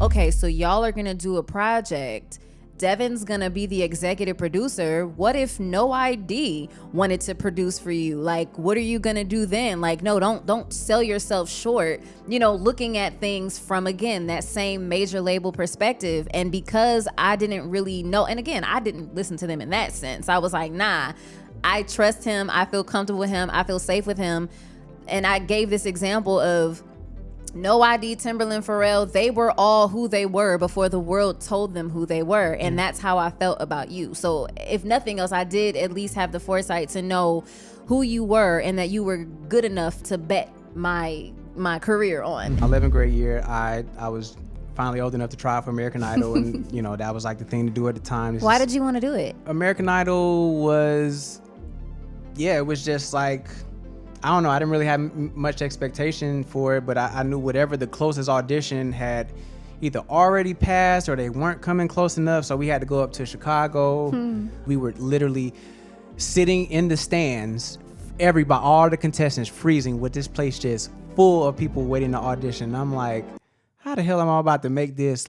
okay, so y'all are gonna do a project. Devin's gonna be the executive producer. What if No ID wanted to produce for you? Like, what are you gonna do then? Like, no, don't sell yourself short. You know, looking at things from, again, that same major label perspective. And because I didn't really know, and again, I didn't listen to them in that sense. I was like, nah, I trust him. I feel comfortable with him. I feel safe with him. And I gave this example of No ID, Timberland, Pharrell, they were all who they were before the world told them who they were. And that's how I felt about you. So if nothing else, I did at least have the foresight to know who you were and that you were good enough to bet my career on. 11th grade year, I was finally old enough to try for American Idol. And, you know, that was like the thing to do at the time. Why did you want to do it? American Idol was, it was just like, I don't know. I didn't really have much expectation for it, but I knew whatever the closest audition had either already passed or they weren't coming close enough. So we had to go up to Chicago. We were literally sitting in the stands, all the contestants freezing with this place just full of people waiting to audition. I'm like, how the hell am I about to make this?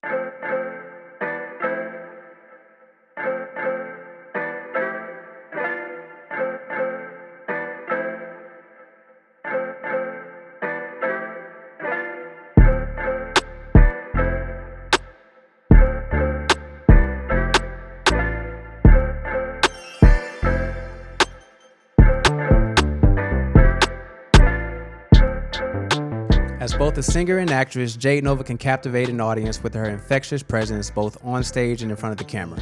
As both a singer and actress, Jade Novah can captivate an audience with her infectious presence both on stage and in front of the camera.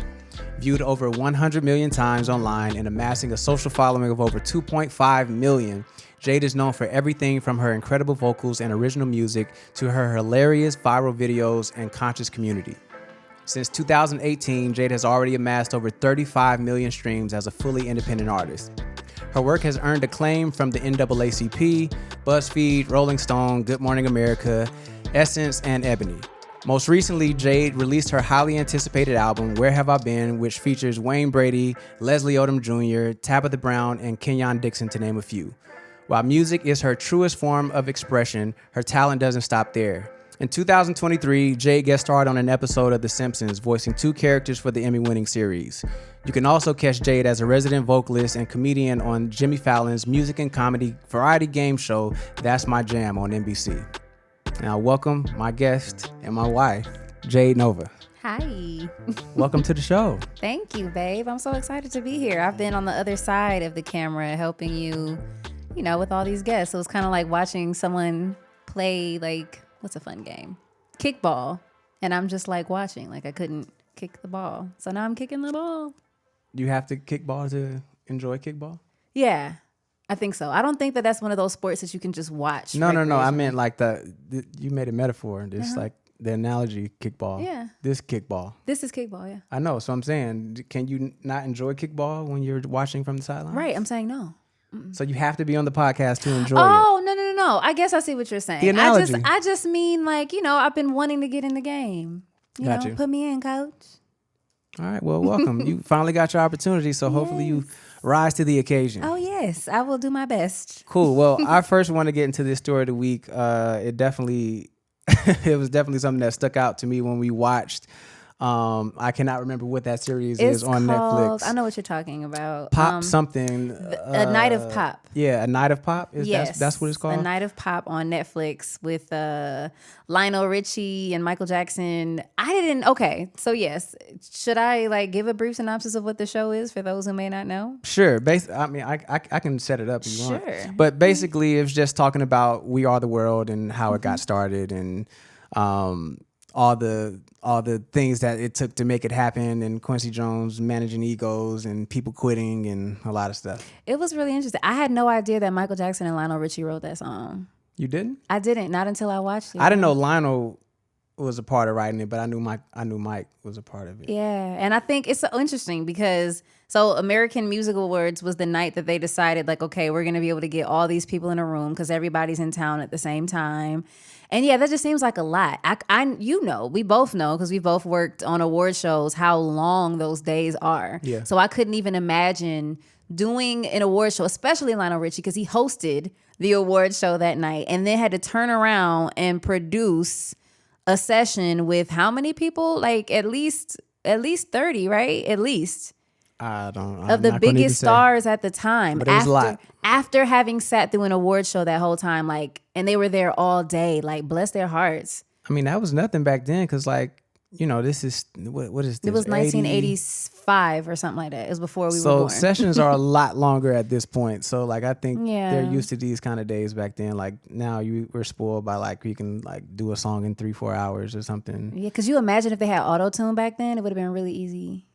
Viewed over 100 million times online and amassing a social following of over 2.5 million, Jade is known for everything from her incredible vocals and original music to her hilarious viral videos and conscious community. Since 2018, Jade has already amassed over 35 million streams as a fully independent artist. Her work has earned acclaim from the NAACP, BuzzFeed, Rolling Stone, Good Morning America, Essence, and Ebony. Most recently, Jade released her highly anticipated album, Where Have I Been?, which features Wayne Brady, Leslie Odom Jr., Tabitha Brown, and Kenyon Dixon, to name a few. While music is her truest form of expression, her talent doesn't stop there. In 2023, Jade guest starred on an episode of The Simpsons, voicing 2 characters for the Emmy-winning series. You can also catch Jade as a resident vocalist and comedian on Jimmy Fallon's music and comedy variety game show, That's My Jam, on NBC. Now, welcome my guest and my wife, Jade Novah. Hi. Welcome to the show. Thank you, babe. I'm so excited to be here. I've been on the other side of the camera helping you, you know, with all these guests. So it's kind of like watching someone play, like, what's a fun game? Kickball. And I'm just like watching, like I couldn't kick the ball. So now I'm kicking the ball. You have to kickball to enjoy kickball? Yeah, I think so. I don't think that that's one of those sports that you can just watch. No. I meant like you made a metaphor. This like the analogy kickball. Yeah. This kickball. This is kickball, yeah. I know. So I'm saying, can you not enjoy kickball when you're watching from the sidelines? Right. I'm saying no. So you have to be on the podcast to enjoy it. Oh, no. I guess I see what you're saying. The analogy. I just mean, like, you know, I've been wanting to get in the game. Got you. Put me in, coach. All right. Well, welcome. You finally got your opportunity, so hopefully you rise to the occasion. Oh, yes. I will do my best. Cool. Well, I first want to get into this story of the week. It was definitely something that stuck out to me when we watched. I cannot remember what that series is on Netflix. I know what you're talking about. Pop something. A Night of Pop. Yeah, A Night of Pop. Yes, that's what it's called. A Night of Pop on Netflix with Lionel Richie and Michael Jackson. Okay, so yes. Should I like give a brief synopsis of what the show is for those who may not know? Sure. I can set it up if you want. Sure. But basically, it's just talking about We Are the World and how it got started and all the things that it took to make it happen, and Quincy Jones managing egos and people quitting and a lot of stuff. It was really interesting. I had no idea that Michael Jackson and Lionel Richie wrote that song. You didn't? I didn't. Not until I watched it. I didn't know Lionel was a part of writing it, but I knew Mike was a part of it. Yeah, and I think it's so interesting because American Music Awards was the night that they decided, like, okay, we're going to be able to get all these people in a room because everybody's in town at the same time. And yeah, that just seems like a lot. We both know because we both worked on award shows how long those days are. Yeah. So I couldn't even imagine doing an award show, especially Lionel Richie, because he hosted the award show that night and then had to turn around and produce a session with how many people? Like at least 30, right? At least. I'm the not gonna even biggest say. stars at the time. But it was a lot. After having sat through an award show that whole time, like, and they were there all day, like, bless their hearts. I mean, that was nothing back then, because like, this is what is this? It was 1985 or something like that. It was before we were born. So sessions are a lot longer at this point. So like, I think Yeah. they're used to these kind of days back then. Like now we're spoiled by like, you can like do a song in 3-4 hours or something. Yeah, because you imagine if they had auto-tune back then, it would have been really easy.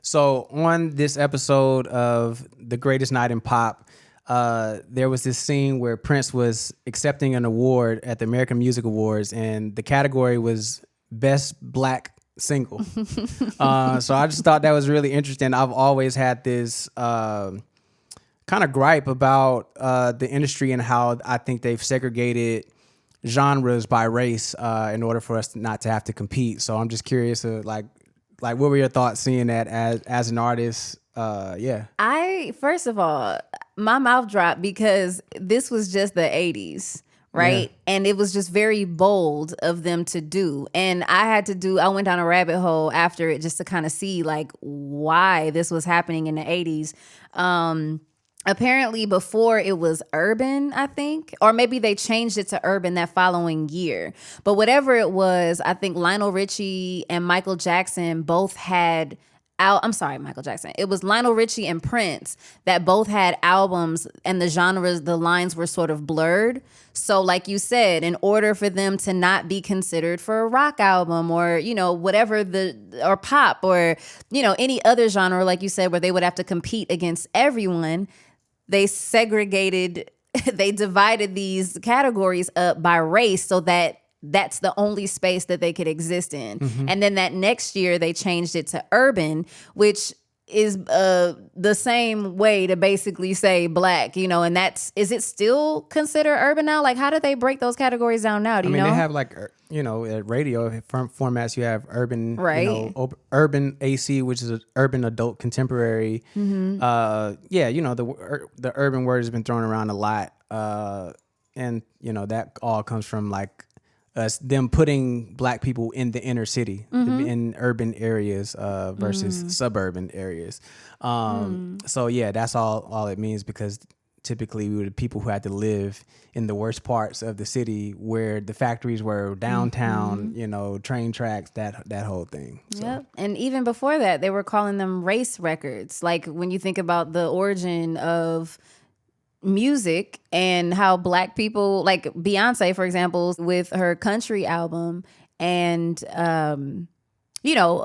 So on this episode of The Greatest Night in Pop, there was this scene where Prince was accepting an award at the American Music Awards, and the category was Best Black Single. So I just thought that was really interesting. I've always had this kind of gripe about the industry and how I think they've segregated genres by race in order for us not to have to compete. So I'm just curious to like what were your thoughts seeing that as an artist? Yeah. First of all, my mouth dropped because this was just the 80s, right? Yeah. And it was just very bold of them to do. And I went down a rabbit hole after it just to kind of see like why this was happening in the 80s. Apparently before it was urban, I think, or maybe they changed it to urban that following year. But whatever it was, I think Lionel Richie and Michael Jackson both had Michael Jackson. It was Lionel Richie and Prince that both had albums, and the genres, the lines were sort of blurred. So like you said, in order for them to not be considered for a rock album or, whatever or pop or, any other genre, like you said, where they would have to compete against everyone, they divided these categories up by race so that that's the only space that they could exist in. Mm-hmm. And then that next year they changed it to urban, which is the same way to basically say black, and is it still considered urban now? Like, how do they break those categories down now? Do you know? They have like, at radio formats, you have urban, right? Urban AC, which is an urban adult contemporary. Mm-hmm. The urban word has been thrown around a lot. And that all comes from like them putting black people in the inner city, mm-hmm. in urban areas versus suburban areas. So yeah, that's all it means, because typically we were the people who had to live in the worst parts of the city where the factories were downtown, train tracks, that whole thing. So. Yep. And even before that, they were calling them race records. Like when you think about the origin of music and how black people, like Beyonce, for example, with her country album, and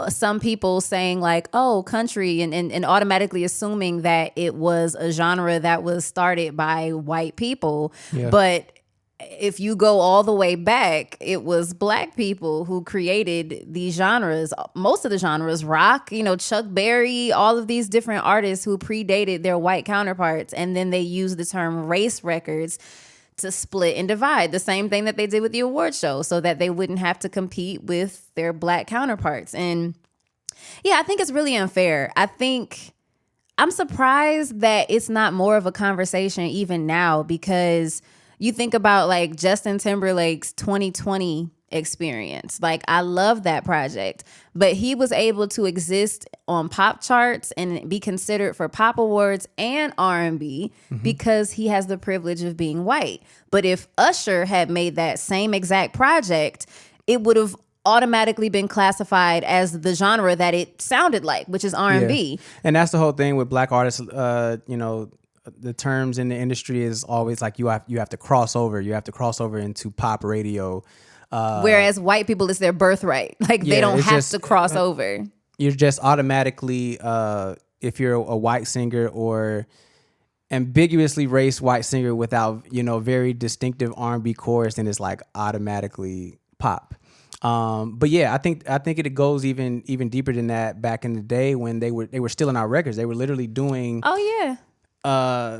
some people saying like, oh, country, and automatically assuming that it was a genre that was started by white people. Yeah. But if you go all the way back, it was black people who created these genres. Most of the genres, rock, Chuck Berry, all of these different artists who predated their white counterparts. And then they used the term race records to split and divide. The same thing that they did with the award show, so that they wouldn't have to compete with their black counterparts. And yeah, I think it's really unfair. I'm surprised that it's not more of a conversation even now, because you think about like Justin Timberlake's 2020 experience. Like, I love that project, but he was able to exist on pop charts and be considered for pop awards and R&B because he has the privilege of being white. But if Usher had made that same exact project, it would have automatically been classified as the genre that it sounded like, which is R&B. Yeah. And that's the whole thing with black artists. The terms in the industry is always like you have to cross over. You have to cross over into pop radio. Whereas white people, it's their birthright. Like, they don't have to cross over. You're just automatically, if you're a white singer or ambiguously race white singer without, very distinctive R&B chorus, then it's like automatically pop. But yeah, I think it goes even deeper than that. Back in the day when they were stealing our records, they were literally doing. Oh yeah.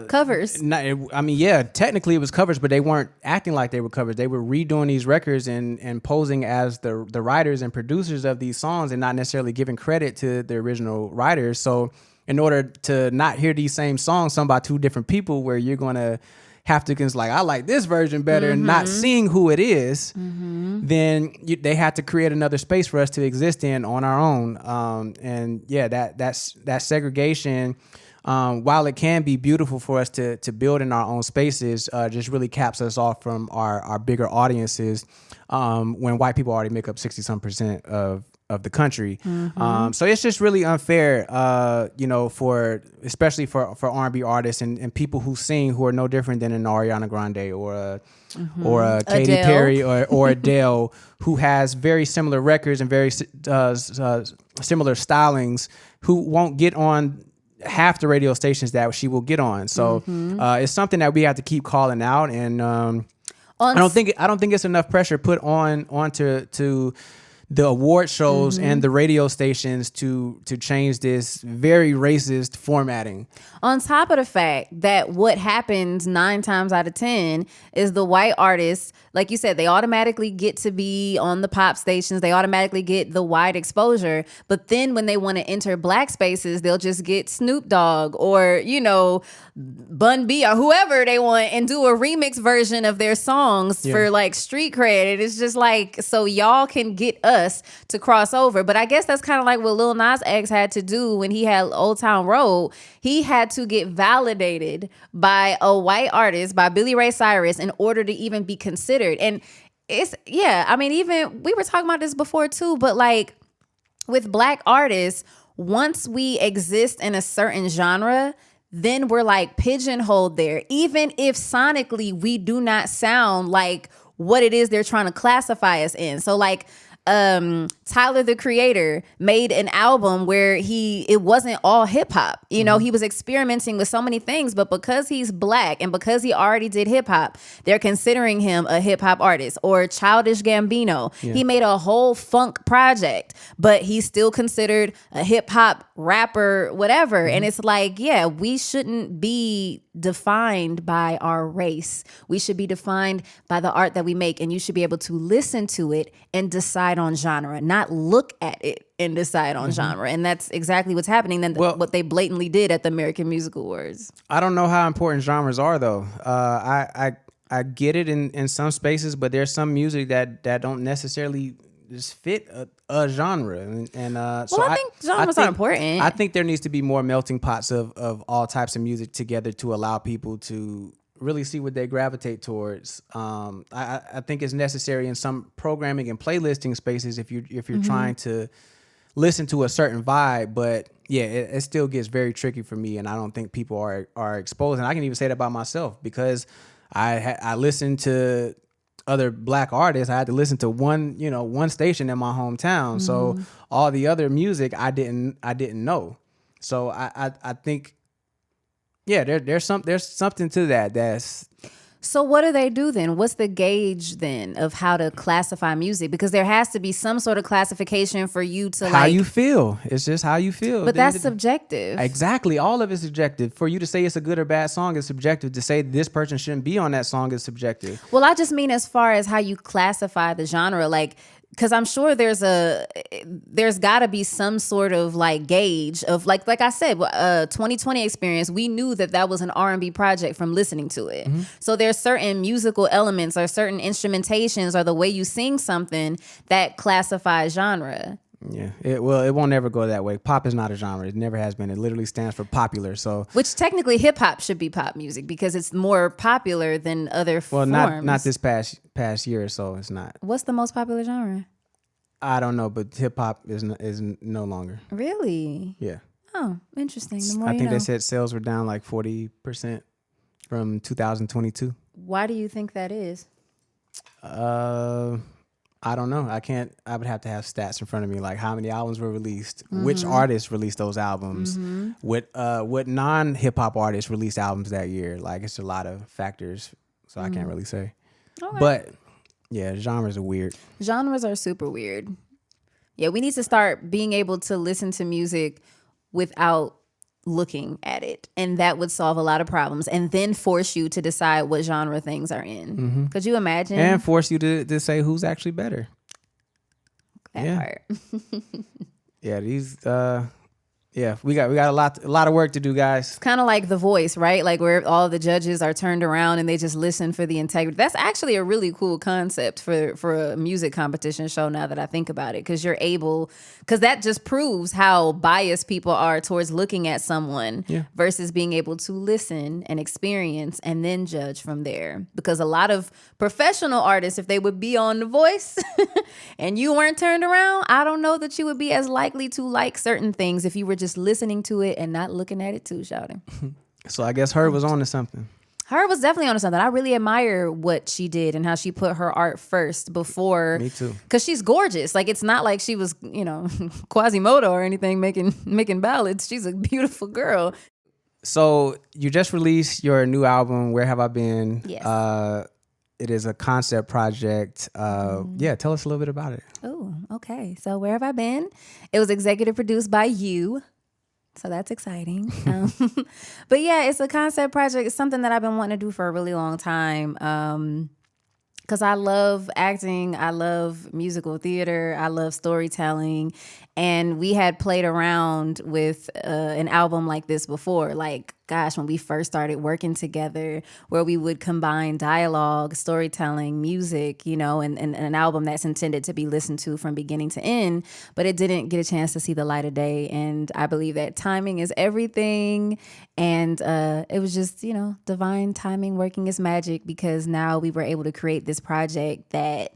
Covers. Technically it was covers, but they weren't acting like they were covers. They were redoing these records and posing as the writers and producers of these songs, and not necessarily giving credit to the original writers. So in order to not hear these same songs sung by two different people, where you're going to have to like, I like this version better, and not seeing who it is, then they had to create another space for us to exist in on our own. And yeah, that segregation, while it can be beautiful for us to build in our own spaces, just really caps us off from our bigger audiences, when white people already make up 60% of the country. So it's just really unfair, for especially for R&B artists and people who sing, who are no different than an Ariana Grande or a Katy Adele. Perry or Adele, who has very similar records and very similar stylings, who won't get on half the radio stations that she will get on. So it's something that we have to keep calling out, and I don't think it's enough pressure put onto the award shows and the radio stations to change this very racist formatting. On top of the fact that what happens 9 times out of 10 is the white artists, like you said, they automatically get to be on the pop stations. They automatically get the wide exposure. But then when they want to enter black spaces, they'll just get Snoop Dogg or, Bun B or whoever they want and do a remix version of their songs for like street cred. It's just like, so y'all can get us to cross over. But I guess that's kind of like what Lil Nas X had to do when he had Old Town Road. He had to get validated by a white artist, by Billy Ray Cyrus, in order to even be considered. And even we were talking about this before too, but like with black artists, once we exist in a certain genre, then we're like pigeonholed there. Even if sonically we do not sound like what it is they're trying to classify us in. So like Tyler the Creator made an album where it wasn't all hip hop. He was experimenting with so many things, but because he's black and because he already did hip hop, they're considering him a hip hop artist. Or Childish Gambino, he made a whole funk project, but he's still considered a hip hop rapper, whatever. And it's like, we shouldn't be defined by our race. We should be defined by the art that we make, and you should be able to listen to it and decide on genre, not look at it and decide on genre. And that's exactly what's happening what they blatantly did at the American Music Awards. I don't know how important genres are though. I get it in some spaces, but there's some music that don't necessarily just fit a genre. I think genres are important. I think there needs to be more melting pots of all types of music together to allow people to really see what they gravitate towards. I think it's necessary in some programming and playlisting spaces if you're trying to listen to a certain vibe. But it still gets very tricky for me, and I don't think people are exposed. And I can even say that about myself, because I listen to other black artists. I had to listen to one station in my hometown. So all the other music I didn't know. So I think there's something to that. So what do they do then? What's the gauge then of how to classify music? Because there has to be some sort of classification for you to how you feel. It's just how you feel. But that's subjective. Exactly. All of it's subjective. For you to say it's a good or bad song is subjective. To say this person shouldn't be on that song is subjective. Well, I just mean as far as how you classify the genre, like, because I'm sure there's got to be some sort of like gauge of like I said, 2020 experience. We knew that was an R&B project from listening to it. So there's certain musical elements or certain instrumentations or the way you sing something that classify genre. Yeah, it won't ever go that way. Pop is not a genre. It never has been. It literally stands for popular. So, which technically hip hop should be pop music because it's more popular than other forms. Well, not this past year or so. It's not. What's the most popular genre? I don't know, but hip hop is no longer. Really? Yeah. Oh, interesting. The more I think they said sales were down like 40% from 2022. Why do you think that is? I don't know. I would have to have stats in front of me, like how many albums were released, which artists released those albums, what non-hip hop artists released albums that year. Like, it's a lot of factors, so I can't really say. Okay. But yeah, genres are weird. Genres are super weird. Yeah, we need to start being able to listen to music without looking at it, and that would solve a lot of problems, and then force you to decide what genre things are in. Could you imagine? And force you to say who's actually better. That part. Yeah, these Yeah, we got a lot of work to do, guys. Kind of like The Voice, right? Like where all the judges are turned around and they just listen for the integrity. That's actually a really cool concept for a music competition show now that I think about it, because that just proves how biased people are towards looking at someone versus being able to listen and experience and then judge from there. Because a lot of professional artists, if they would be on The Voice and you weren't turned around, I don't know that you would be as likely to like certain things if you were just listening to it and not looking at it too, shouting. So I guess Her was on to something. Her was definitely on to something. I really admire what she did and how she put her art first before. Me too. Because she's gorgeous. Like, it's not like she was, Quasimodo or anything making ballads. She's a beautiful girl. So you just released your new album, Where Have I Been? Yes. It is a concept project. Yeah, tell us a little bit about it. Oh, okay. So Where Have I Been? It was executive produced by you. So that's exciting. But yeah, it's a concept project. It's something that I've been wanting to do for a really long time. Because I love acting. I love musical theater. I love storytelling. And we had played around with an album like this before. Like, gosh, when we first started working together, where we would combine dialogue, storytelling, music, and an album that's intended to be listened to from beginning to end. But it didn't get a chance to see the light of day. And I believe that timing is everything. And it was just, divine timing working its magic, because now we were able to create this project that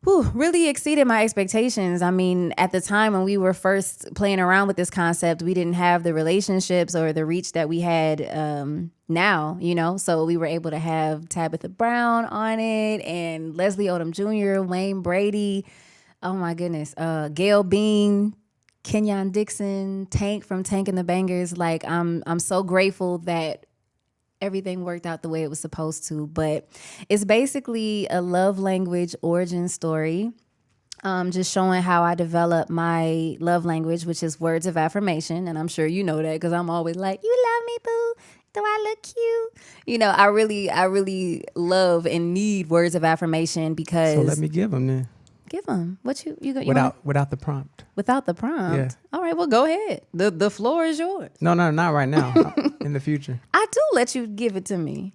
really exceeded my expectations. I mean, at the time when we were first playing around with this concept, we didn't have the relationships or the reach that we had now, so we were able to have Tabitha Brown on it and Leslie Odom Jr., Wayne Brady, oh my goodness, Gail Bean, Kenyon Dixon, Tank from Tank and the Bangers. Like, I'm so grateful that everything worked out the way it was supposed to. But it's basically a love language origin story, just showing how I developed my love language, which is words of affirmation. And I'm sure you know that, because I'm always like, you love me, boo? Do I look cute? I really love and need words of affirmation, because... So let me give them then. Give them. What you without the prompt. Without the prompt? Yeah. All right, well, go ahead. The floor is yours. No, not right now. In the future. I do let you give it to me.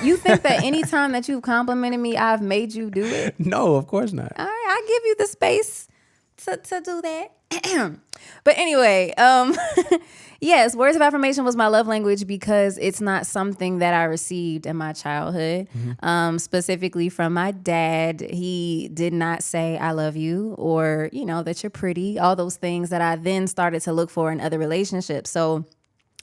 You think that anytime that you've complimented me, I've made you do it? No, of course not. All right, I give you the space to do that. But anyway, yes, words of affirmation was my love language, because it's not something that I received in my childhood. Specifically from my dad. He did not say I love you, or that you're pretty, all those things that I then started to look for in other relationships. So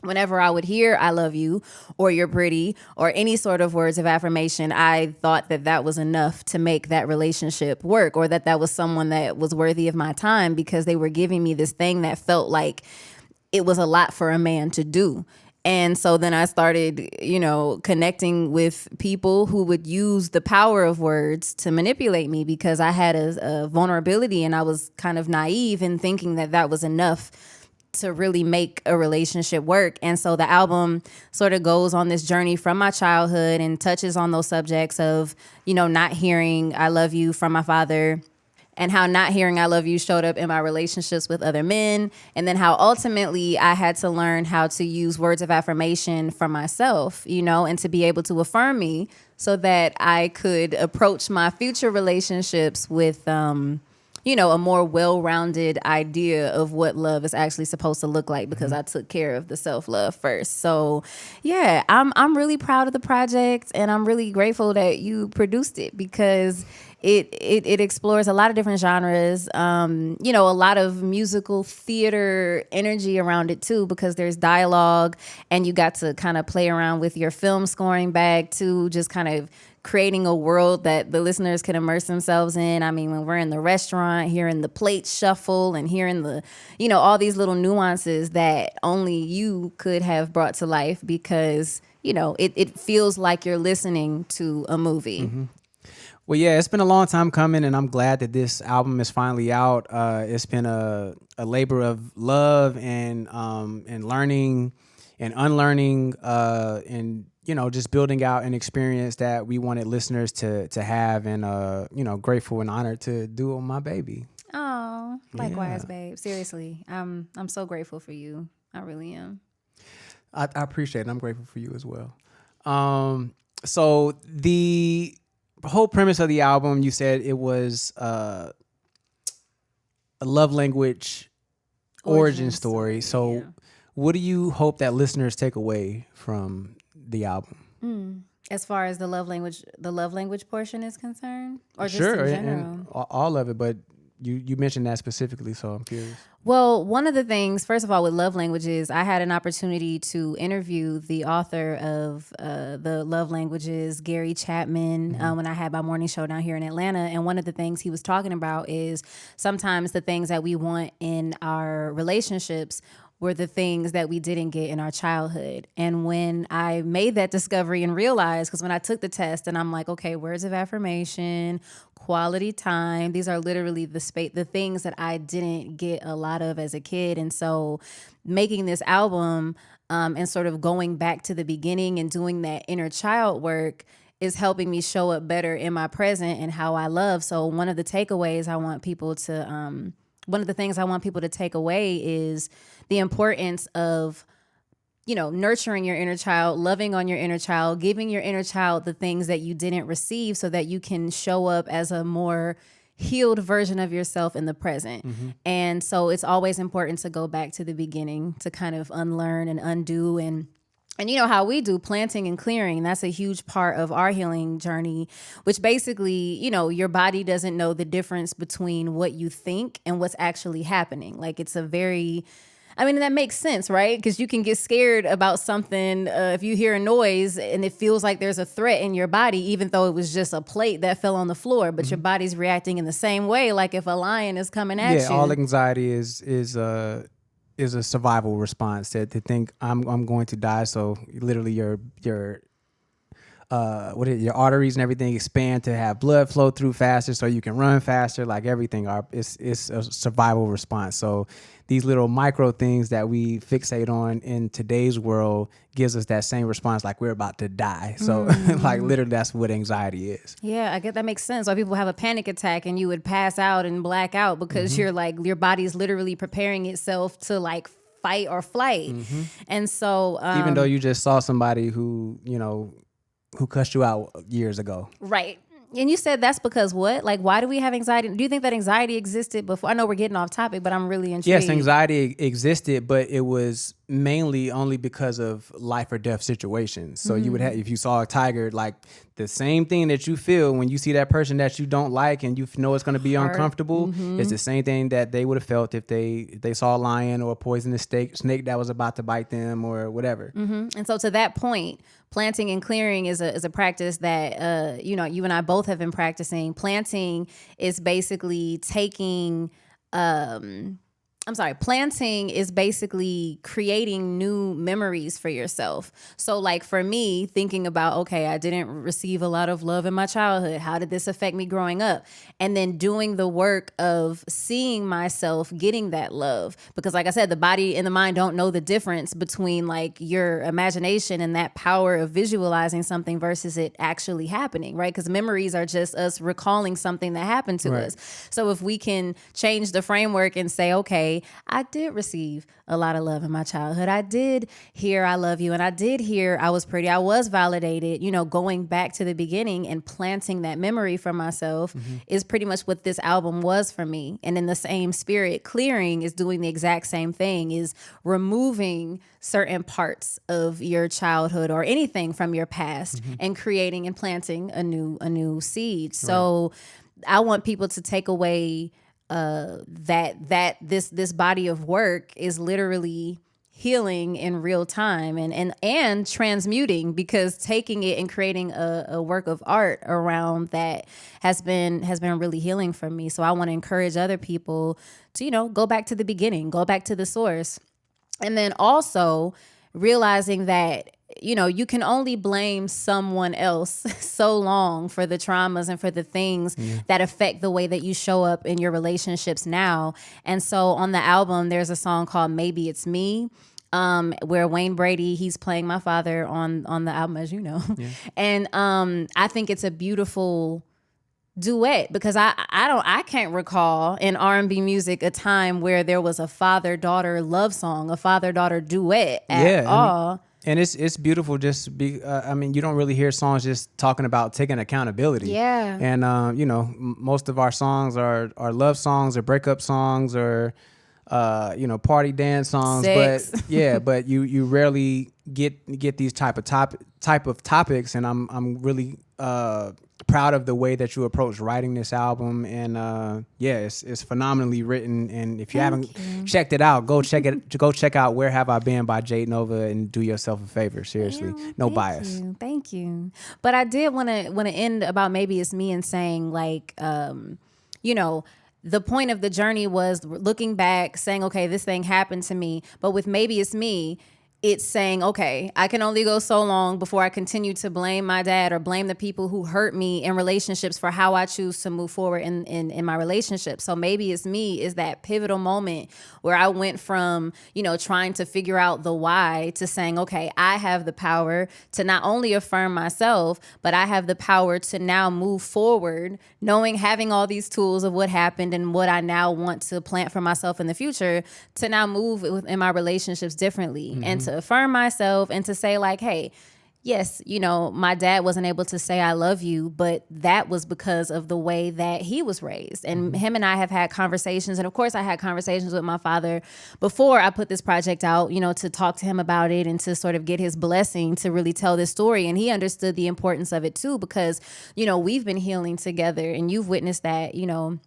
whenever I would hear I love you or you're pretty or any sort of words of affirmation, I thought that was enough to make that relationship work, or that was someone that was worthy of my time, because they were giving me this thing that felt like it was a lot for a man to do. And so then I started, connecting with people who would use the power of words to manipulate me, because I had a vulnerability, and I was kind of naive in thinking that was enough to really make a relationship work. And so the album sort of goes on this journey from my childhood and touches on those subjects of, not hearing I love you from my father, and how not hearing I love you showed up in my relationships with other men. And then how ultimately I had to learn how to use words of affirmation for myself, and to be able to affirm me so that I could approach my future relationships with, a more well-rounded idea of what love is actually supposed to look like, because I took care of the self-love first. So yeah, I'm really proud of the project, and I'm really grateful that you produced it, because it explores a lot of different genres, a lot of musical theater energy around it too, because there's dialogue, and you got to kind of play around with your film scoring bag too, just kind of creating a world that the listeners can immerse themselves in. I mean, when we're in the restaurant, hearing the plates shuffle and hearing the, all these little nuances that only you could have brought to life, because, it feels like you're listening to a movie. Mm-hmm. Well, yeah, it's been a long time coming, and I'm glad that this album is finally out. It's been a labor of love and learning and unlearning, and just building out an experience that we wanted listeners to have, and grateful and honored to do on my baby. Oh, Likewise, babe. Seriously, I'm so grateful for you. I really am. I appreciate it. I'm grateful for you as well. So the whole premise of the album, you said it was a love language origin story. So yeah. what do you hope that listeners take away from the album? As far as the love language portion is concerned, or just Sure, in general? and all of it, but you mentioned that specifically, so I'm curious. Well, one of the things, first of all, with love languages, I had an opportunity to interview the author of the love languages, Gary Chapman, when I had my morning show down here in Atlanta. And one of the things he was talking about is sometimes the things that we want in our relationships were the things that we didn't get in our childhood. And when I made that discovery and realized, because when I took the test and I'm like, okay, words of affirmation, quality time, these are literally the things that I didn't get a lot of as a kid. And so making this album and sort of going back to the beginning and doing that inner child work is helping me show up better in my present and how I love. So one of the things I want people to take away is the importance of, nurturing your inner child, loving on your inner child, giving your inner child the things that you didn't receive so that you can show up as a more healed version of yourself in the present. And so it's always important to go back to the beginning to kind of unlearn and undo and you know how we do planting and clearing. That's a huge part of our healing journey, which basically, your body doesn't know the difference between what you think and what's actually happening. Like that makes sense, right? Because you can get scared about something if you hear a noise and it feels like there's a threat in your body, even though it was just a plate that fell on the floor, but your body's reacting in the same way, like if a lion is coming at you. Yeah, all anxiety is a survival response to think I'm going to die. So literally your arteries and everything expand to have blood flow through faster so you can run faster. Like everything it's a survival response. So these little micro things that we fixate on in today's world gives us that same response, like we're about to die. So like literally that's what anxiety is. Yeah, I get that makes sense. Why people have a panic attack and you would pass out and black out because you're like, your body's literally preparing itself to like fight or flight. And so even though you just saw somebody who cussed you out years ago. Right. And you said that's because what? Like, why do we have anxiety? Do you think that anxiety existed before? I know we're getting off topic, but I'm really intrigued. Yes, anxiety existed, but it was mainly only because of life or death situations. So you would have, if you saw a tiger, like the same thing that you feel when you see that person that you don't like and you know it's going to be uncomfortable, it's the same thing that they would have felt if they saw a lion or a poisonous snake that was about to bite them or whatever. And so to that point, planting and clearing is a practice that, you and I both have been practicing. Planting is basically planting is basically creating new memories for yourself. So like for me, thinking about, okay, I didn't receive a lot of love in my childhood. How did this affect me growing up? And then doing the work of seeing myself getting that love. Because like I said, the body and the mind don't know the difference between like your imagination and that power of visualizing something versus it actually happening, right? Because memories are just us recalling something that happened to us. So if we can change the framework and say, okay, I did receive a lot of love in my childhood. I did hear I love you, and I did hear I was pretty. I was validated. Going back to the beginning and planting that memory for myself is pretty much what this album was for me. And in the same spirit, clearing is doing the exact same thing, is removing certain parts of your childhood or anything from your past and creating and planting a new seed. So I want people to take away that this body of work is literally healing in real time and transmuting, because taking it and creating a work of art around that has been really healing for me. So I want to encourage other people to, go back to the beginning, go back to the source. And then also realizing that, you can only blame someone else so long for the traumas and for the things that affect the way that you show up in your relationships now. And so on the album, there's a song called Maybe It's Me, where Wayne Brady, he's playing my father on the album, as you know. And I think it's a beautiful duet, because I can't recall in R&B music a time where there was a father-daughter love song, a father-daughter duet at all. And it's beautiful. Just be, I mean, you don't really hear songs just talking about taking accountability. Yeah. And you know, most of our songs are love songs or breakup songs or you know, party dance songs. Sex. But yeah, but you rarely get these type of topics. And I'm really proud of the way that you approach writing this album. And yeah, it's phenomenally written. And if you haven't checked it out, go check out Where Have I Been by Jade Novah and do yourself a favor. Seriously. No bias. Thank you. But I did want to end about Maybe It's Me and saying, like, you know, the point of the journey was looking back, saying, okay, this thing happened to me. But with Maybe It's Me, it's saying, okay, I can only go so long before I continue to blame my dad or blame the people who hurt me in relationships for how I choose to move forward in my relationship. So Maybe It's Me is that pivotal moment where I went from, you know, trying to figure out the why to saying, okay, I have the power to not only affirm myself, but I have the power to now move forward, knowing, having all these tools of what happened and what I now want to plant for myself in the future, to now move in my relationships differently and to affirm myself and to say, like, hey, yes, you know, my dad wasn't able to say I love you, but that was because of the way that he was raised. And him and I have had conversations. And of course, I had conversations with my father before I put this project out, you know, to talk to him about it and to sort of get his blessing to really tell this story. And he understood the importance of it too, because, you know, we've been healing together and you've witnessed that, you know,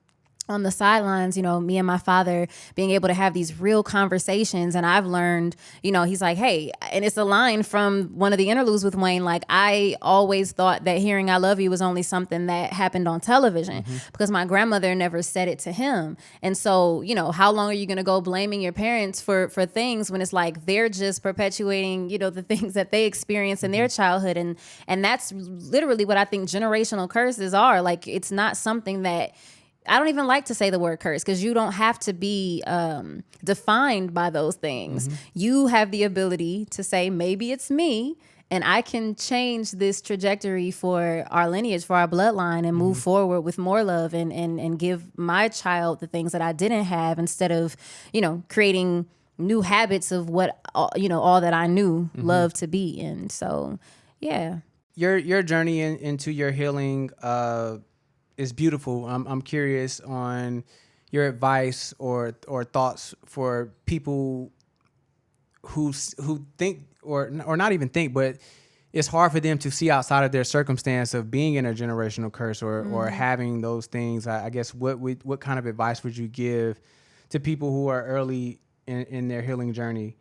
on the sidelines, you know, me and my father being able to have these real conversations. And I've learned, you know, he's like, hey, and it's a line from one of the interludes with Wayne, like, I always thought that hearing I love you was only something that happened on television because my grandmother never said it to him. And so, you know, how long are you going to go blaming your parents for things when it's like they're just perpetuating, you know, the things that they experienced in their childhood. And that's literally what I think generational curses are. Like, it's not something that, I don't even like to say the word curse because you don't have to be defined by those things. You have the ability to say, maybe it's me and I can change this trajectory for our lineage, for our bloodline, and move forward with more love and give my child the things that I didn't have, instead of, you know, creating new habits of what, you know, all that I knew love to be. And so, yeah. Your journey into your healing is beautiful. I'm curious on your advice or thoughts for people who think or not even think, but it's hard for them to see outside of their circumstance of being in a generational curse or having those things. I guess what kind of advice would you give to people who are early in their healing journey?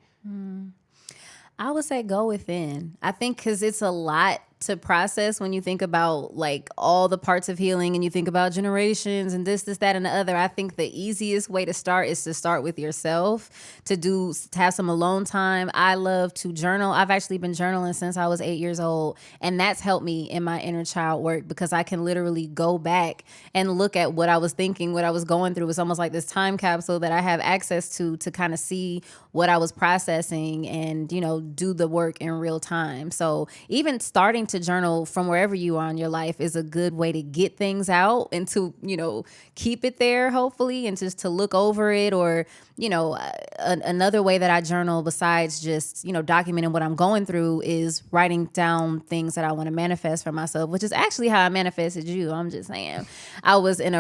I would say go within. I think because it's a lot to process when you think about like all the parts of healing and you think about generations and this, that, and the other. I think the easiest way to start is to start with yourself, to have some alone time. I love to journal. I've actually been journaling since I was 8 years old, and that's helped me in my inner child work because I can literally go back and look at what I was thinking, what I was going through. It's almost like this time capsule that I have access to kind of see what I was processing and, you know, do the work in real time. So even starting to journal from wherever you are in your life is a good way to get things out and to, you know, keep it there, hopefully, and just to look over it. Or, you know, another way that I journal besides just, you know, documenting what I'm going through is writing down things that I want to manifest for myself, which is actually how I manifested you. I'm just saying, I was in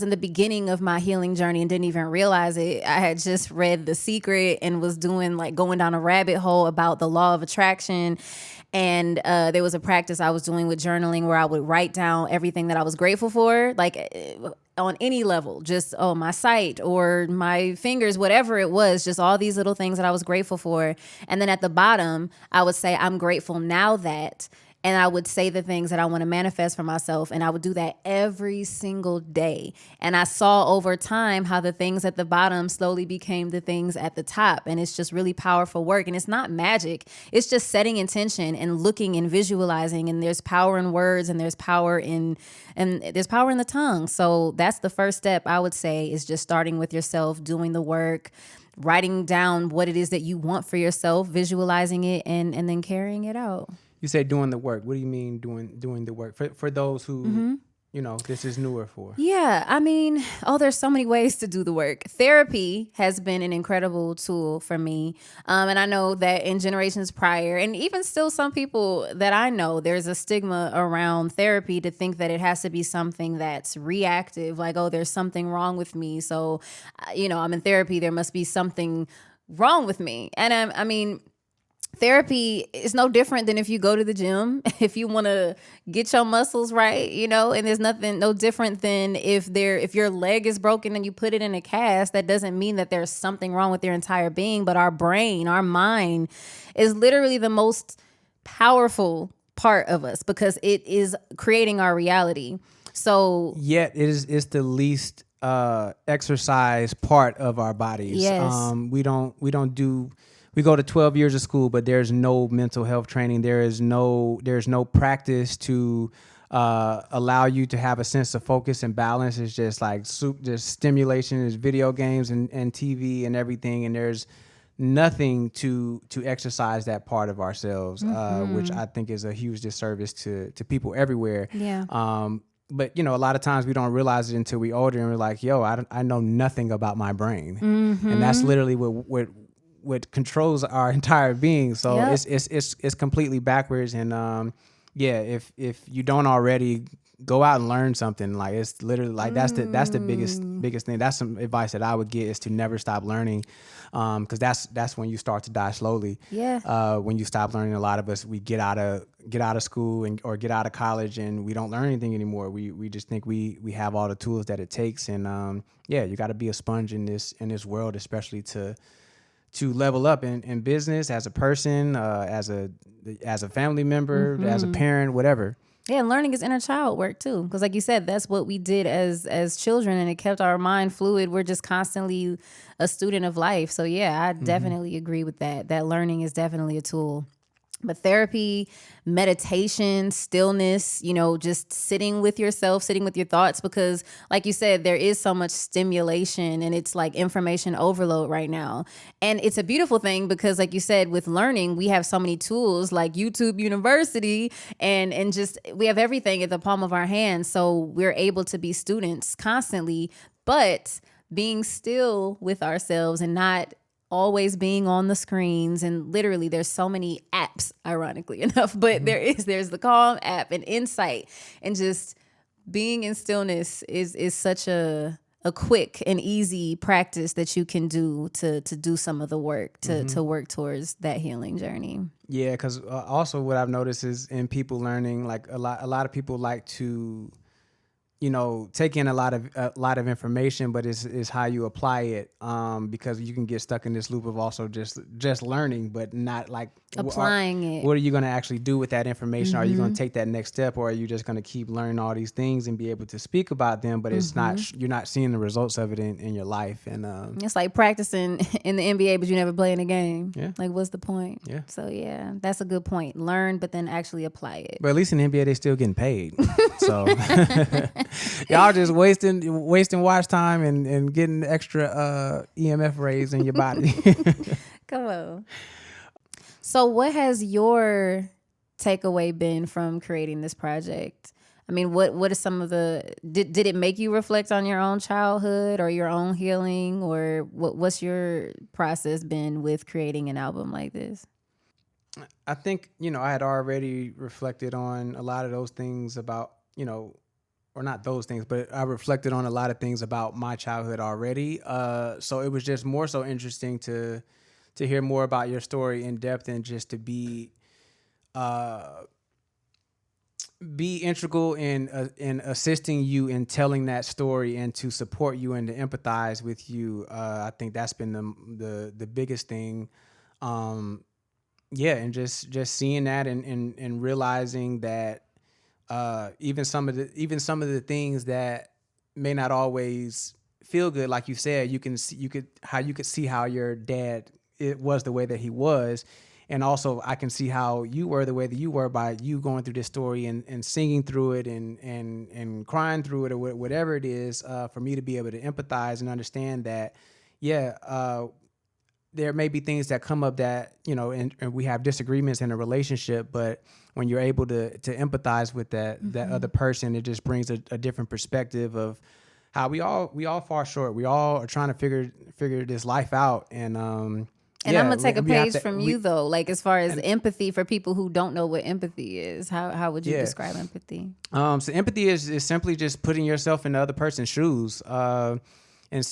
the beginning of my healing journey and didn't even realize it. I had just read The Secret and was going down a rabbit hole about the law of attraction. And there was a practice I was doing with journaling where I would write down everything that I was grateful for, like on any level, just, my sight or my fingers, whatever it was, just all these little things that I was grateful for. And then at the bottom, I would say, I'm grateful now that. And I would say the things that I want to manifest for myself. And I would do that every single day. And I saw over time how the things at the bottom slowly became the things at the top. And it's just really powerful work. And it's not magic. It's just setting intention and looking and visualizing. And there's power in words and there's power in the tongue. So that's the first step, I would say, is just starting with yourself, doing the work, writing down what it is that you want for yourself, visualizing it, and then carrying it out. You say doing the work. What do you mean doing the work? For those who, this is newer for. Yeah, I mean, there's so many ways to do the work. Therapy has been an incredible tool for me. And I know that in generations prior, and even still some people that I know, there's a stigma around therapy to think that it has to be something that's reactive, like, oh, there's something wrong with me. So, I'm in therapy, there must be something wrong with me. And I mean, therapy is no different than if you go to the gym, if you want to get your muscles right, and there's no different than if your leg is broken and you put it in a cast. That doesn't mean that there's something wrong with your entire being, but our brain, our mind is literally the most powerful part of us because it is creating our reality. So yet it's the least exercise part of our bodies. Yes. We go to 12 years of school, but there's no mental health training. There's no practice to allow you to have a sense of focus and balance. It's just like just stimulation. There's video games and TV and everything, and there's nothing to exercise that part of ourselves, which I think is a huge disservice to people everywhere. Yeah. But, a lot of times we don't realize it until we're older and we're like, yo, I know nothing about my brain. And that's literally what controls our entire being. So Yep. it's completely backwards. And if you don't already, go out and learn something. Like, it's literally like that's the biggest thing. That's some advice that I would get, is to never stop learning, because that's when you start to die slowly. Yeah. When you stop learning, a lot of us, we get out of school or get out of college and we don't learn anything anymore. We just think we have all the tools that it takes. And you got to be a sponge in this world, especially to level up in business, as a person, as a family member, as a parent, whatever. Yeah, and learning is inner child work too, because like you said, that's what we did as children, and it kept our mind fluid. We're just constantly a student of life. So yeah, I definitely agree with that. That learning is definitely a tool. But therapy, meditation, stillness, just sitting with yourself, sitting with your thoughts, because like you said, there is so much stimulation and it's like information overload right now. And it's a beautiful thing because like you said, with learning, we have so many tools like YouTube University and just we have everything at the palm of our hands. So we're able to be students constantly, but being still with ourselves and not always being on the screens. And literally there's so many apps, ironically enough, but there's the Calm app and Insight, and just being in stillness is such a quick and easy practice that you can do to do some of the work to work towards that healing journey. Yeah, because also what I've noticed is in people learning, like a lot of people like to take in a lot of information, but it's how you apply it, because you can get stuck in this loop of also just learning, but not like applying it. What are you going to actually do with that information? Are you going to take that next step, or are you just going to keep learning all these things and be able to speak about them, but it's not, you're not seeing the results of it in your life. And it's like practicing in the NBA, but you never play in a game. Yeah. Like, what's the point? Yeah. So yeah, that's a good point. Learn, but then actually apply it. But at least in the NBA, they still getting paid. So y'all just wasting watch time and getting extra EMF rays in your body. Come on. So what has your takeaway been from creating this project? I mean, what are some of did it make you reflect on your own childhood or your own healing, or what's your process been with creating an album like this? I think, I had already reflected on a lot of those things about, or not those things, but I reflected on a lot of things about my childhood already. So it was just more so interesting to hear more about your story in depth, and just to be integral in assisting you in telling that story, and to support you and to empathize with you. I think that's been the biggest thing. And just seeing that and realizing that even some of the things that may not always feel good, like you said, you could see how your dad, it was the way that he was. And also I can see how you were the way that you were by you going through this story and singing through it and crying through it, or whatever it is, for me to be able to empathize and understand that, there may be things that come up that, you know, and we have disagreements in a relationship, but when you're able to empathize with that other person, it just brings a different perspective of how we all fall short. We all are trying to figure this life out. And I'm gonna take a page from you though, like as far as empathy for people who don't know what empathy is. How would you describe empathy? So empathy is simply just putting yourself in the other person's shoes, and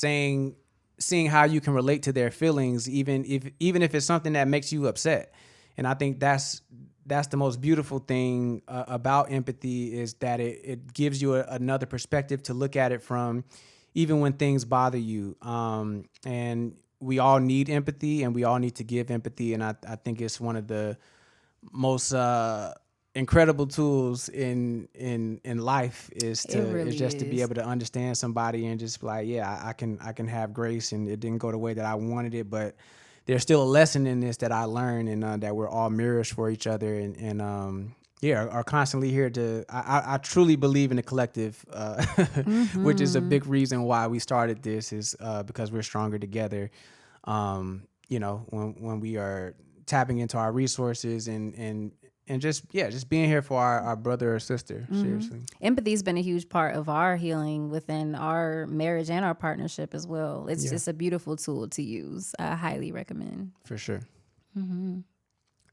seeing how you can relate to their feelings, even if it's something that makes you upset. And I think that's the most beautiful thing about empathy, is that it gives you another perspective to look at it from, even when things bother you. And we all need empathy, and we all need to give empathy. And I think it's one of the most incredible tools in life is just to be able to understand somebody and just be like, yeah, I can have grace, and it didn't go the way that I wanted it, but there's still a lesson in this that I learned, and that we're all mirrors for each other, and are constantly here to. I truly believe in the collective, which is a big reason why we started this, is because we're stronger together. You know, when we are tapping into our resources and just being here for our brother or sister. Seriously, empathy's been a huge part of our healing within our marriage and our partnership as well. It's just a beautiful tool to use. I highly recommend. For sure.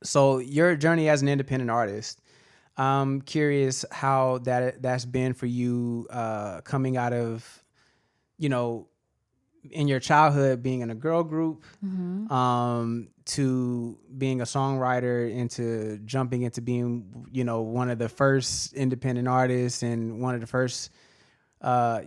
So your journey as an independent artist, I'm curious how that's been for you, coming out of, you know, in your childhood being in a girl group, to being a songwriter, into jumping into being, you know, one of the first independent artists and one of the first,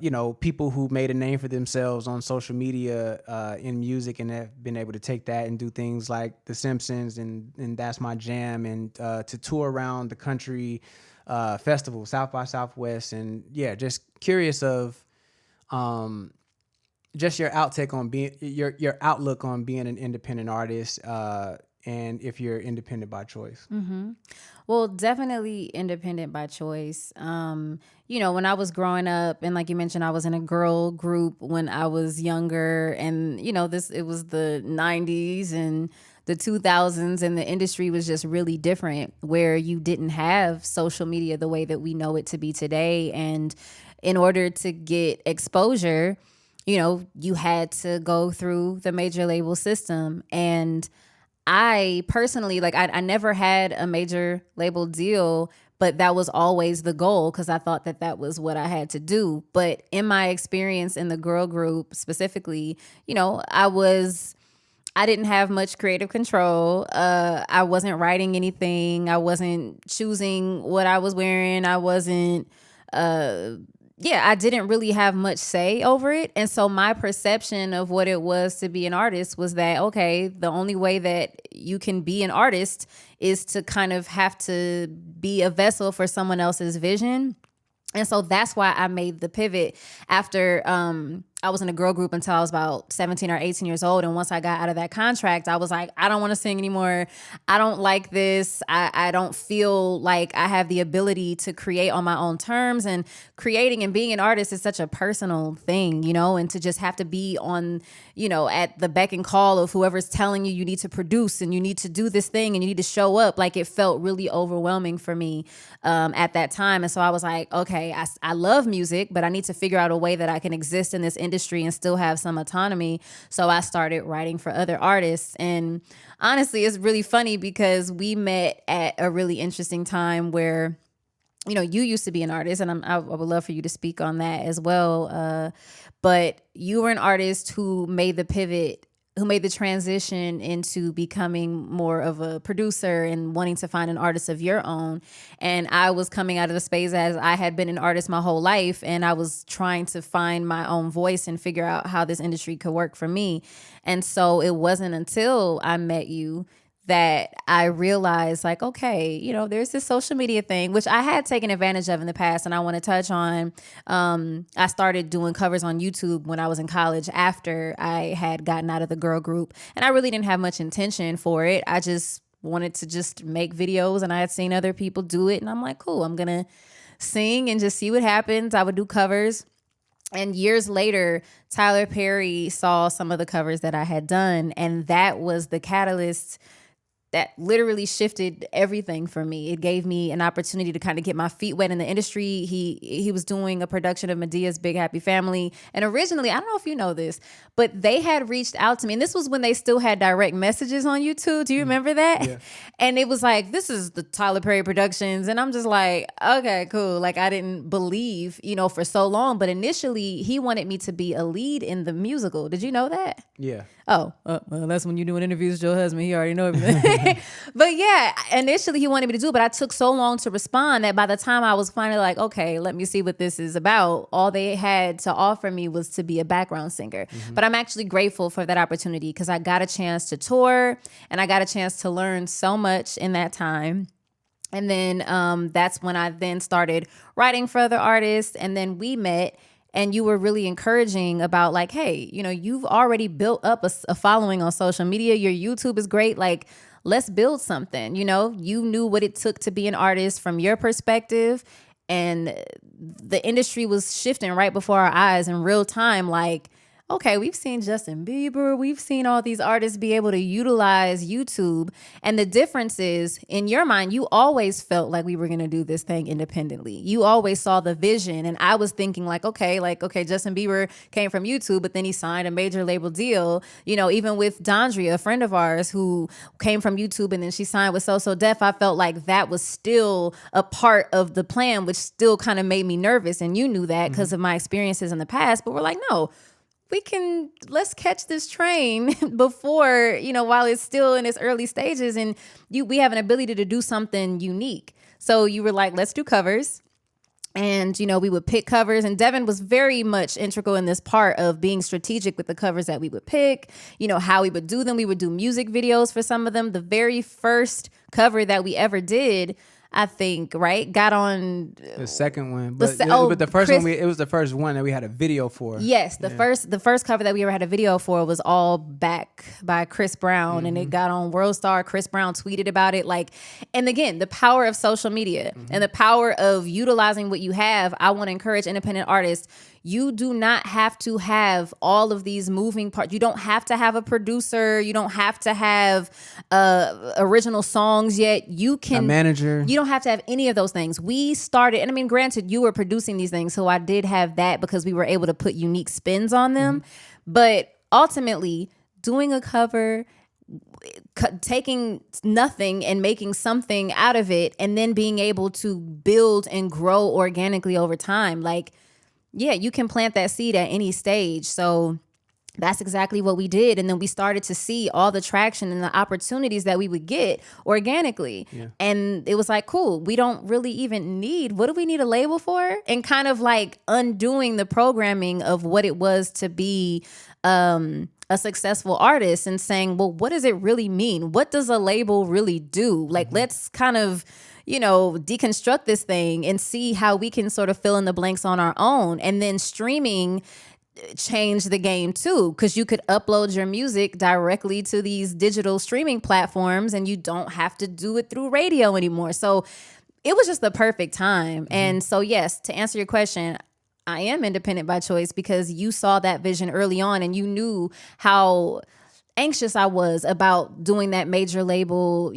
you know, people who made a name for themselves on social media, in music, and have been able to take that and do things like The Simpsons and That's My Jam, and to tour around the country, festivals, South by Southwest, and just curious of, just your outtake on being your outlook on being an independent artist, and if you're independent by choice. Well, definitely independent by choice. You know, when I was growing up, and like you mentioned, I was in a girl group when I was younger, and you know, it was the 90s and the 2000s, and the industry was just really different, where you didn't have social media the way that we know it to be today. And in order to get exposure, you know, you had to go through the major label system. And I personally, like, I never had a major label deal, but that was always the goal, because I thought that was what I had to do. But in my experience in the girl group specifically, you know, I didn't have much creative control. I wasn't writing anything. I wasn't choosing what I was wearing. I wasn't, I didn't really have much say over it. And so my perception of what it was to be an artist was that, okay, the only way that you can be an artist is to kind of have to be a vessel for someone else's vision. And so that's why I made the pivot after I was in a girl group until I was about 17 or 18 years old. And once I got out of that contract, I was like, I don't want to sing anymore. I don't like this. I don't feel like I have the ability to create on my own terms. And creating and being an artist is such a personal thing, you know, and to just have to be on, you know, at the beck and call of whoever's telling you need to produce and you need to do this thing and you need to show up. Like, it felt really overwhelming for me at that time. And so I was like, okay, I love music, but I need to figure out a way that I can exist in this industry and still have some autonomy. So I started writing for other artists. And honestly, it's really funny because we met at a really interesting time where, you know, you used to be an artist, and I would love for you to speak on that as well. But you were an artist who made the pivot, who made the transition into becoming more of a producer and wanting to find an artist of your own. And I was coming out of the space as I had been an artist my whole life, and I was trying to find my own voice and figure out how this industry could work for me. And so it wasn't until I met you that I realized, like, okay, you know, there's this social media thing, which I had taken advantage of in the past, and I want to touch on. I started doing covers on YouTube when I was in college after I had gotten out of the girl group, and I really didn't have much intention for it. I just wanted to just make videos, and I had seen other people do it, and I'm like, cool, I'm going to sing and just see what happens. I would do covers. And years later, Tyler Perry saw some of the covers that I had done, and that was the catalyst that literally shifted everything for me. It gave me an opportunity to kind of get my feet wet in the industry. He was doing a production of Medea's Big Happy Family. And originally, I don't know if you know this, but they had reached out to me. And this was when they still had direct messages on YouTube. Do you remember that? Yeah. And it was like, this is the Tyler Perry Productions. And I'm just like, okay, cool. Like, I didn't believe, for so long. But initially, he wanted me to be a lead in the musical. Did you know that? Yeah. Oh, well, that's when you're doing interviews with your husband. He already know everything. But yeah, initially he wanted me to do it, but I took so long to respond that by the time I was finally like, okay, let me see what this is about, all they had to offer me was to be a background singer. But I'm actually grateful for that opportunity because I got a chance to tour and I got a chance to learn so much in that time. And then that's when I then started writing for other artists, and then we met. And you were really encouraging about like, hey, you've already built up a following on social media. Your YouTube is great. Like, let's build something. You knew what it took to be an artist from your perspective. And the industry was shifting right before our eyes in real time. Like, okay, we've seen Justin Bieber. We've seen all these artists be able to utilize YouTube. And the difference is, in your mind, you always felt like we were going to do this thing independently. You always saw the vision. And I was thinking okay, Justin Bieber came from YouTube, but then he signed a major label deal. Even with Dondria, a friend of ours who came from YouTube and then she signed with So So Def, I felt like that was still a part of the plan, which still kind of made me nervous. And you knew that because of my experiences in the past. But we're like, no. Let's catch this train before, while it's still in its early stages, and we have an ability to do something unique. So you were like, let's do covers. And, we would pick covers, and Devin was very much integral in this part of being strategic with the covers that we would pick, how we would do them. We would do music videos for some of them. The very first cover that we ever did, I think, right, got on the second one, but the first one, it was the first one that we had a video for. Yes, the first cover that we ever had a video for was All Back by Chris Brown, and it got on World Star. Chris Brown tweeted about it, and again, the power of social media and the power of utilizing what you have. I want to encourage independent artists. You do not have to have all of these moving parts. You don't have to have a producer. You don't have to have original songs yet. You can a manager. You don't have to have any of those things. We started, and I mean, granted, you were producing these things, so I did have that because we were able to put unique spins on them. But ultimately, doing a cover, taking nothing and making something out of it, and then being able to build and grow organically over time, yeah, you can plant that seed at any stage. So that's exactly what we did. And then we started to see all the traction and the opportunities that we would get organically. Yeah. And it was like, cool, we don't really even what do we need a label for? And kind of undoing the programming of what it was to be a successful artist and saying, well, what does it really mean? What does a label really do? Let's kind of deconstruct this thing and see how we can sort of fill in the blanks on our own. And then streaming changed the game too, because you could upload your music directly to these digital streaming platforms and you don't have to do it through radio anymore. So it was just the perfect time. And so, yes, to answer your question, I am independent by choice because you saw that vision early on and you knew how anxious I was about doing that major label,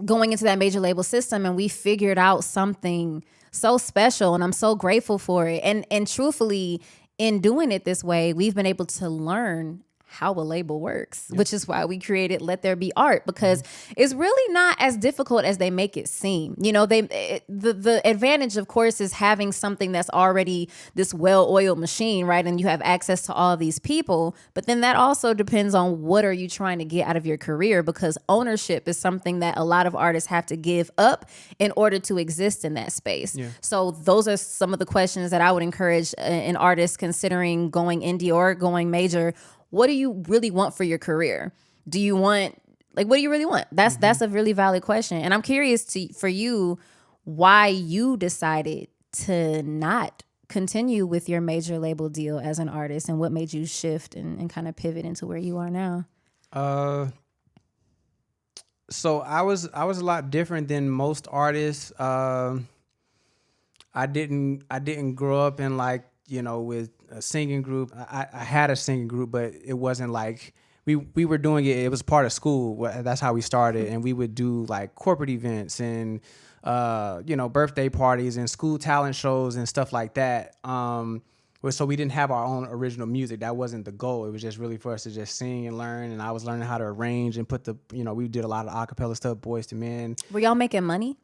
going into that major label system, and we figured out something so special, and I'm so grateful for it. And truthfully, in doing it this way, we've been able to learn how a label works, which is why we created Let There Be Art, because it's really not as difficult as they make it seem. The advantage, of course, is having something that's already this well-oiled machine, right? And you have access to all of these people. But then that also depends on what are you trying to get out of your career, because ownership is something that a lot of artists have to give up in order to exist in that space. Yeah. So those are some of the questions that I would encourage an artist considering going indie or going major. What do you really want for your career? Do you want, what do you really want? That's a really valid question. And I'm curious for you, why you decided to not continue with your major label deal as an artist, and what made you shift and kind of pivot into where you are now? So I was a lot different than most artists. I didn't grow up in with a singing group. I had a singing group, but it wasn't like we were doing it. It was part of school. That's how we started, and we would do like corporate events and birthday parties and school talent shows and stuff like that. So we didn't have our own original music. That wasn't the goal. It was just really for us to just sing and learn. And I was learning how to arrange and put we did a lot of acapella stuff, Boys to Men. Were y'all making money?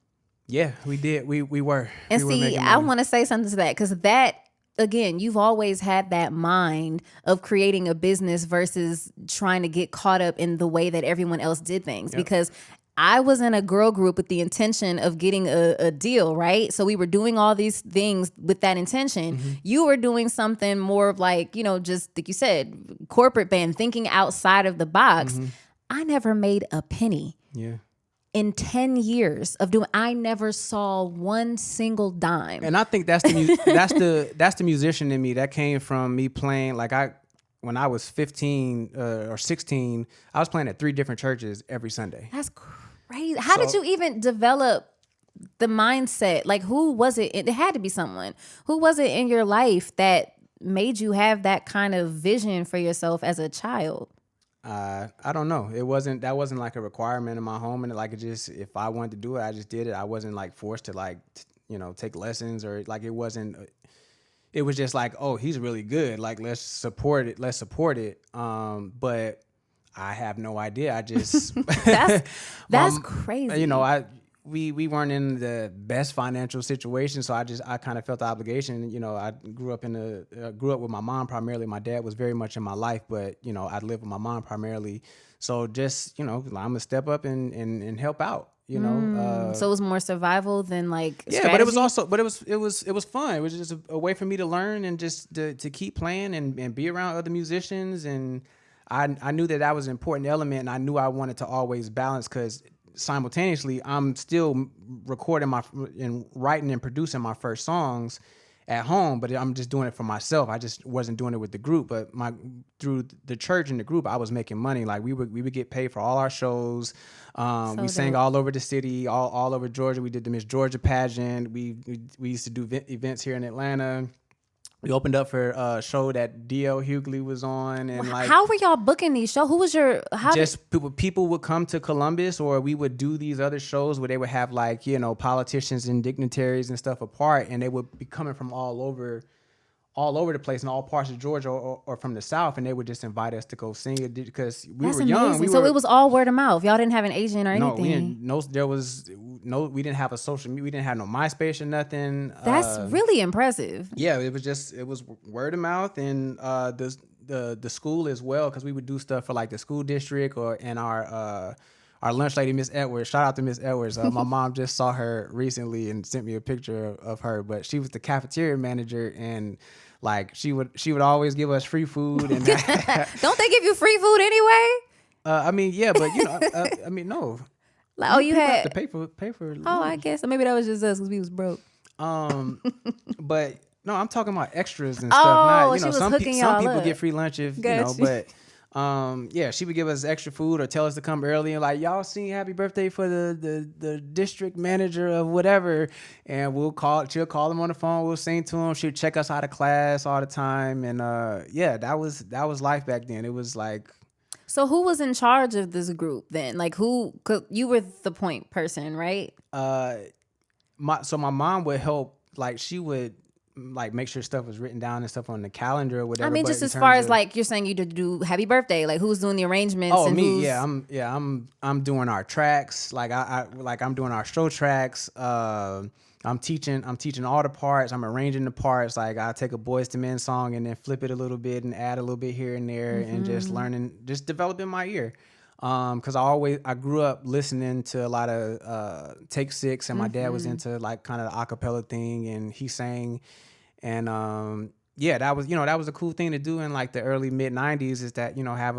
Yeah, we did. We were. And we see, I want to say something to that, because that, again, you've always had that mind of creating a business versus trying to get caught up in the way that everyone else did things. Yep. Because I was in a girl group with the intention of getting a deal, right? So we were doing all these things with that intention. Mm-hmm. You were doing something more of like, just like you said, corporate band, thinking outside of the box. Mm-hmm. I never made a penny. Yeah. In 10 years of doing, I never saw one single dime. And I think that's the musician in me that came from me playing. Like when I was 15 or 16, I was playing at 3 different churches every Sunday. That's crazy. How did you even develop the mindset? Like, who was it? It had to be someone. Who was it in your life that made you have that kind of vision for yourself as a child? I don't know. That wasn't like a requirement in my home, and like if I wanted to do it, I just did it. I wasn't like forced to take lessons, or like it wasn't. It was just like, oh, he's really good. Like let's support it. But I have no idea. I just that's crazy. We weren't in the best financial situation, so I kind of felt the obligation. I grew up with my mom primarily. My dad was very much in my life, but I lived with my mom primarily. So just I'm gonna step up and help out. So it was more survival than like strategy? Yeah, but it was fun. It was just a way for me to learn and just to keep playing and be around other musicians. And I knew that was an important element, and I knew I wanted to always balance, because simultaneously I'm still recording and writing and producing my first songs at home, but I'm just doing it for myself. I just wasn't doing it with the group, but through the church and the group, I was making money. Like we would get paid for all our shows. We sang all over the city, all over Georgia. We did the Miss Georgia pageant. We used to do events here in Atlanta. We opened up for a show that D.L. Hughley was on, and how were y'all booking these shows? Who was your people would come to Columbus, or we would do these other shows where they would have politicians and dignitaries and stuff apart, and they would be coming from all over the place in all parts of Georgia or from the South, and they would just invite us to go sing it because That's were young. Amazing. So it was all word of mouth. Y'all didn't have an agent or anything. We didn't have a social media. We didn't have no MySpace or nothing. That's really impressive. Yeah, it was word of mouth, and the school as well, because we would do stuff for like the school district and our lunch lady, Miss Edwards. Shout out to Miss Edwards. My mom just saw her recently and sent me a picture of her, but she was the cafeteria manager, and like she would always give us free food. And don't they give you free food anyway? Yeah, but no. Like, you had to pay for. Oh, I guess so. Maybe that was just us because we was broke. But no, I'm talking about extras and stuff. Not, some people get free lunch if but. She would give us extra food or tell us to come early and like, y'all sing happy birthday for the district manager of whatever, and she'll call them on the phone, we'll sing to them, she'll check us out of class all the time, and that was life back then. It was like. So who was in charge of this group then? Like you were the point person, right? My mom would help, like she would like make sure stuff was written down and stuff on the calendar or whatever. I mean, just as far as like you're saying you do happy birthday, like who's doing the arrangements? Oh, me, yeah, I'm doing our tracks. Like I'm doing our show tracks. I'm teaching all the parts. I'm arranging the parts. Like I take a Boys to Men song and then flip it a little bit and add a little bit here and there, and just developing my ear. Because I grew up listening to a lot of Take Six, and my dad was into like kind of the acapella thing, and he sang, and that was a cool thing to do in like the early mid '90s. Is that have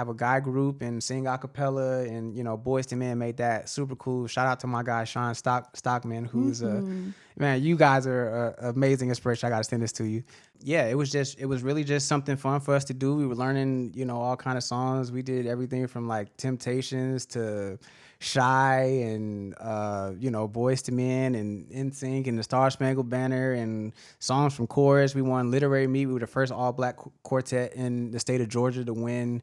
a guy group and sing acapella, and Boys to Men made that super cool. Shout out to my guy Sean Stockman, who's Man, you guys are amazing inspiration. I got to send this to you. Yeah, it was really just something fun for us to do. We were learning, all kind of songs. We did everything from like Temptations to Shy and, Boys to Men and NSYNC and the Star Spangled Banner and songs from Chorus. We won Literary Meet. We were the first all-black quartet in the state of Georgia to win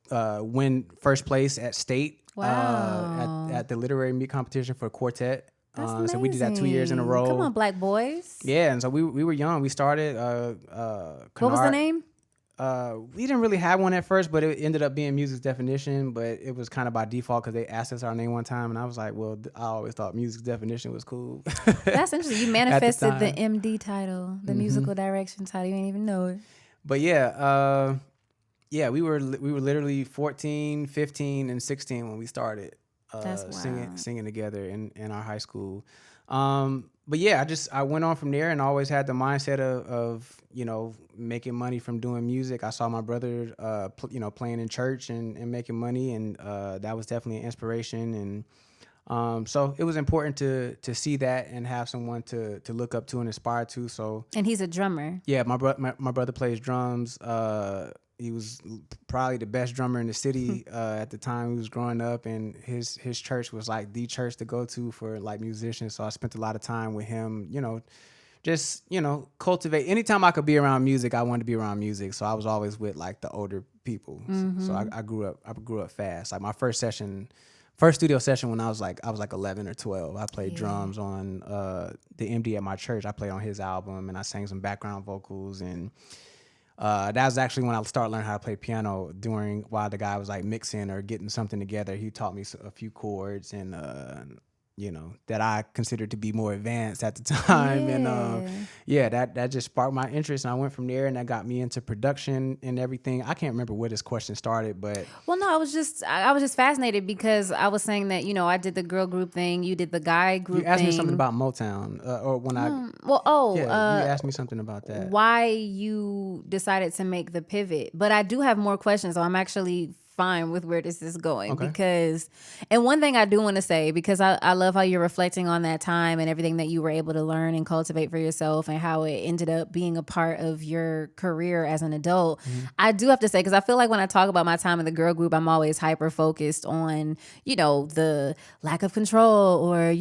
win first place at state. Wow. At the Literary Meet competition for quartet. That's amazing. So we did that 2 years in a row. Come on, Black boys. Yeah, and so we were young. We started. What was the name? We didn't really have one at first, but it ended up being Music's Definition. But it was kind of by default because they asked us our name one time, and I was like, well, I always thought Music's Definition was cool. That's interesting. You manifested the MD title, the musical direction title. You didn't even know it. But yeah, we were literally 14, 15, and 16 when we started. Singing together in our high school. But yeah, I went on from there and always had the mindset of making money from doing music. I saw my brother, playing in church and making money, and that was definitely an inspiration. And so it was important to see that and have someone to look up to and aspire to. So, and he's a drummer. Yeah, my brother plays drums. He was probably the best drummer in the city at the time he was growing up, and his church was like the church to go to for like musicians. So I spent a lot of time with him, cultivate. Anytime I could be around music, I wanted to be around music. So I was always with like the older people. So I grew up fast. Like my first studio session when I was like 11 or 12. I played drums on the MD at my church. I played on his album and I sang some background vocals, and that was actually when I started learning how to play piano while the guy was like mixing or getting something together. He taught me a few chords and that I considered to be more advanced at the time. Yeah. And that just sparked my interest, and I went from there, and that got me into production and everything. I can't remember where this question started, but I was just fascinated because I was saying that I did the girl group thing, you did the guy group thing. You asked me something about Motown, or when you asked me something about that. Why you decided to make the pivot, but I do have more questions, so I'm actually fine with where this is going. Because, and one thing I do want to say, because I love how you're reflecting on that time and everything that you were able to learn and cultivate for yourself and how it ended up being a part of your career as an adult. I do have to say, because I feel like when I talk about my time in the girl group, I'm always hyper focused on, the lack of control or,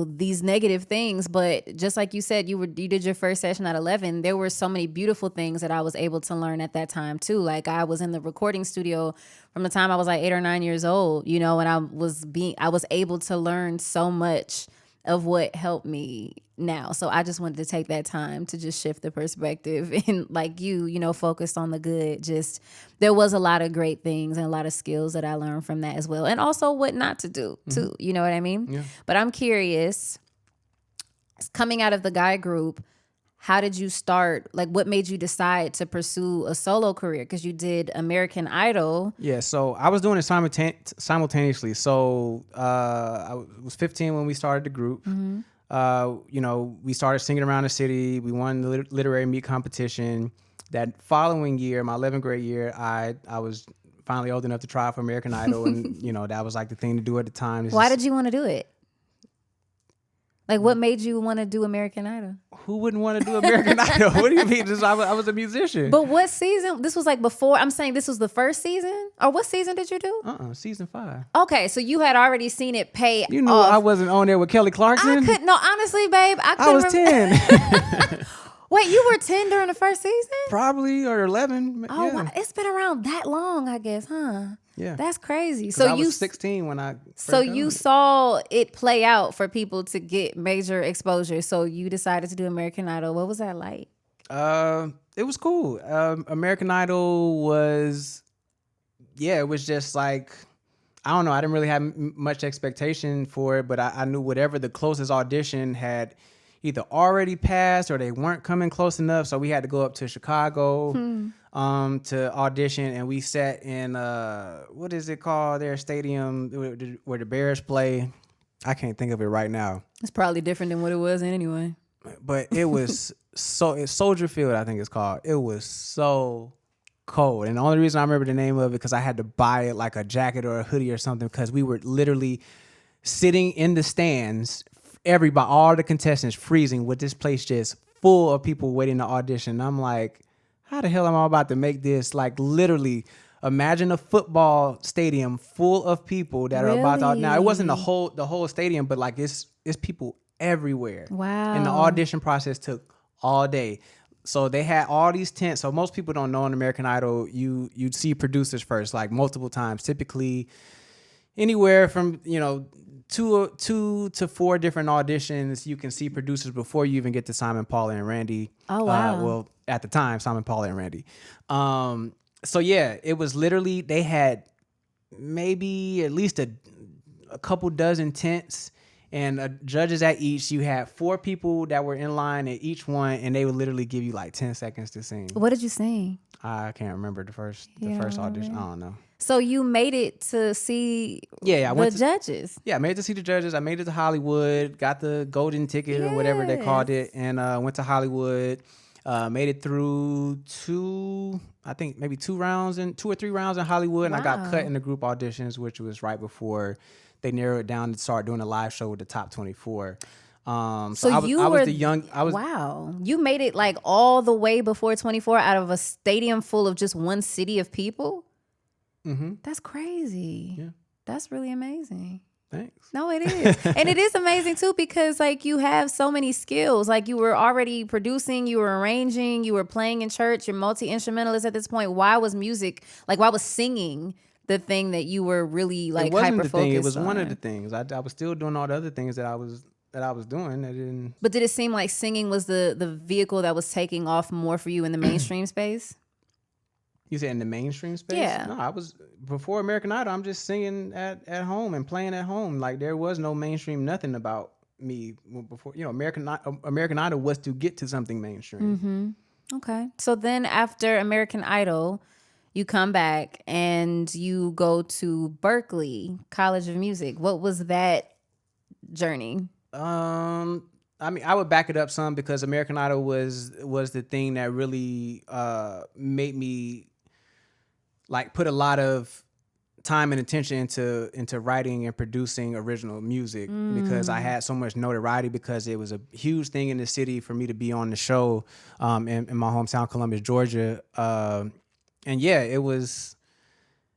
these negative things. But just like you said, you did your first session at 11. There were so many beautiful things that I was able to learn at that time too. Like I was in the recording studio from the time I was like 8 or 9 years old, and I was able to learn so much of what helped me now. So I just wanted to take that time to just shift the perspective and like focused on the good. Just there was a lot of great things and a lot of skills that I learned from that as well. And also what not to do too. You know what I mean? Yeah. But I'm curious, coming out of the guy group, how did you start? Like, what made you decide to pursue a solo career? Because you did American Idol. Yeah, so I was doing it simultaneously. So I was 15 when we started the group. We started singing around the city. We won the literary meet competition. That following year, my 11th grade year, I was finally old enough to try for American Idol, and that was like the thing to do at the time. Why did you want to do it? Like, what made you want to do American Idol? Who wouldn't want to do American Idol? What do you mean? I was a musician. But what season? This was like before. I'm saying this was the first season? Or what season did you do? Season 5. Okay, so you had already seen it pay off. You knew I wasn't on there with Kelly Clarkson? Honestly, babe, I was 10. Wait, you were 10 during the first season? Probably, or 11. Oh, yeah. Wow. It's been around that long, I guess, huh? Yeah. That's crazy. So I was 16 when I you saw it play out for people to get major exposure. So you decided to do American Idol. What was that like? It was cool. American Idol was, it was just like, I don't know. I didn't really have much expectation for it, but I knew whatever the closest audition had either already passed or they weren't coming close enough. So we had to go up to Chicago to audition, and we sat in, what is it called, their stadium where the Bears play. I can't think of it right now. It's probably different than what it was anyway. But it was it's Soldier Field, I think it's called. It was so cold. And the only reason I remember the name of it because I had to buy it like a jacket or a hoodie or something, because we were literally sitting in the stands everybody, all the contestants freezing with this place just full of people waiting to audition. I'm like, how the hell am I about to make this? Like literally, imagine a football stadium full of people that are about to. Now it wasn't the whole stadium, but like it's people everywhere. Wow. And the audition process took all day. So they had all these tents. So most people don't know on American Idol, you'd see producers first, like multiple times, typically anywhere from, two to four different auditions. You can see producers before you even get to Simon, Paula, and Randy. Oh, wow. Well, at the time, Simon, Paula, and Randy. So yeah, it was literally, they had maybe at least a couple dozen tents and judges at each. You had 4 people that were in line at each one, and they would literally give you like 10 seconds to sing. What did you sing? I can't remember the first audition. I don't know. So you made it to see the judges. Yeah, I made it to see the judges. I made it to Hollywood, got the golden ticket or whatever they called it, and went to Hollywood. Made it through 2 or 3 rounds in Hollywood, and I got cut in the group auditions, which was right before they narrowed it down to start doing a live show with the top 24. Wow. You made it like all the way before 24 out of a stadium full of just one city of people? Mm-hmm. That's crazy. Yeah. That's really amazing. Thanks. No, it is. And it is amazing too, because like you have so many skills. Like you were already producing, you were arranging, you were playing in church, you're multi-instrumentalist at this point. Why was singing the thing that you were really like hyper focused on? It was one of the things. I was still doing all the other things that I was doing. But did it seem like singing was the vehicle that was taking off more for you in the mainstream space? You said in the mainstream space? Yeah. No, I was before American Idol. I'm just singing at home and playing at home. Like there was no mainstream, nothing about me before. American Idol was to get to something mainstream. Mm-hmm. Okay. So then after American Idol, you come back and you go to Berklee College of Music. What was that journey? I would back it up some because American Idol was the thing that really made me like put a lot of time and attention into writing and producing original music because I had so much notoriety because it was a huge thing in the city for me to be on the show in my hometown, Columbus, Georgia. And it was.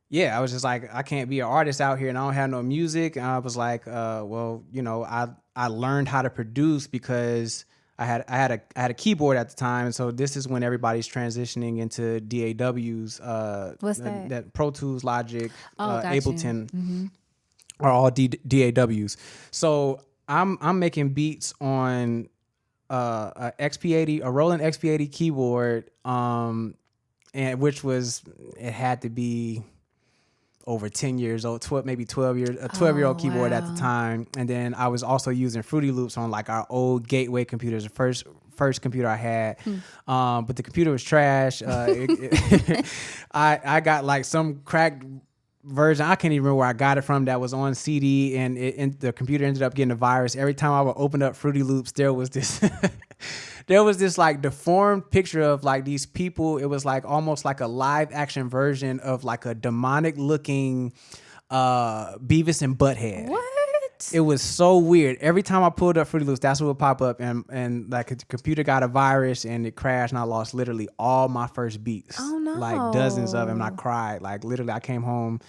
Yeah, I was just like, I can't be an artist out here and I don't have no music. And I was like, I learned how to produce because I had a keyboard at the time, and so this is when everybody's transitioning into DAWs. What's that? That Pro Tools, Logic, gotcha. Ableton are all DAWs. So I'm making beats on a Roland XP80 keyboard, and it had to be over 10 years old, 12 year old keyboard at the time. And then I was also using Fruity Loops on like our old Gateway computers, the first computer I had. But the computer was trash. I got like some cracked version. I can't even remember where I got it from that was on CD, and the computer ended up getting a virus. Every time I would open up Fruity Loops, there was this like deformed picture of like these people. It was like almost like a live action version of like a demonic looking Beavis and Butthead. What? It was so weird. Every time I pulled up Fruity Loops, that's what would pop up, and like the computer got a virus and it crashed, and I lost literally all my first beats. Oh no! Like dozens of them. And I cried. Like literally, I came home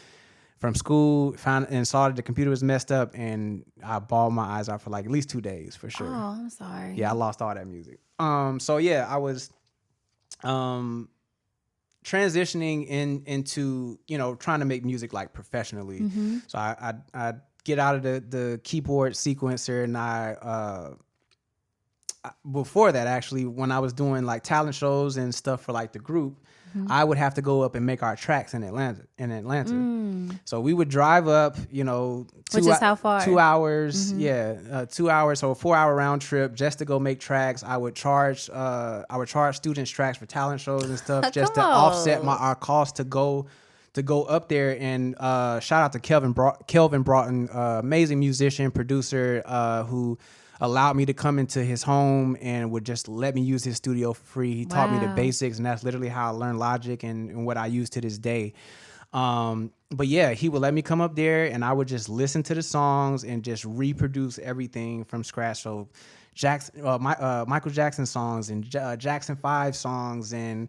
from school, found and saw that the computer was messed up, and I bawled my eyes out for like at least 2 days for sure. Oh, I'm sorry. Yeah, I lost all that music. So yeah, I was transitioning into trying to make music like professionally. Mm-hmm. So I get out of the keyboard sequencer, and I before that actually, when I was doing like talent shows and stuff for like the group, I would have to go up and make our tracks in Atlanta. So we would drive up, which is how far? 2 hours. Mm-hmm. 2 hours. So a 4-hour round trip just to go make tracks. I would charge students tracks for talent shows and stuff just to offset our cost to go up there. And shout out to Kelvin Broughton, amazing musician, producer, who allowed me to come into his home and would just let me use his studio for free. He taught me the basics, and that's literally how I learned Logic and what I use to this day. But yeah, he would let me come up there and I would just listen to the songs and just reproduce everything from scratch. So Michael Jackson songs and Jackson 5 songs and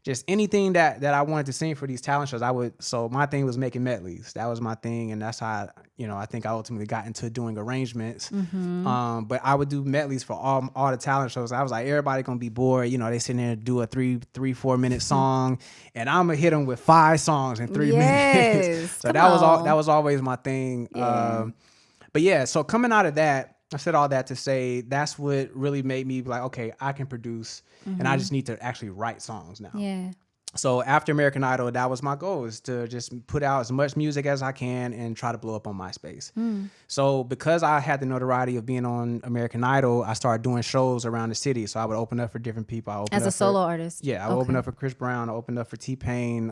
just anything that I wanted to sing for these talent shows, so my thing was making medleys. That was my thing. And that's how, I think I ultimately got into doing arrangements. But I would do medleys for all the talent shows. I was like, everybody gonna be bored. They sitting there and do a 4 minute song and I'm gonna hit them with 5 songs in 3 minutes. So that was always my thing. Yeah. But yeah, so coming out of that, I said all that to say that's what really made me be like, okay, I can produce and I just need to actually write songs now. Yeah. So after American Idol, that was my goal, is to just put out as much music as I can and try to blow up on MySpace. So because I had the notoriety of being on American Idol, I started doing shows around the city. So I would open up for different people. As a solo artist? Yeah, I would open up for Chris Brown. I opened up for T-Pain.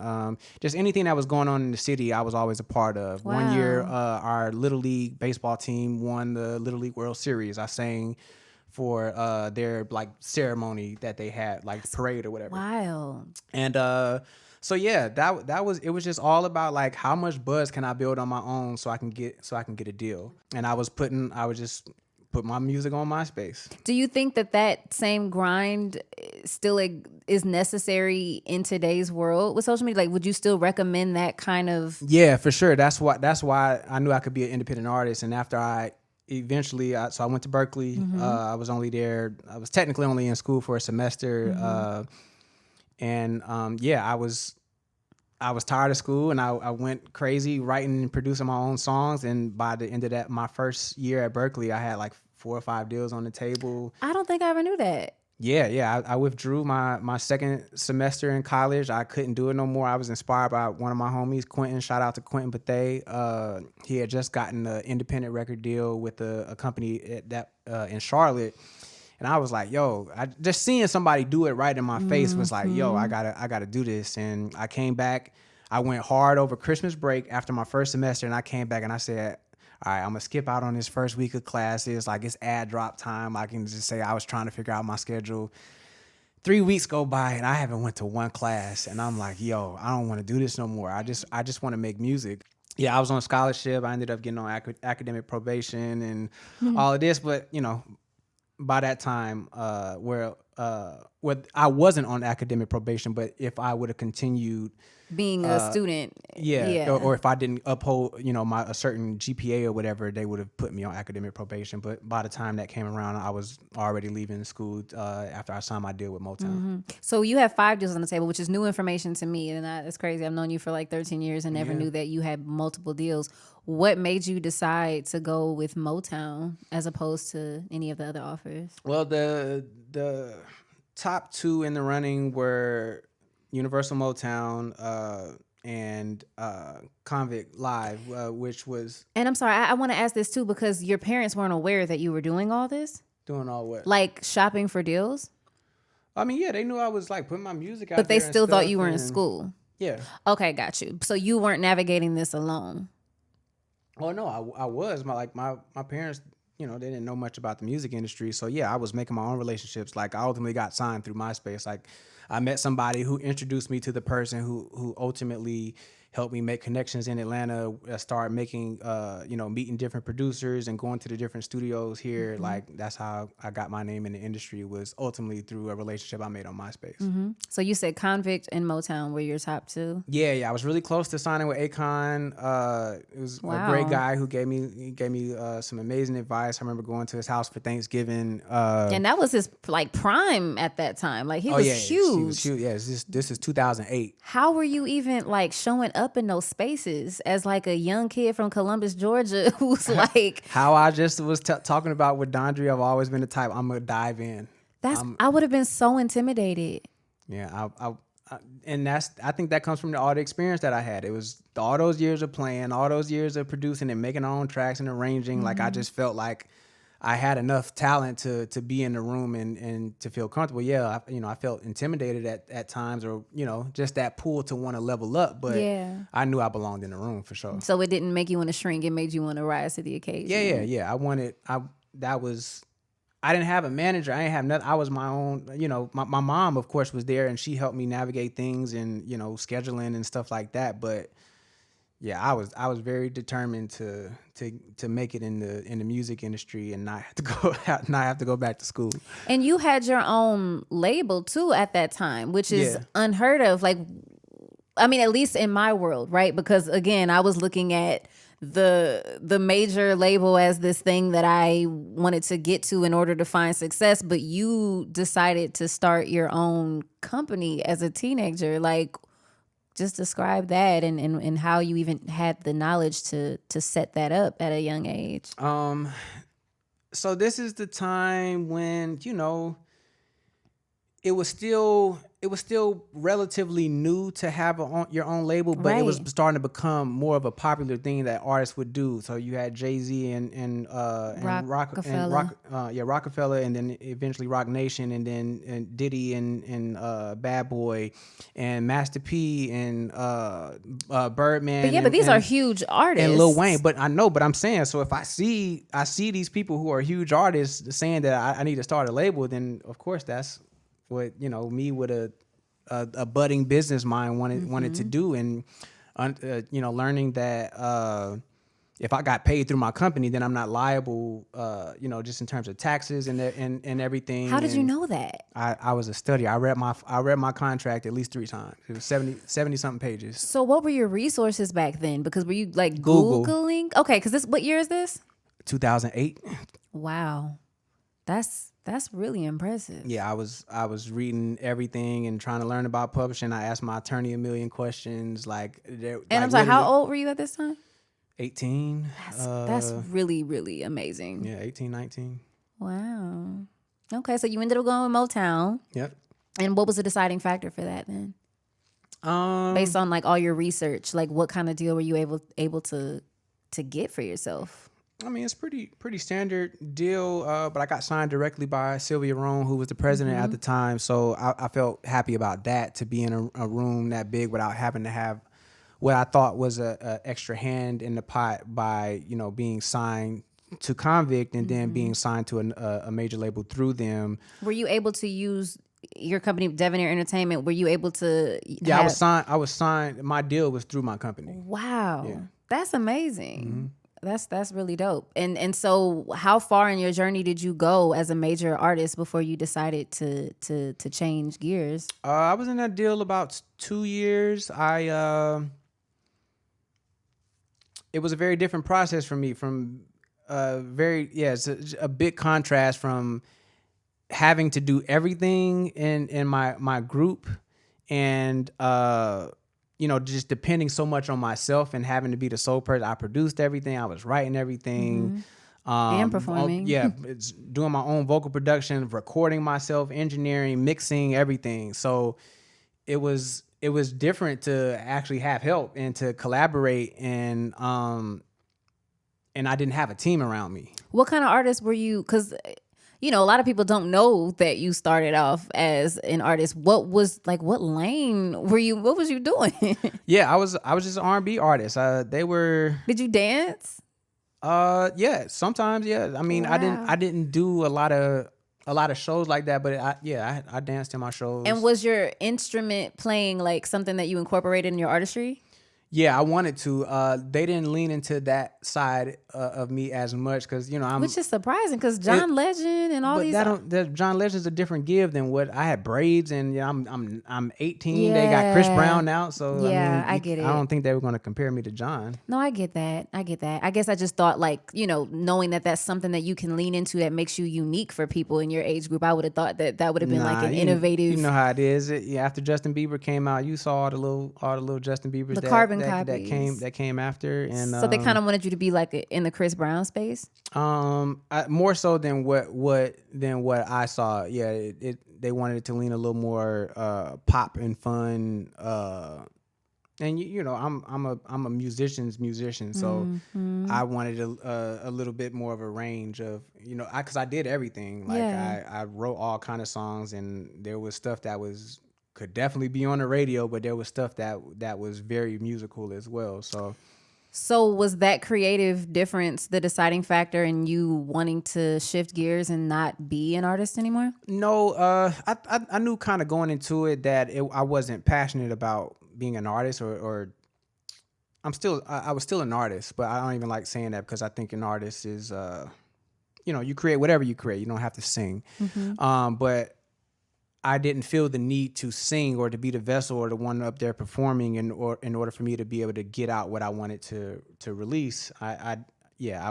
Just anything that was going on in the city, I was always a part of. Wow. 1 year, our Little League baseball team won the Little League World Series. I sang for their ceremony that they had, parade or whatever. Wow. And so yeah, it was just all about how much buzz can I build on my own so I can get a deal. And I would just put my music on MySpace. Do you think that same grind still is necessary in today's world with social media? Would you still recommend that kind of? Yeah, for sure. That's why I knew I could be an independent artist. And after I went to Berkeley. I was technically only in school for a semester. I was tired of school and I went crazy writing and producing my own songs. And by the end of my first year at Berkeley, I had 4 or 5 deals on the table. I don't think I ever knew that. Yeah. I withdrew my second semester in college. I couldn't do it no more. I was inspired by one of my homies, Quentin. Shout out to Quentin Buteau. He had just gotten an independent record deal with a company in Charlotte. And I was like, yo, just seeing somebody do it right in my face was like, yo, I gotta do this. And I came back. I went hard over Christmas break after my first semester, and I came back and I said, all right, I'm gonna skip out on this first week of classes. It's ad drop time. I can just say I was trying to figure out my schedule. 3 weeks go by and I haven't went to one class, and I'm like, yo, I don't want to do this no more. I just want to make music. Yeah, I was on scholarship. I ended up getting on academic probation and all of this, but by that time, where I wasn't on academic probation, but if I would have continued being a student, or if I didn't uphold, a certain GPA or whatever, they would have put me on academic probation. But by the time that came around, I was already leaving school after I signed my deal with Motown. So you have 5 deals on the table, which is new information to me, and it's crazy. I've known you for 13 years and never knew that you had multiple deals. What made you decide to go with Motown as opposed to any of the other offers? Well, the top 2 in the running were Universal Motown and Convict Live, which was... And I'm sorry, I want to ask this too, because your parents weren't aware that you were doing all this? Doing all what? Shopping for deals? I mean, yeah, they knew I was putting my music out but there. But they still thought you were in school? Yeah. Okay, got you. So you weren't navigating this alone? Oh, no, I was. My parents... they didn't know much about the music industry. So yeah, I was making my own relationships. I ultimately got signed through MySpace. I met somebody who introduced me to the person who ultimately helped me make connections in Atlanta, start making, meeting different producers and going to the different studios here. That's how I got my name in the industry, was ultimately through a relationship I made on MySpace. So you said Convict and Motown were your top 2? Yeah. I was really close to signing with Akon. It was a great guy who gave me some amazing advice. I remember going to his house for Thanksgiving. And that was his prime at that time. He was huge. He was huge. Yeah, this is 2008. How were you even showing up in those spaces as a young kid from Columbus, Georgia, who's how I just was talking about with Dondre? I've always been the type, I'm gonna dive in. I would have been so intimidated. Yeah, I think that comes from all the experience that I had. It was all those years of playing, all those years of producing and making our own tracks and arranging. I just felt like I had enough talent to be in the room and to feel comfortable. Yeah, I felt intimidated at times, or just that pull to want to level up. But I knew I belonged in the room for sure. So it didn't make you want to shrink; it made you want to rise to the occasion. Yeah. I didn't have a manager. I didn't have nothing. I was my own. My mom, of course, was there and she helped me navigate things and scheduling and stuff like that. But Yeah, I was very determined to make it in the music industry and not have to go back to school. And you had your own label too at that time, which is Yeah. unheard of. Like, I mean, at least in my world, right? Because again, I was looking at the major label as this thing that I wanted to get to in order to find success, but you decided to start your own company as a teenager. Like, just describe that and how you even had the knowledge to set that up at a young age. So this is the time when, it was still relatively new to have your own label, but it was starting to become more of a popular thing that artists would do. So you had Jay-Z and Rockefeller, and then eventually Rock Nation, and then Diddy and Bad Boy and Master P and Birdman. But these are huge artists. And Lil Wayne. But I'm saying, so if I see these people who are huge artists saying that I need to start a label, then of course that's what me with a budding business mind wanted to do, and learning that if I got paid through my company, then I'm not liable, just in terms of taxes and everything. How did you know that? I was a studier. I read my contract at least 3 times. It was 70 something pages. So what were your resources back then? Because were you like Google. Googling? Okay, because what year is this? 2008. Wow, that's really impressive. Yeah, I was reading everything and trying to learn about publishing. I asked my attorney a million questions. I'm sorry, how old were you at this time? 18. That's really, really amazing. Yeah, 18, 19. Wow. Okay, so you ended up going with Motown. Yep. And what was the deciding factor for that then? Based on like all your research, like what kind of deal were you able to get for yourself? I mean, it's pretty standard deal, but I got signed directly by Sylvia Rhone, who was the president at the time. So I felt happy about that, to be in a room that big without having to have what I thought was a extra hand in the pot by being signed to Convict and then being signed to a major label through them. Were you able to use your company, Devin Entertainment? Were you able to? Yeah, I was signed. My deal was through my company. Wow, yeah. That's amazing. Mm-hmm. That's really dope. And so how far in your journey did you go as a major artist before you decided to change gears? I was in that deal about 2 years. It was a very different process for me it's a big contrast from having to do everything in my group and just depending so much on myself and having to be the sole person. I produced everything. I was writing everything. And performing. It's doing my own vocal production, recording myself, engineering, mixing, everything. So it was different to actually have help and to collaborate, and I didn't have a team around me. What kind of artist were you? Because a lot of people don't know that you started off as an artist. What lane were you? What was you doing? Yeah, I was just an R&B artist. Did you dance? Yeah, sometimes. Yeah, I mean, wow. I didn't do a lot of shows like that, but I danced in my shows. And was your instrument playing like something that you incorporated in your artistry? Yeah, I wanted to. They didn't lean into that side of me as much because which is surprising because John Legend and all these. John Legend's a different give than what I had. Braids and I'm 18. Yeah. They got Chris Brown now, so I get it. I don't think they were going to compare me to John. No, I get that. I guess I just thought knowing that that's something that you can lean into that makes you unique for people in your age group. I would have thought that would have been like an innovative. You know how it is. After Justin Bieber came out, you saw all the little Justin Biebers. The carbon copies that came after, and so they kind of wanted you to be like in the Chris Brown space. More so than what I saw. Yeah, they wanted it to lean a little more pop and fun. And I'm a musician's musician, so I wanted a little bit more of a range of because I did everything. Like I wrote all kind of songs, and there was stuff that could definitely be on the radio, but there was stuff that was very musical as well. So was that creative difference the deciding factor in you wanting to shift gears and not be an artist anymore? No, I knew kind of going into it that I wasn't passionate about being an artist, or I was still an artist, but I don't even like saying that because I think an artist is, you create whatever you create. You don't have to sing. But I didn't feel the need to sing or to be the vessel or the one up there performing in order for me to be able to get out what I wanted to release. I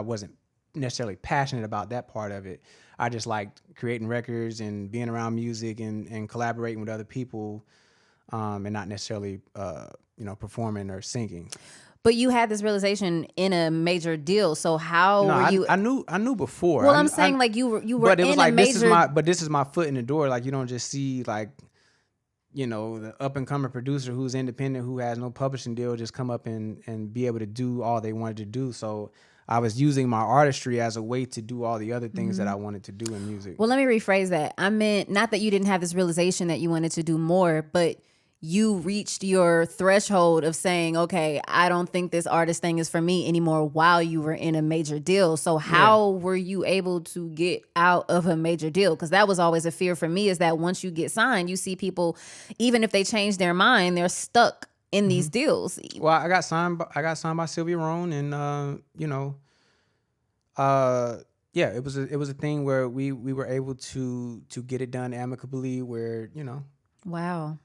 wasn't necessarily passionate about that part of it. I just liked creating records and being around music and collaborating with other people, and not necessarily performing or singing. But you had this realization in a major deal. So how were you? I knew before. Well, I'm saying like you were but it was in like a major. this is my foot in the door. Like you don't just see like, the up and coming producer who's independent, who has no publishing deal, just come up and be able to do all they wanted to do. So I was using my artistry as a way to do all the other things that I wanted to do in music. Well, let me rephrase that. I meant not that you didn't have this realization that you wanted to do more, but you reached your threshold of saying, okay, I don't think this artist thing is for me anymore while you were in a major deal. So how were you able to get out of a major deal? Because that was always a fear for me, is that once you get signed, you see people, even if they change their mind, they're stuck in these deals. Well, I got signed by Sylvia Rhone, and it was a thing where we were able to get it done amicably, where Wow.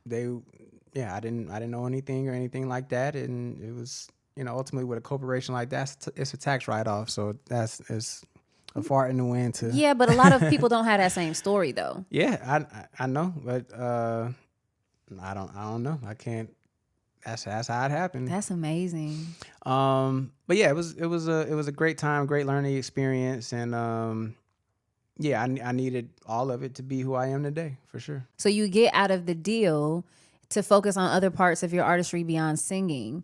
I didn't know anything or anything like that, and it was ultimately with a corporation like that, it's a tax write-off, so it's a fart in the wind to. Yeah, but a lot of people don't have that same story though. Yeah, I know, but I don't know. I can't. That's how it happened. That's amazing. But yeah, it was a great time, great learning experience, and I needed all of it to be who I am today, for sure. So you get out of the deal to focus on other parts of your artistry beyond singing.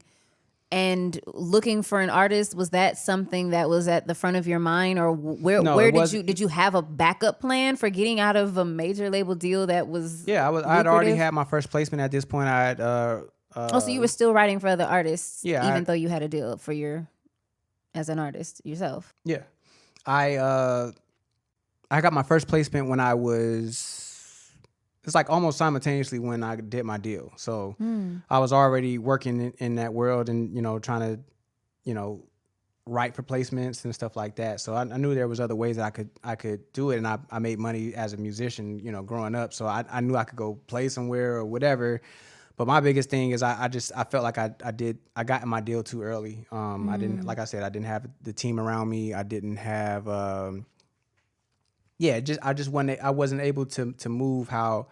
And looking for an artist, was that something that was at the front of your mind, or where did you have a backup plan for getting out of a major label deal that was I had already had my first placement at this point. I had so you were still writing for other artists, even though you had a deal as an artist yourself. Yeah. I got my first placement when it's like almost simultaneously when I did my deal. So I was already working in that world and, trying to, write for placements and stuff like that. So I knew there was other ways that I could do it. And I made money as a musician, growing up. So I knew I could go play somewhere or whatever. But my biggest thing is I felt like I got in my deal too early. I didn't, like I said, I didn't have the team around me. I didn't have, I wasn't able to move how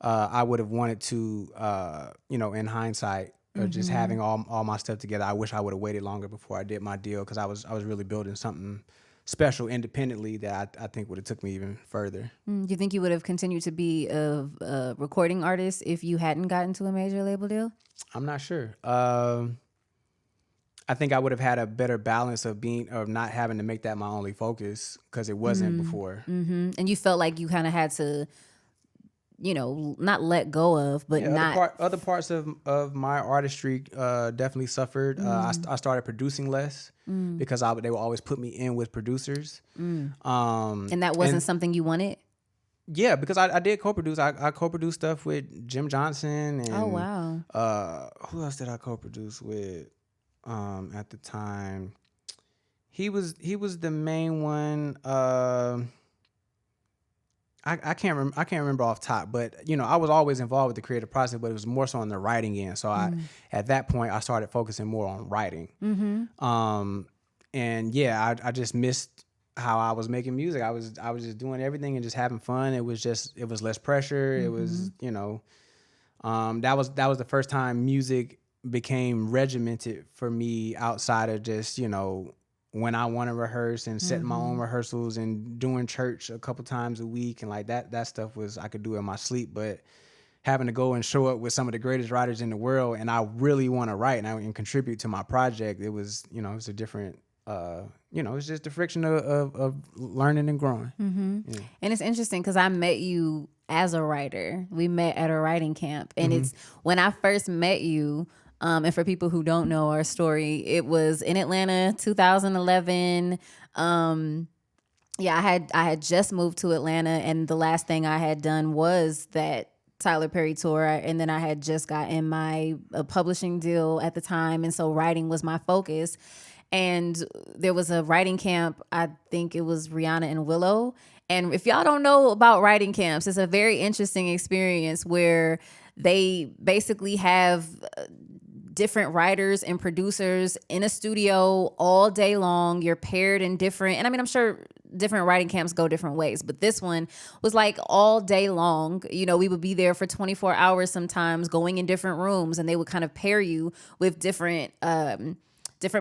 I would have wanted to, in hindsight, or just having all my stuff together. I wish I would have waited longer before I did my deal, because I was really building something special independently that I think would have took me even further. Do you think you would have continued to be a recording artist if you hadn't gotten to a major label deal? I'm not sure. I think I would have had a better balance of not having to make that my only focus, because it wasn't before. And you felt like you kind of had to, not let go of, but other parts of my artistry definitely suffered. I started producing less because they would always put me in with producers. And that wasn't something you wanted? Yeah, because I did co-produce. I co-produced stuff with Jim Johnson. And, oh, wow. Who else did I co-produce with at the time? He was the main one. I can't remember off top, but I was always involved with the creative process, but it was more so on the writing end. So at that point I started focusing more on writing. And I just missed how I was making music. I was just doing everything and just having fun. It was less pressure. It was that was the first time music became regimented for me, outside of just when I want to rehearse and setting my own rehearsals and doing church a couple times a week, and like that stuff was, I could do in my sleep. But having to go and show up with some of the greatest writers in the world, and I really want to write and contribute to my project, it was it was a different it's just the friction of learning and growing. Yeah. And it's interesting because I met you as a writer. We met at a writing camp, and it's when I first met you. And for people who don't know our story, it was in Atlanta, 2011. I had just moved to Atlanta, and the last thing I had done was that Tyler Perry tour, and then I had just gotten my publishing deal at the time, and so writing was my focus. And there was a writing camp, I think it was Rihanna and Willow. And if y'all don't know about writing camps, it's a very interesting experience where they basically have different writers and producers in a studio all day long. You're paired in different, and I mean, I'm sure different writing camps go different ways, but this one was like all day long. You know, we would be there for 24 hours sometimes, going in different rooms, and they would kind of pair you with different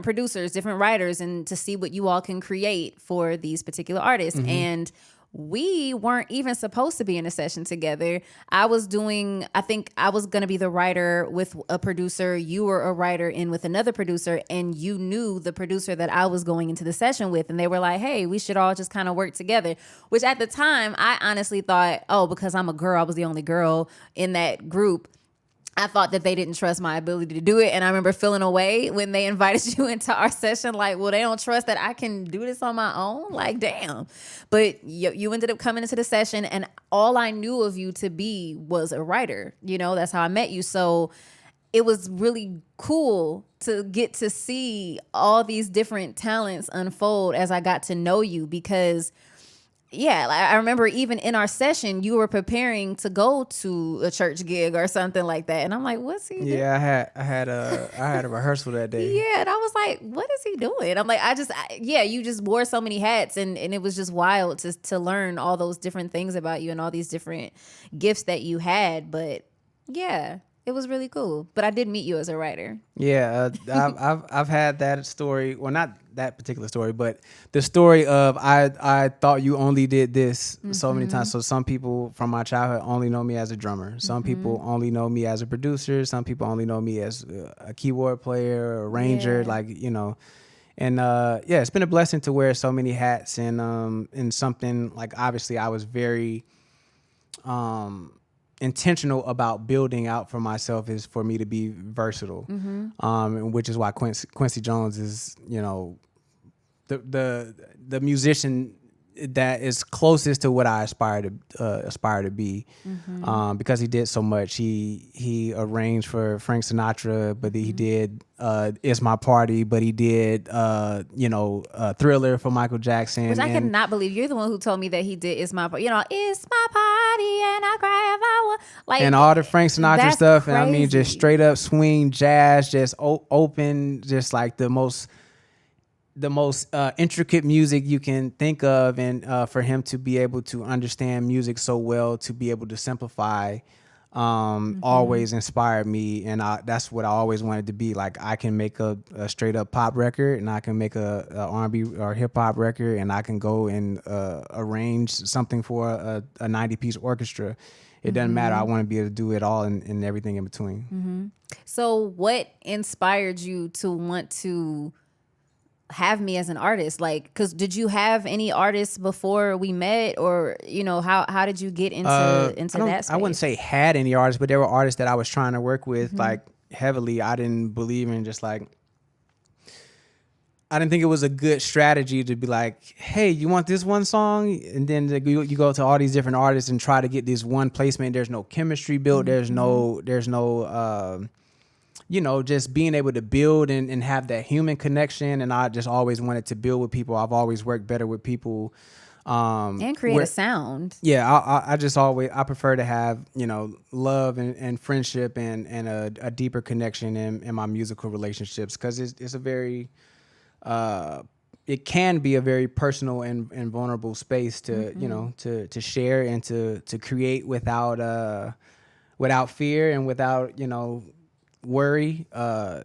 producers, different writers, and to see what you all can create for these particular artists. And we weren't even supposed to be in a session together. I think I was going to be the writer with a producer. You were a writer in with another producer, and you knew the producer that I was going into the session with. And they were like, hey, we should all just kind of work together, which at the time I honestly thought, oh, because I'm a girl, I was the only girl in that group, I thought that they didn't trust my ability to do it. And I remember feeling away when they invited you into our session, like, well, they don't trust that I can do this on my own. Like, damn. But you ended up coming into the session, and all I knew of you to be was a writer. You know, that's how I met you. So it was really cool to get to see all these different talents unfold as I got to know you, because yeah, like I remember even in our session, you were preparing to go to a church gig or something like that, and I'm like, "What's he doing?" Yeah, I had a rehearsal that day. Yeah, and I was like, "What is he doing?" I'm like, you just wore so many hats, and it was just wild to learn all those different things about you and all these different gifts that you had. But yeah, it was really cool. But I did meet you as a writer. Yeah, I've had that story. Well, not that particular story, but the story of I thought you only did this so many times. So some people from my childhood only know me as a drummer. Some people only know me as a producer. Some people only know me as a keyboard player, a arranger, like, you know. And yeah, it's been a blessing to wear so many hats, and something like, obviously I was very intentional about building out for myself is for me to be versatile, which is why Quincy Jones is, you know, the musician that is closest to what I aspire to be, because he did so much. He arranged for Frank Sinatra, but he did "It's My Party," but he did "Thriller" for Michael Jackson. Which I could not believe. You're the one who told me that he did "It's My Party." You know, "It's my party and I cry if I want." Like, and all the Frank Sinatra stuff, crazy. And I mean, just straight up swing jazz, just open, just like the most intricate music you can think of, and for him to be able to understand music so well, to be able to simplify, always inspired me, and that's what I always wanted to be. Like, I can make a straight up pop record, and I can make a R&B or hip hop record, and I can go and arrange something for a 90-piece orchestra. It doesn't matter. I want to be able to do it all and everything in between. So what inspired you to want to have me as an artist? Like, because did you have any artists before we met, or, you know, how did you get into that space? I wouldn't say had any artists, but there were artists that I was trying to work with, like, heavily. I didn't believe in just like, I didn't think it was a good strategy to be like, hey, you want this one song? And then you go to all these different artists and try to get this one placement. There's no chemistry built. There's no you know, just being able to build and have that human connection. And I just always wanted to build with people. I've always worked better with people. And create a sound. Yeah, I prefer to have, you know, love and friendship and a deeper connection in my musical relationships, because it's a very, it can be a very personal and vulnerable space to, you know, to share and to create without fear and without, you know, worry.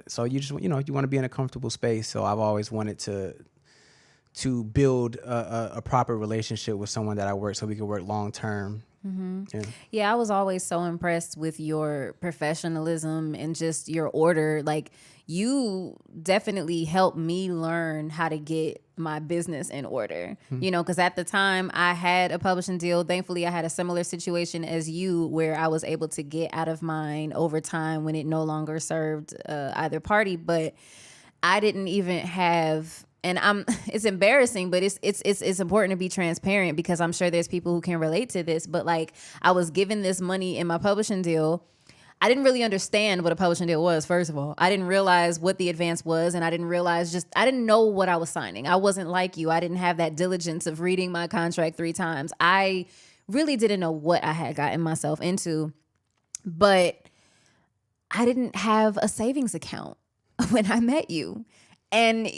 So you just, you know, you want to be in a comfortable space. So I've always wanted to build a proper relationship with someone that I work, so we can work long term. Yeah, I was always so impressed with your professionalism and just your order. Like, you definitely helped me learn how to get my business in order, you know, because at the time I had a publishing deal. Thankfully, I had a similar situation as you, where I was able to get out of mine over time when it no longer served either party. But I didn't even have and it's embarrassing, but it's important to be transparent because I'm sure there's people who can relate to this. But like, I was given this money in my publishing deal. I didn't really understand what a publishing deal was, first of all. I didn't realize what the advance was, and I didn't know what I was signing. I wasn't like you. I didn't have that diligence of reading my contract 3 times. I really didn't know what I had gotten myself into, but I didn't have a savings account when I met you. And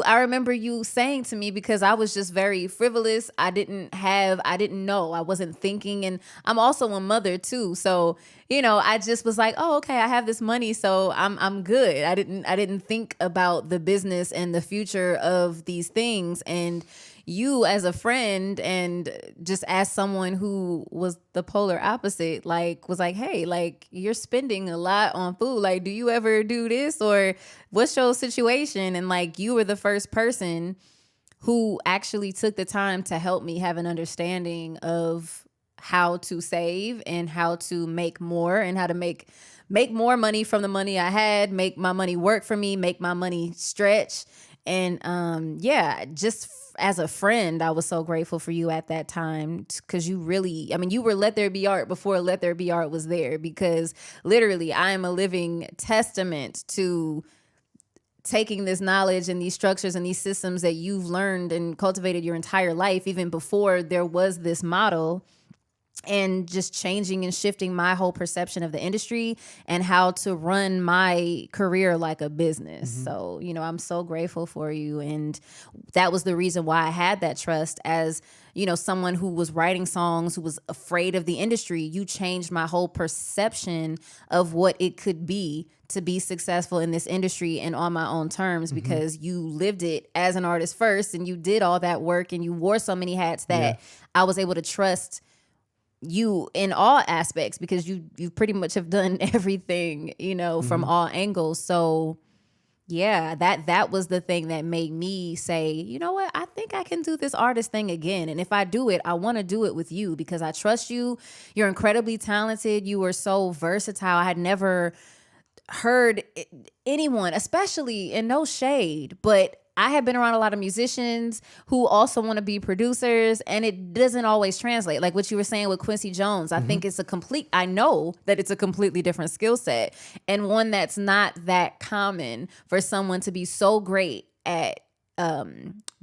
I remember you saying to me, because I was just very frivolous. I didn't know. I wasn't thinking. And I'm also a mother too. So, I just was like, oh, okay, I have this money, so I'm good. I didn't think about the business and the future of these things. And you, as a friend and just as someone who was the polar opposite, like, was like, hey, like, you're spending a lot on food. Like, do you ever do this, or what's your situation? And like, you were the first person who actually took the time to help me have an understanding of how to save and how to make more, and how to make more money from the money I had, make my money work for me, make my money stretch. And just as a friend, I was so grateful for you at that time, because you were Let There Be Art before Let There Be Art was there, because literally I am a living testament to taking this knowledge and these structures and these systems that you've learned and cultivated your entire life, even before there was this model, and just changing and shifting my whole perception of the industry and how to run my career like a business. Mm-hmm. So, I'm so grateful for you. And that was the reason why I had that trust as, someone who was writing songs, who was afraid of the industry. You changed my whole perception of what it could be to be successful in this industry and on my own terms, mm-hmm. because you lived it as an artist first, and you did all that work, and you wore so many hats that I was able to trust you in all aspects, because you pretty much have done everything, mm-hmm. from all angles. So yeah, that was the thing that made me say, you know what, I think I can do this artist thing again. And if I do it, I want to do it with you, because I trust you. You're incredibly talented. You were so versatile. I had never heard anyone, especially, in no shade, but I have been around a lot of musicians who also want to be producers, and it doesn't always translate. Like what you were saying with Quincy Jones, I mm-hmm. think I know that it's a completely different skill set, and one that's not that common for someone to be so great at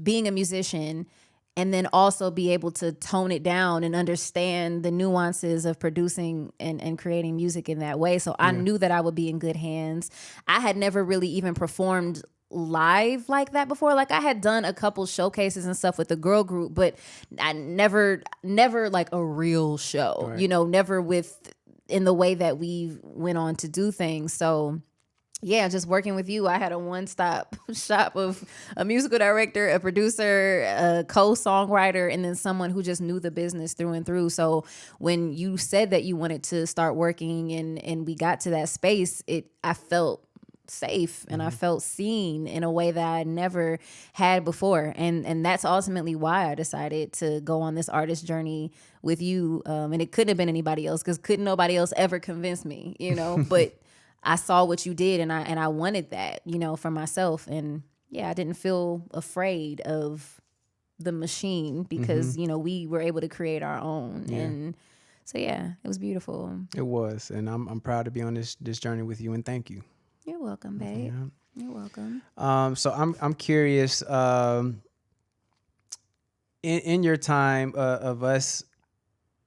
being a musician, and then also be able to tone it down and understand the nuances of producing and creating music in that way. So I knew that I would be in good hands. I had never really even performed live like that before. Like, I had done a couple showcases and stuff with the girl group, but I never like a real show, right. Never in the way that we went on to do things. So yeah, just working with you, I had a one-stop shop of a musical director, a producer, a co-songwriter, and then someone who just knew the business through and through. So when you said that you wanted to start working and we got to that space, I felt safe, and I felt seen in a way that I never had before, and that's ultimately why I decided to go on this artist journey with you, and it couldn't have been anybody else, because couldn't nobody else ever convince me, but I saw what you did, and I wanted that, for myself. And yeah, I didn't feel afraid of the machine, because we were able to create our own. And so yeah, it was beautiful. It was, and I'm proud to be on this journey with you, and thank you. You're welcome, babe. Yeah. You're welcome. So I'm curious, in your time of us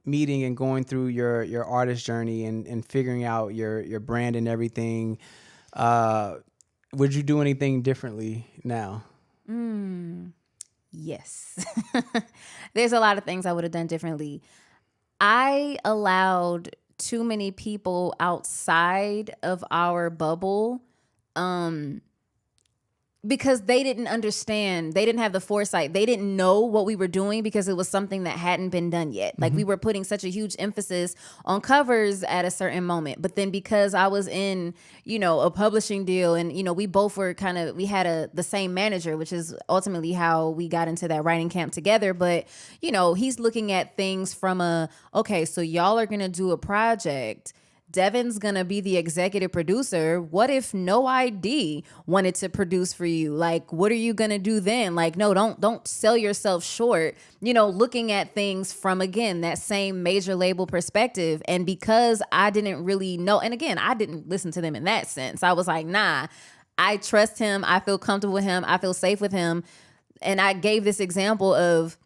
meeting and going through your artist journey and figuring out your brand and everything, would you do anything differently now? Yes. There's a lot of things I would have done differently. I allowed too many people outside of our bubble, because they didn't understand. They didn't have the foresight. They didn't know what we were doing, because it was something that hadn't been done yet. Like, we were putting such a huge emphasis on covers at a certain moment. But then because I was in, a publishing deal, and, we both were we had the same manager, which is ultimately how we got into that writing camp together. But, he's looking at things from okay, so y'all are going to do a project. Devin's gonna be the executive producer. What if No ID wanted to produce for you? Like, what are you gonna do then? Like, no, don't sell yourself short. Looking at things from, again, that same major label perspective. And because I didn't really know, and again, I didn't listen to them in that sense. I was like, nah, I trust him. I feel comfortable with him. I feel safe with him. And I gave this example of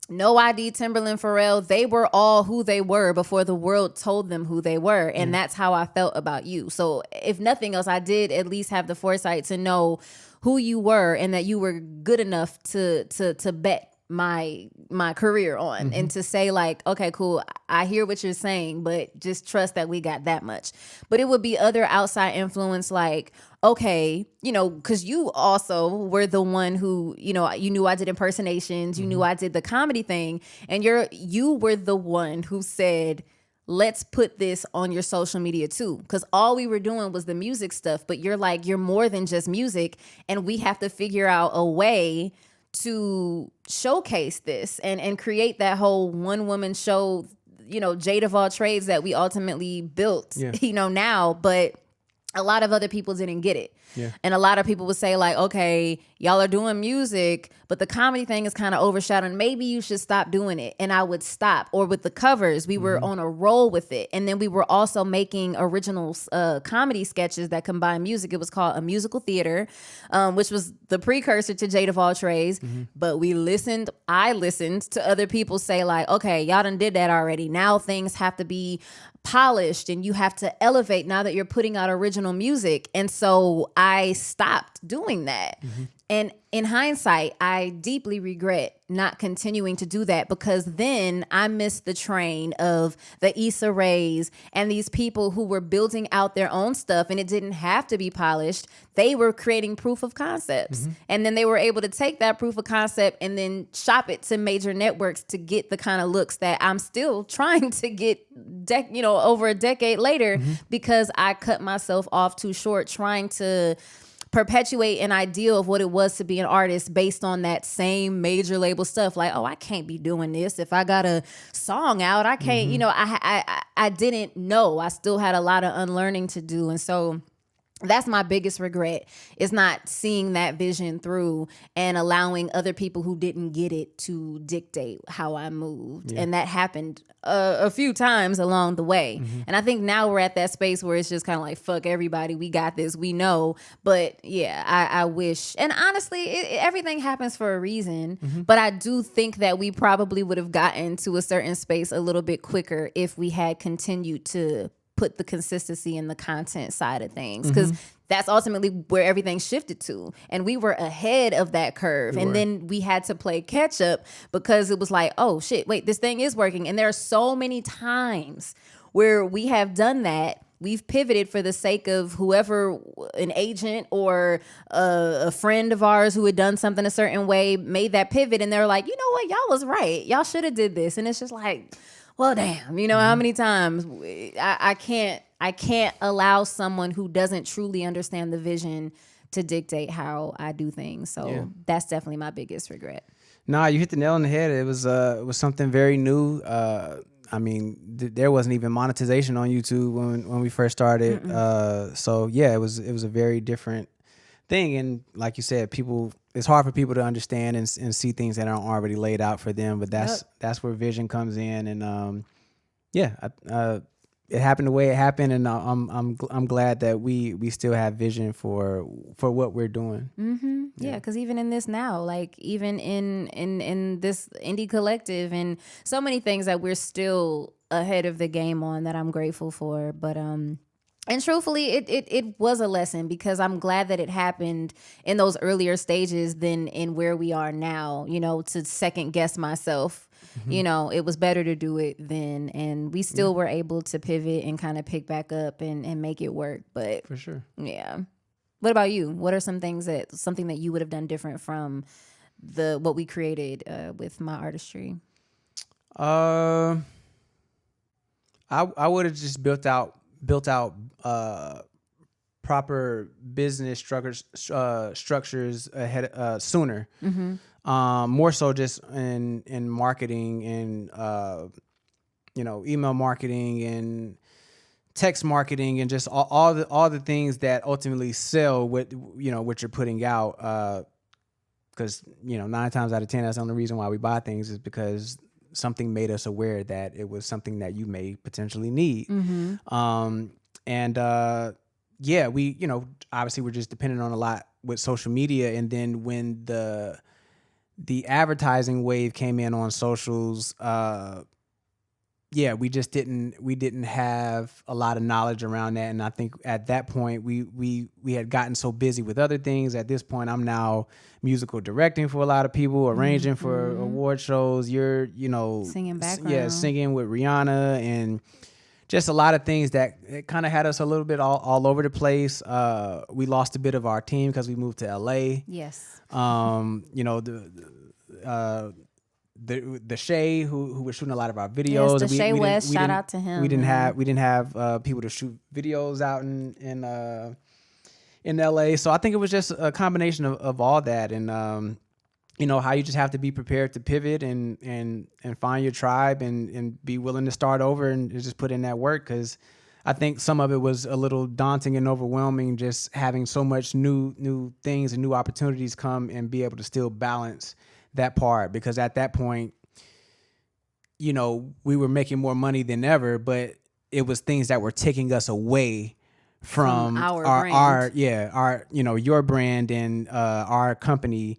No ID, Timberland, Pharrell, they were all who they were before the world told them who they were. And that's how I felt about you. So if nothing else, I did at least have the foresight to know who you were and that you were good enough to bet my career on and to say like, okay, cool, I hear what you're saying, but just trust that we got that much. But it would be other outside influence like, okay, because you also were the one who, you knew I did impersonations, you knew I did the comedy thing, and you were the one who said, let's put this on your social media too. Because all we were doing was the music stuff, but you're like, you're more than just music, and we have to figure out a way to showcase this and create that whole one woman show, Jade of all trades that we ultimately built, now, but a lot of other people didn't get it. Yeah. And a lot of people would say like, okay, y'all are doing music, but the comedy thing is kind of overshadowing. Maybe you should stop doing it. And I would stop. Or with the covers, we were on a roll with it. And then we were also making original comedy sketches that combine music. It was called A Musical Theater, which was the precursor to Jade of All Trades. But I listened to other people say like, okay, y'all done did that already. Now things have to be polished and you have to elevate now that you're putting out original music. And so I stopped doing that. And in hindsight, I deeply regret not continuing to do that, because then I missed the train of the Issa Rays and these people who were building out their own stuff, and it didn't have to be polished. They were creating proof of concepts. And then they were able to take that proof of concept and then shop it to major networks to get the kind of looks that I'm still trying to get, over a decade later, because I cut myself off too short trying to perpetuate an ideal of what it was to be an artist based on that same major label stuff. Like, oh, I can't be doing this. If I got a song out, I can't, I didn't know. I still had a lot of unlearning to do. And so that's my biggest regret, is not seeing that vision through and allowing other people who didn't get it to dictate how I moved. And that happened a few times along the way. And I think now we're at that space where it's just kind of like, fuck everybody, we got this, we know. But yeah, I wish, and honestly, everything happens for a reason. But I do think that we probably would have gotten to a certain space a little bit quicker if we had continued to put the consistency in the content side of things, because that's ultimately where everything shifted to. And we were ahead of that curve. And then we had to play catch up, because it was like, oh shit, wait, this thing is working. And there are so many times where we have done that. We've pivoted for the sake of whoever, an agent or a friend of ours who had done something a certain way, made that pivot. And they're like, you know what, y'all was right. Y'all should have did this. And it's just like, well, damn, how many times I can't allow someone who doesn't truly understand the vision to dictate how I do things. So that's definitely my biggest regret. Nah, you hit the nail on the head. It was something very new. There wasn't even monetization on YouTube when we first started. So yeah, it was a very different thing. And like you said, it's hard for people to understand and see things that aren't already laid out for them. But that's where vision comes in. And it happened the way it happened, and I'm glad that we still have vision for what we're doing. Yeah, because even in this now, like even in this indie collective, and so many things that we're still ahead of the game on, that I'm grateful for. But and truthfully, it was a lesson, because I'm glad that it happened in those earlier stages than in where we are now, to second guess myself. It was better to do it then, and we still were able to pivot and kind of pick back up and make it work. But for sure. Yeah. What about you? What are something that you would have done different from what we created with My Artistry? I would have just built out proper business structures ahead sooner. More so just in marketing and email marketing and text marketing and just all the things that ultimately sell what what you're putting out. Because 9 times out of 10, that's the only reason why we buy things is because something made us aware that it was something that you may potentially need. And yeah, we obviously we're just dependent on a lot with social media, and then when the advertising wave came in on socials, yeah, we didn't have a lot of knowledge around that. And I think at that point we had gotten so busy with other things. At this point, I'm now musical directing for a lot of people, arranging for award shows. You're, singing background. Yeah, singing with Rihanna, and just a lot of things that it kind of had us a little bit all over the place. We lost a bit of our team because we moved to LA. Yes. The Shay who was shooting a lot of our videos. Yes, the Shay West, shout out to him. We didn't have people to shoot videos out in LA. So I think it was just a combination of all that, and how you just have to be prepared to pivot and find your tribe and be willing to start over and just put in that work, because I think some of it was a little daunting and overwhelming, just having so much new things and new opportunities come and be able to still balance that part, because at that point, we were making more money than ever, but it was things that were taking us away from our your brand and our company,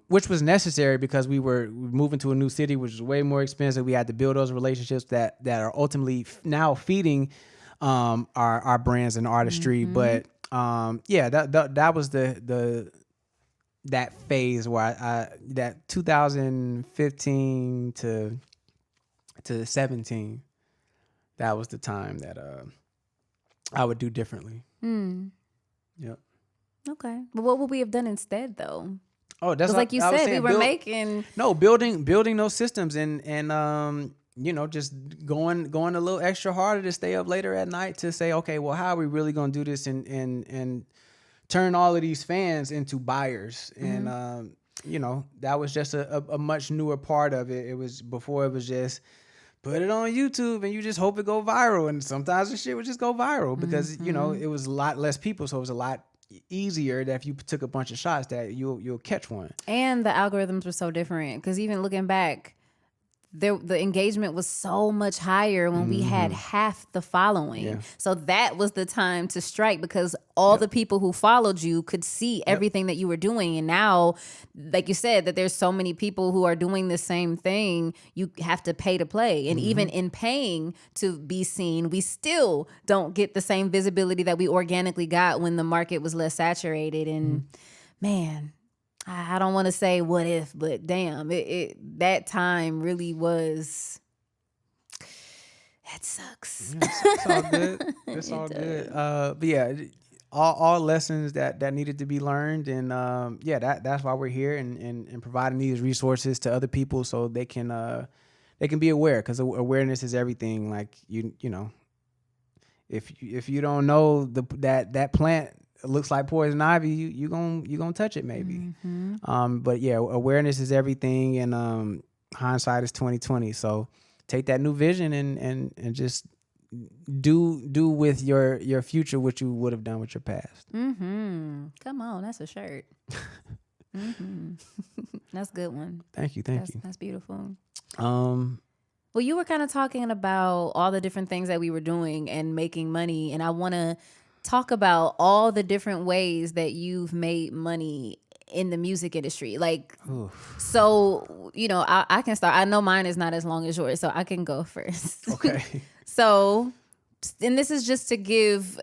which was necessary because we were moving to a new city, which was way more expensive. We had to build those relationships that are ultimately now feeding our brands and artistry. But that was that phase where that 2015 to 17, that was the time that I would do differently. Yep. Okay. But what would we have done instead, though? Oh, that's like you said, we were building those systems and just going a little extra harder to stay up later at night to say, okay, well, how are we really going to do this and turn all of these fans into buyers? And that was just a much newer part of it. It was before it was just put it on YouTube and you just hope it go viral, and sometimes the shit would just go viral because it was a lot less people, so it was a lot easier that if you took a bunch of shots that you'll catch one. And the algorithms were so different, because even looking back, the engagement was so much higher when we had half the following. Yeah. So that was the time to strike, because all the people who followed you could see everything that you were doing. And now, like you said, that there's so many people who are doing the same thing, you have to pay to play. And even in paying to be seen, we still don't get the same visibility that we organically got when the market was less saturated. And man, I don't want to say what if, but damn, that time really was. That sucks. It's all good. It's all good. But yeah, all lessons that needed to be learned, and that's why we're here and providing these resources to other people so they can be aware, because awareness is everything. Like if you don't know that plant looks like poison ivy, you gonna touch it maybe. But yeah, awareness is everything, and hindsight is 20/20. So take that new vision and just do with your future what you would have done with your past. Come on, that's a shirt. That's a good one. Thank you. That's beautiful. Well, you were kind of talking about all the different things that we were doing and making money, and I want to talk about all the different ways that you've made money in the music industry. Like, so, I can start. I know mine is not as long as yours, so I can go first. Okay. So, and this is just to give,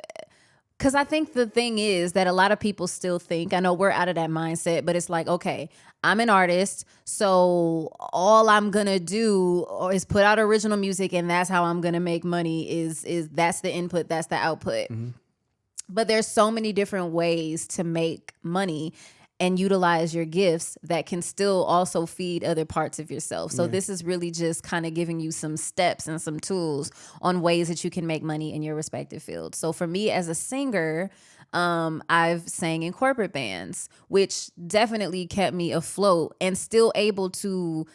because I think the thing is that a lot of people still think, I know we're out of that mindset, but it's like, okay, I'm an artist, so all I'm gonna do is put out original music, and that's how I'm gonna make money. Is that's the input, that's the output. But there's so many different ways to make money and utilize your gifts that can still also feed other parts of yourself. So this is really just kind of giving you some steps and some tools on ways that you can make money in your respective fields. So for me as a singer, I've sang in corporate bands, which definitely kept me afloat and still able to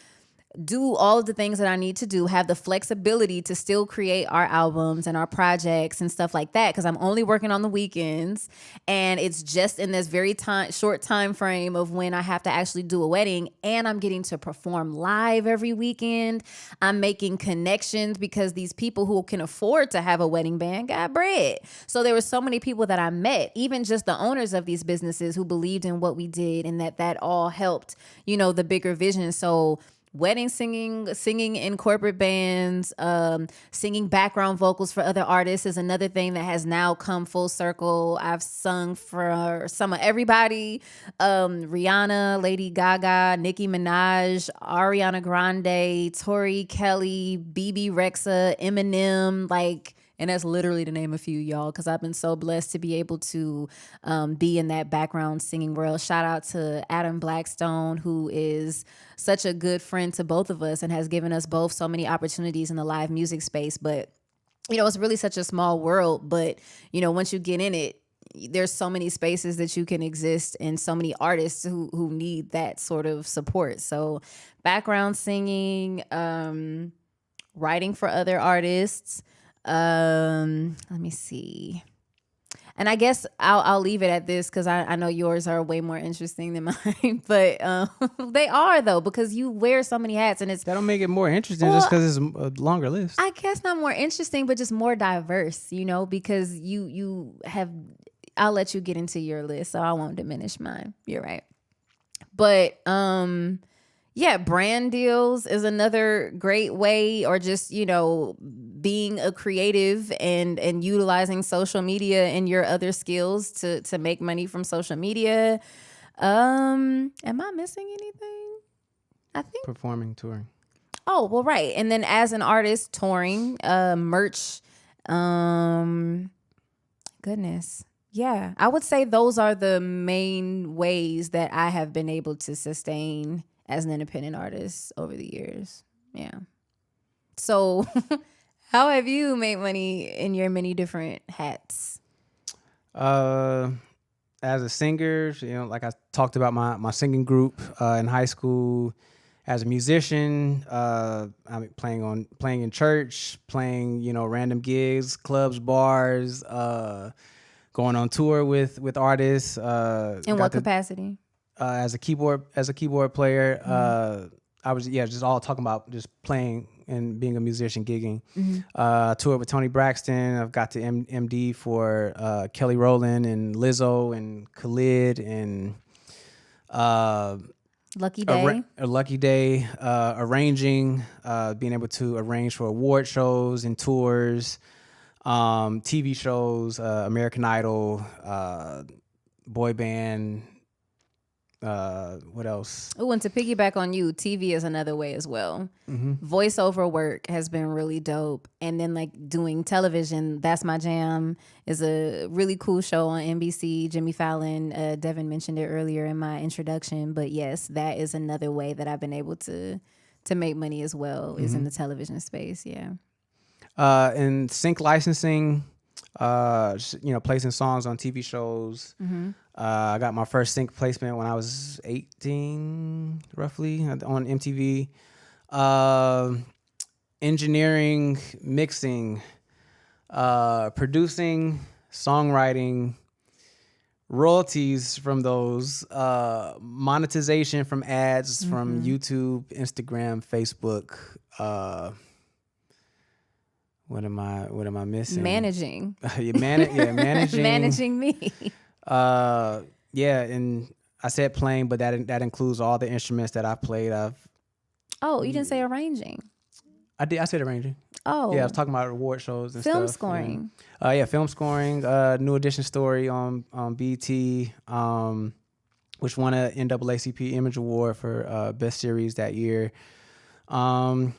do all of the things that I need to do, have the flexibility to still create our albums and our projects and stuff like that, because I'm only working on the weekends, and it's just in this very short time frame of when I have to actually do a wedding, and I'm getting to perform live every weekend. I'm making connections because these people who can afford to have a wedding band got bread. So there were so many people that I met, even just the owners of these businesses, who believed in what we did, and that all helped, the bigger vision. So wedding singing in corporate bands, singing background vocals for other artists is another thing that has now come full circle. I've sung for some of everybody: Rihanna, Lady Gaga, Nicki Minaj, Ariana Grande, Tori Kelly, BB Rexa, Eminem, and that's literally to name a few, y'all, because I've been so blessed to be able to be in that background singing world. Shout out to Adam Blackstone, who is such a good friend to both of us and has given us both so many opportunities in the live music space. But, it's really such a small world. But, once you get in it, there's so many spaces that you can exist, and so many artists who need that sort of support. So background singing, writing for other artists. Let me see. And I guess I'll leave it at this, because I know yours are way more interesting than mine. But they are, though, because you wear so many hats, and that don't make it more interesting just because it's a longer list. I guess not more interesting, but just more diverse, because you have. I'll let you get into your list, so I won't diminish mine. You're right. But yeah, brand deals is another great way, or just, being a creative and utilizing social media and your other skills to make money from social media. Am I missing anything? I think performing, touring. Oh, well, right. And then as an artist, touring, merch, goodness. Yeah, I would say those are the main ways that I have been able to sustain as an independent artist over the years. Yeah. So how have you made money in your many different hats? As a singer, like I talked about my singing group in high school. As a musician, I'm playing in church, playing, random gigs, clubs, bars, going on tour with artists. In what capacity? As a keyboard player, I was just all talking about just playing and being a musician, gigging. Toured with Tony Braxton. I've got to MD for Kelly Rowland and Lizzo and Khalid and Lucky Day. Lucky Day. Arranging, being able to arrange for award shows and tours, TV shows, American Idol, boy band. What else? Oh, and to piggyback on you, TV is another way as well. Voiceover work has been really dope. And then doing television, That's My Jam is a really cool show on NBC. Jimmy Fallon, Devin mentioned it earlier in my introduction. But yes, that is another way that I've been able to make money as well, is in the television space. Yeah. And sync licensing, placing songs on TV shows. I got my first sync placement when I was 18, roughly, on MTV. Engineering, mixing, producing, songwriting, royalties from those, monetization from ads from YouTube, Instagram, Facebook. What am I missing? Managing. Managing. Managing me. And I said playing, but that includes all the instruments that I've played. Oh, you didn't say arranging. I said arranging. Oh. Yeah, I was talking about award shows and film stuff. Scoring. Film scoring. New Edition story on BT, which won a NAACP Image Award for Best Series that year. I'm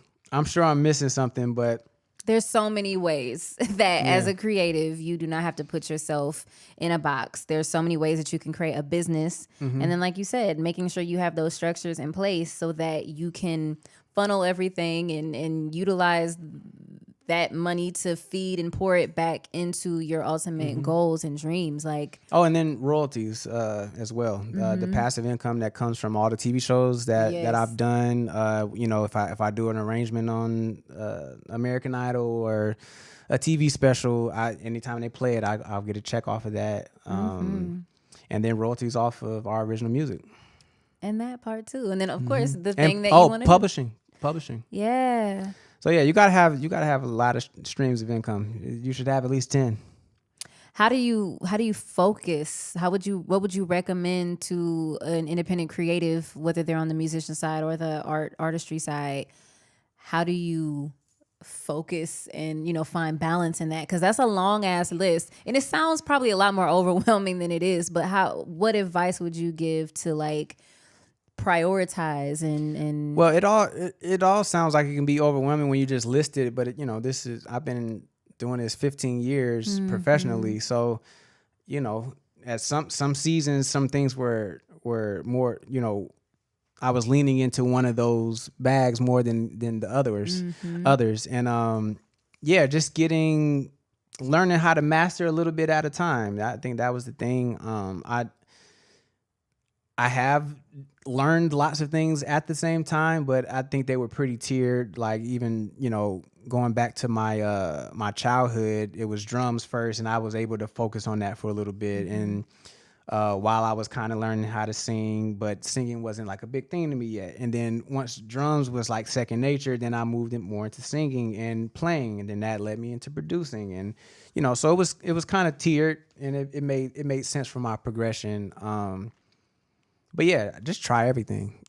sure I'm missing something, but there's so many ways that as a creative, you do not have to put yourself in a box. There's so many ways that you can create a business. And then, like you said, making sure you have those structures in place so that you can funnel everything and utilize that money to feed and pour it back into your ultimate goals and dreams. Like, oh, and then royalties as well. The passive income that comes from all the TV shows that I've done. You know, if I do an arrangement on American Idol or a TV special, anytime they play it, I'll get a check off of that. And then royalties off of our original music. And that part too. And then of course the thing that you want to publishing. Yeah. So yeah, you gotta have a lot of streams of income. You should have at least 10. How do you focus? What would you recommend to an independent creative, whether they're on the musician side or the artistry side? How do you focus and, you know, find balance in that? Because that's a long ass list, and it sounds probably a lot more overwhelming than it is. But what advice would you give to like prioritize and well, it all sounds like it can be overwhelming when you just list it, but you know, I've been doing this 15 years professionally, so you know, at some seasons some things were more, you know, I was leaning into one of those bags more than the others and just learning how to master a little bit at a time. I think that was the thing. I have learned lots of things at the same time, but I think they were pretty tiered. Like even, you know, going back to my my childhood, it was drums first, and I was able to focus on that for a little bit. And while I was kind of learning how to sing, but singing wasn't like a big thing to me yet. And then once drums was like second nature, then I moved it more into singing and playing, and then that led me into producing. And you know, so it was kind of tiered, and it made sense for my progression. But yeah, just try everything.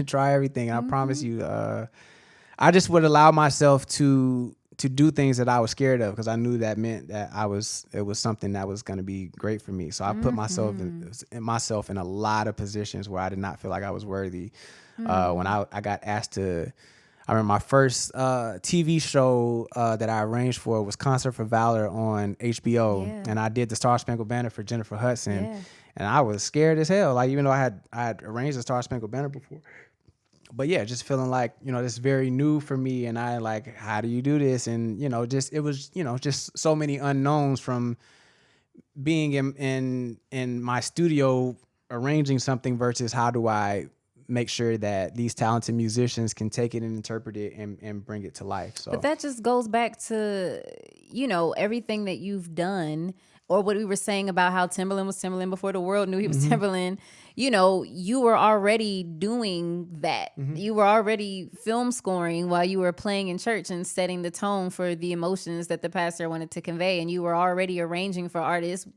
Try everything. I promise you, I just would allow myself to do things that I was scared of, because I knew that meant that it was something that was going to be great for me. So I put myself in a lot of positions where I did not feel like I was worthy. When I got asked to, I remember my first TV show that I arranged for was Concert for Valor on HBO, and I did the Star Spangled Banner for Jennifer Hudson. Yeah. And I was scared as hell. Like, even though I had arranged the Star Spangled Banner before. But yeah, just feeling like, you know, this is very new for me. And I like, how do you do this? And, you know, it was, you know, just so many unknowns from being in my studio arranging something versus how do I make sure that these talented musicians can take it and interpret it and bring it to life. So, but that just goes back to, you know, everything that you've done, or what we were saying about how Timbaland was Timbaland before the world knew he was Timbaland. You know, you were already doing that. You were already film scoring while you were playing in church and setting the tone for the emotions that the pastor wanted to convey. And you were already arranging for artists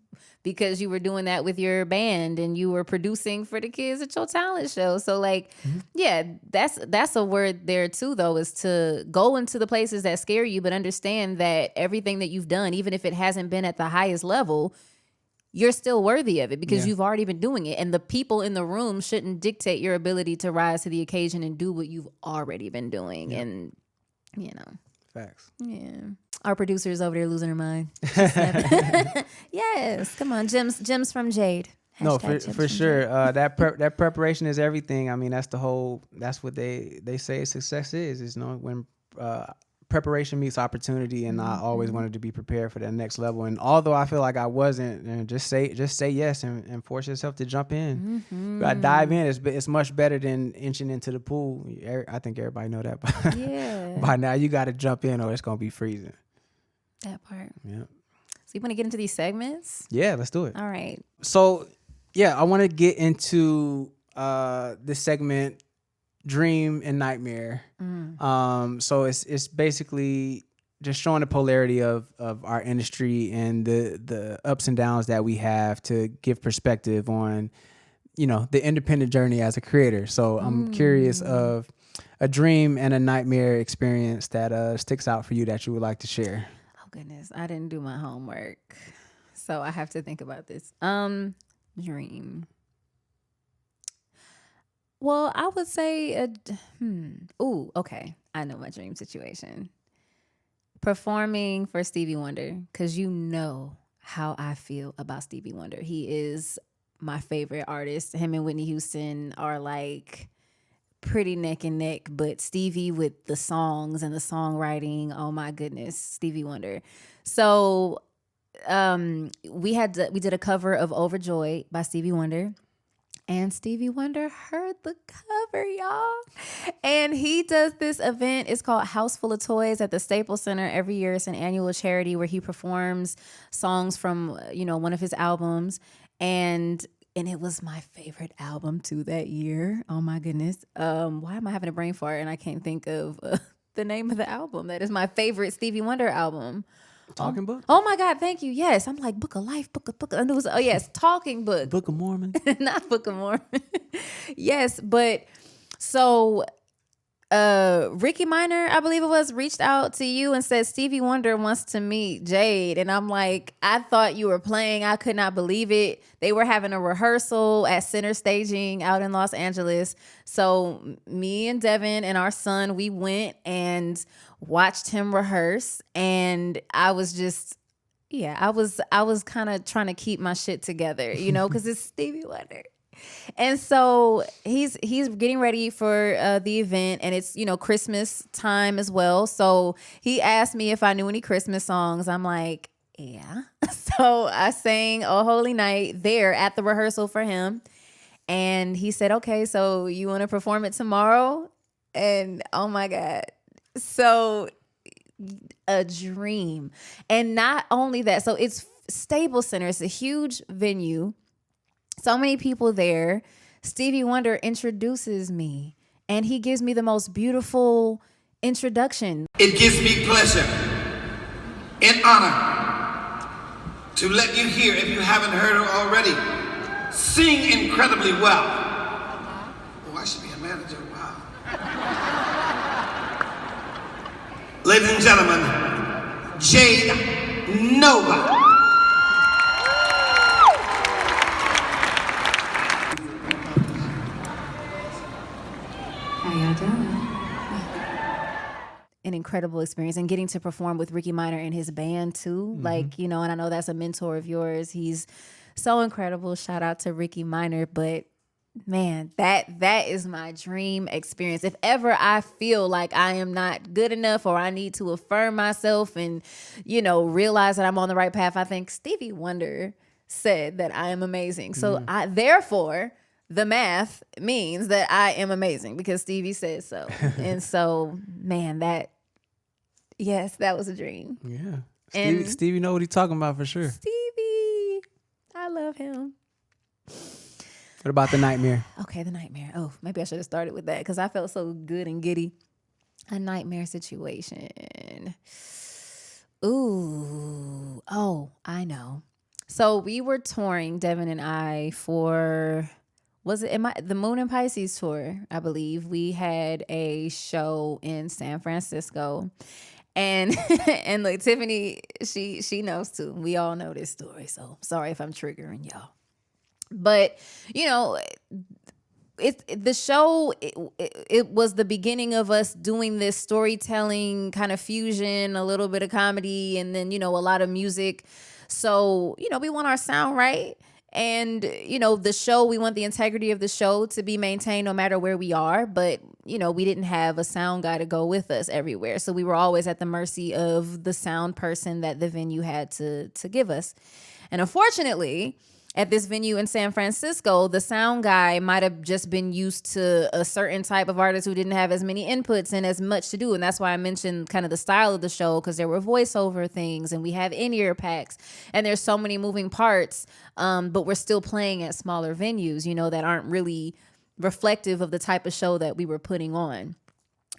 because you were doing that with your band, and you were producing for the kids at your talent show. So like, yeah, that's a word there too, though, is to go into the places that scare you, but understand that everything that you've done, even if it hasn't been at the highest level, you're still worthy of it because you've already been doing it. And the people in the room shouldn't dictate your ability to rise to the occasion and do what you've already been doing. And, you know. Facts. Yeah. Our producer's over there losing her mind. Yes. Come on. Gems from Jade. No, for sure. That preparation is everything. I mean, that's what they say success is knowing when preparation meets opportunity, and I always wanted to be prepared for that next level. And although I feel like I wasn't, and just say yes and force yourself to jump in. You gotta dive in. It's much better than inching into the pool. I think everybody know that. By now, you got to jump in, or it's gonna be freezing. That part. Yeah. So you want to get into these segments? Yeah, let's do it. All right. So yeah, I want to get into this segment, Dream and Nightmare. So it's basically just showing the polarity of our industry and the ups and downs that we have to give perspective on, you know, the independent journey as a creator. So I'm curious of a dream and a nightmare experience that sticks out for you that you would like to share. Oh goodness, I didn't do my homework, so I have to think about this. Dream. Well, I would say, okay. I know my dream situation. Performing for Stevie Wonder, because you know how I feel about Stevie Wonder. He is my favorite artist. Him and Whitney Houston are like pretty neck and neck, but Stevie with the songs and the songwriting, oh my goodness, Stevie Wonder. So we did a cover of Overjoyed by Stevie Wonder. And Stevie Wonder heard the cover, y'all. And he does this event. It's called House Full of Toys at the Staples Center every year. It's an annual charity where he performs songs from, one of his albums. And it was my favorite album too that year. Oh my goodness. Why am I having a brain fart and I can't think of the name of the album? That is my favorite Stevie Wonder album. Talking Book? Oh my God, thank you. Yes. I'm like, Book of Life, Book of and it was, oh yes, Talking Book. Book of Mormon. Not Book of Mormon. Yes, but so Ricky Minor, I believe it was, reached out to you and said Stevie Wonder wants to meet Jade. And I'm like, I thought you were playing. I could not believe it. They were having a rehearsal at Center Staging out in Los Angeles. So me and Devin and our son, we went and watched him rehearse. And I was just, I was kind of trying to keep my shit together, because it's Stevie Wonder. And so he's getting ready for the event, and it's, Christmas time as well. So he asked me if I knew any Christmas songs. I'm like, yeah. So I sang Oh Holy Night there at the rehearsal for him. And he said, okay, so you want to perform it tomorrow? And oh my God. So a dream. And not only that, so it's Staples Center. It's a huge venue. So many people there. Stevie Wonder introduces me, and he gives me the most beautiful introduction. It gives me pleasure and honor to let you hear, if you haven't heard her already, sing incredibly well. Oh, I should be a manager. Wow. Ladies and gentlemen, Jade Novah. An incredible experience, and getting to perform with Ricky Minor and his band too. Mm-hmm. And I know that's a mentor of yours. He's so incredible. Shout out to Ricky Minor. But man, that is my dream experience. If ever I feel like I am not good enough, or I need to affirm myself and, realize that I'm on the right path, I think Stevie Wonder said that I am amazing. So therefore, the math means that I am amazing because Stevie says so. And so, man, that was a dream. Yeah. Stevie know what he's talking about for sure. Stevie, I love him. What about The Nightmare? Okay, The Nightmare. Oh, maybe I should have started with that because I felt so good and giddy. A nightmare situation. Ooh. Oh, I know. So we were touring, Devin and I, for... Was it the Moon and Pisces tour? I believe we had a show in San Francisco, and and look, Tiffany, she knows too. We all know this story, so sorry if I'm triggering y'all. But the show was the beginning of us doing this storytelling kind of fusion, a little bit of comedy, and then a lot of music. So we want our sound right. And, the show, we want the integrity of the show to be maintained no matter where we are. But, we didn't have a sound guy to go with us everywhere. So we were always at the mercy of the sound person that the venue had to give us. And unfortunately, at this venue in San Francisco, the sound guy might have just been used to a certain type of artist who didn't have as many inputs and as much to do. And that's why I mentioned kind of the style of the show, because there were voiceover things and we have in-ear packs and there's so many moving parts. But we're still playing at smaller venues, that aren't really reflective of the type of show that we were putting on.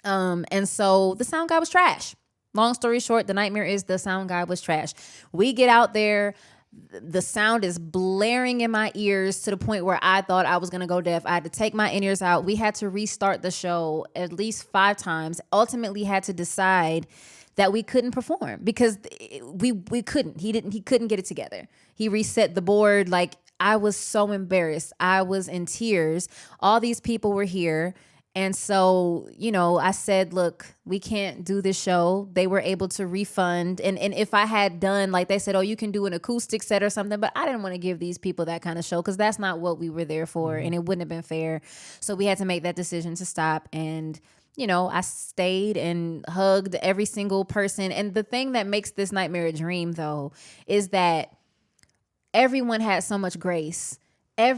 And so the sound guy was trash. Long story short, The Nightmare is the sound guy was trash. We get out there. The sound is blaring in my ears to the point where I thought I was going to go deaf. I had to take my in-ears out. We had to restart the show at least 5 times. Ultimately had to decide that we couldn't perform because we couldn't. He couldn't get it together. He reset the board. Like, I was so embarrassed. I was in tears. All these people were here. And so, you know, I said, look, we can't do this show. They were able to refund. And if I had done, like they said, oh, you can do an acoustic set or something, but I didn't want to give these people that kind of show because that's not what we were there for. And it wouldn't have been fair. So we had to make that decision to stop. And, you know, I stayed and hugged every single person. And the thing that makes this nightmare a dream, though, is that everyone had so much grace. I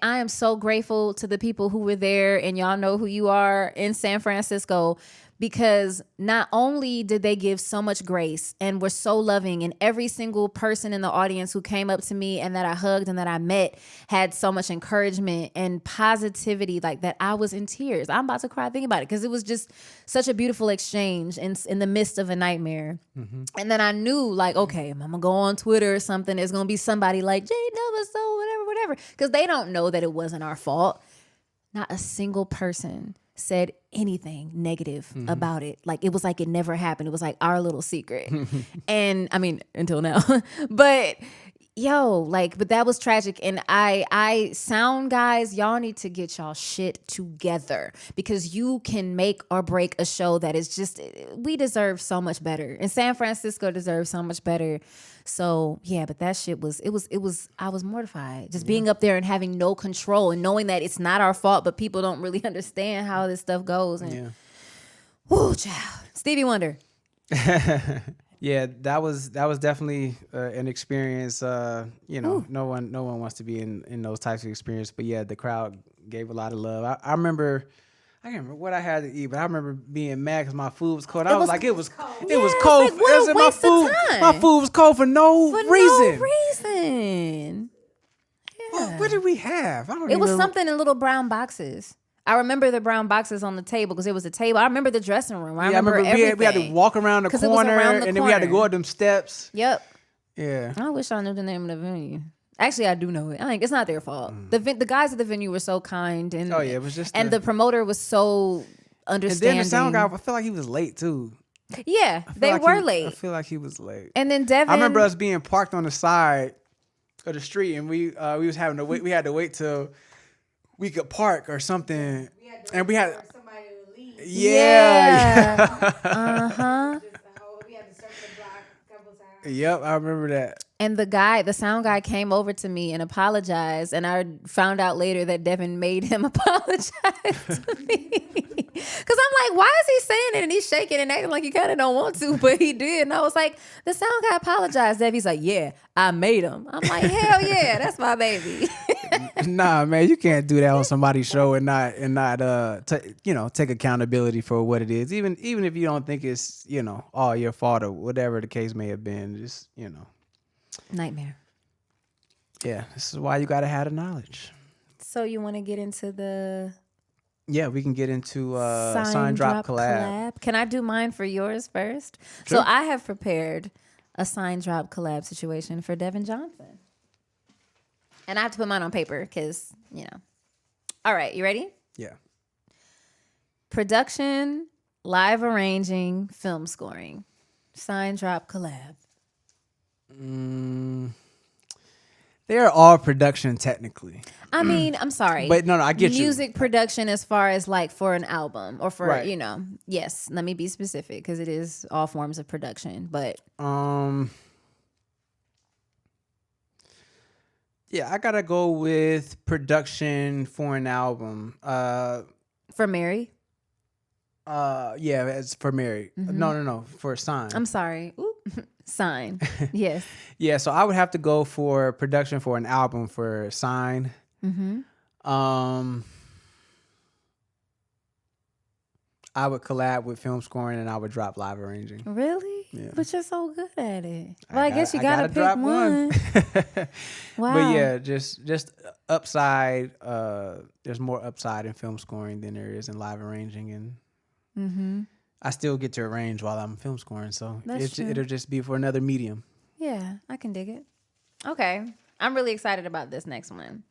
am so grateful to the people who were there, and y'all know who you are in San Francisco, because not only did they give so much grace and were so loving, and every single person in the audience who came up to me and that I hugged and that I met had so much encouragement and positivity, like that I was in tears. I'm about to cry thinking about it because it was just such a beautiful exchange in the midst of a nightmare. And then I knew, like, okay, I'm gonna go on Twitter or something. There's gonna be somebody like Jade Novah, so whatever, because they don't know that it wasn't our fault. Not a single person said anything negative about it. Like, it was like it never happened. It was like our little secret. And I mean, until now. But but that was tragic. And I sound guys, y'all need to get y'all shit together, because you can make or break a show that is just, we deserve so much better. And San Francisco deserves so much better. So yeah, but that shit was, I was mortified just being up there and having no control and knowing that it's not our fault, but people don't really understand how this stuff goes. And whoo, child. Stevie Wonder. Yeah, that was definitely an experience. You know, Ooh. no one wants to be in those types of experiences. But yeah, the crowd gave a lot of love. I remember, I can't remember what I had to eat, but I remember being mad because my food was cold. I was like, it was cold. It was cold. Like, what a waste of time. My food was cold for no reason. No reason. Yeah. Well, what did we have? I don't. It was something in little brown boxes. I remember the brown boxes on the table because it was a table. I remember the dressing room. I remember everything. We had to walk around the corner, and then we had to go up them steps. Yep. Yeah. I wish I knew the name of the venue. Actually, I do know it. I think it's not their fault. The guys at the venue were so kind, and it was just, and the promoter was so understanding. And then the sound guy, I feel like he was late too. Yeah, they were late. I feel like he was late. And then Devin, I remember us being parked on the side of the street, and we was having to wait. We had to wait till we could park or something, and we had somebody to leave. Yeah. Uh-huh. We had to circle the block a couple times. Yep, I remember that. And the sound guy came over to me and apologized. And I found out later that Devin made him apologize to me. Because I'm like, why is he saying it? And he's shaking and acting like he kind of don't want to, but he did. And I was like, the sound guy apologized. He's like, yeah, I made him. I'm like, hell yeah, that's my baby. Nah, man, you can't do that on somebody's show and not take accountability for what it is. Even if you don't think it's, all your fault or whatever the case may have been, just, Nightmare. Yeah, this is why you got to have the knowledge. So you want to get into the... Yeah, we can get into sign drop collab. Can I do mine for yours first? Sure. So I have prepared a sign drop collab situation for Devin Johnson. And I have to put mine on paper because, All right, you ready? Yeah. Production, live arranging, film scoring. Sign drop collab. They're all production technically. I mean, I'm sorry. But no, I get you. Music production as far as like for an album or for, Right. Yes, let me be specific because it is all forms of production. But yeah, I gotta go with production for an album. for Mary? Yeah, it's for Mary. Mm-hmm. No, for Sign. I'm sorry. Ooh. Sign. Yes. Yeah, so I would have to go for production for an album for Sign. Mm-hmm. I would collab with film scoring and I would drop live arranging. Really? Yeah. But you're so good at it. Well, I guess you gotta pick drop one. Wow. But yeah, just upside. There's more upside in film scoring than there is in live arranging, and Mm-hmm. I still get to arrange while I'm film scoring, so That's true. it'll just be for another medium. Yeah, I can dig it. Okay. I'm really excited about this next one.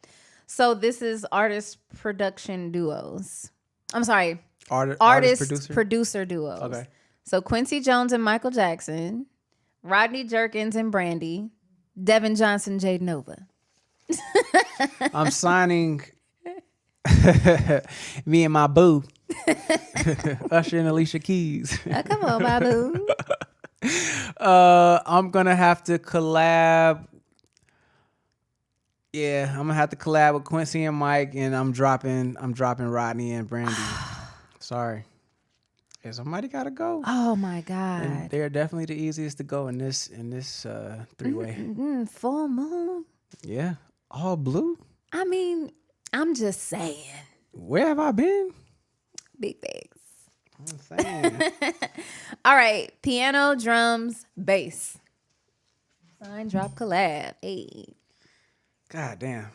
So this is artist production duos. I'm sorry. Artist producer duos. Okay. So Quincy Jones and Michael Jackson, Rodney Jerkins and Brandy, Devin Johnson, Jade Novah. I'm signing me and my boo. Usher and Alicia Keys. Come on, Babu. I'm gonna have to collab. Yeah, I'm gonna have to collab with Quincy and Mike, and I'm dropping Rodney and Brandy. Sorry. Yeah, somebody gotta go. Oh my God. And they're definitely the easiest to go in this three-way. Full moon. Yeah. All blue? I mean, I'm just saying. Where have I been? Big bags. I'm saying. All right. Piano, drums, bass. Sign, drop, collab. Hey. God damn.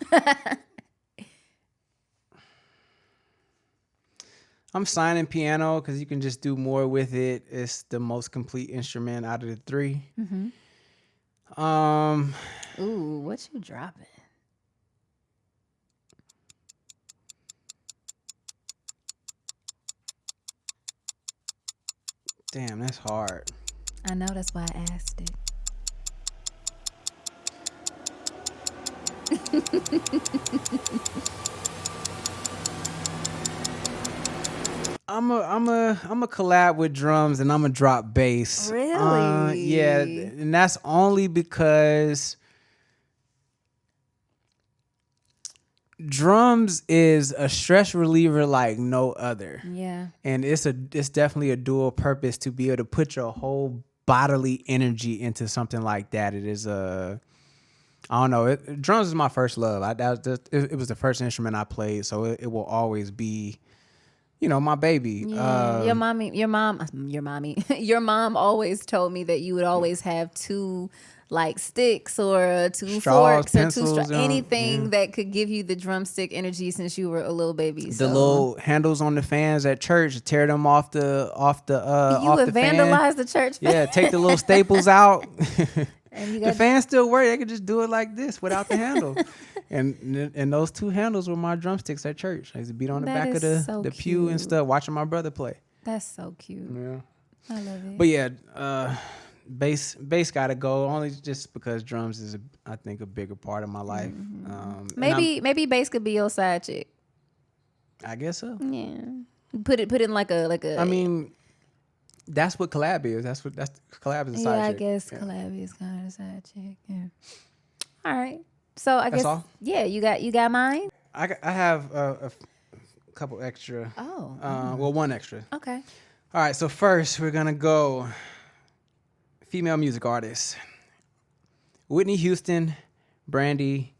I'm signing piano because you can just do more with it. It's the most complete instrument out of the three. Ooh, what you dropping? Damn, that's hard. I know, that's why I asked it. I'm a collab with drums and I'm a drop bass. Really? Yeah, and that's only because drums is a stress reliever like no other. Yeah. And it's definitely a dual purpose to be able to put your whole bodily energy into something like that. It is I don't know. Drums is my first love. It was the first instrument I played, so it will always be, my baby. Yeah. Your mom always told me that you would always have two like sticks or two straws, forks or pencils, two straws, anything that could give you the drumstick energy since you were a little baby. The little handles on the fans at church, tear them off the you would vandalize the church fan. Yeah, take the little staples out. And the fans still work. They could just do it like this without the handle. And those two handles were my drumsticks at church. I used to beat on the back of the pew and stuff, watching my brother play. That's so cute. Yeah. I love it. But yeah, bass gotta go, only just because drums is I think a bigger part of my life. Maybe bass could be your side chick. I guess so. Yeah. Put it in like a I mean, that's what collab is. That's collab is a side chick. I guess collab is kind of a side chick. Yeah. All right. So I guess all? Yeah, you got mine. I have a couple extra. Oh. Well, one extra. Okay. All right. So first we're gonna go female music artists: Whitney Houston, Brandy,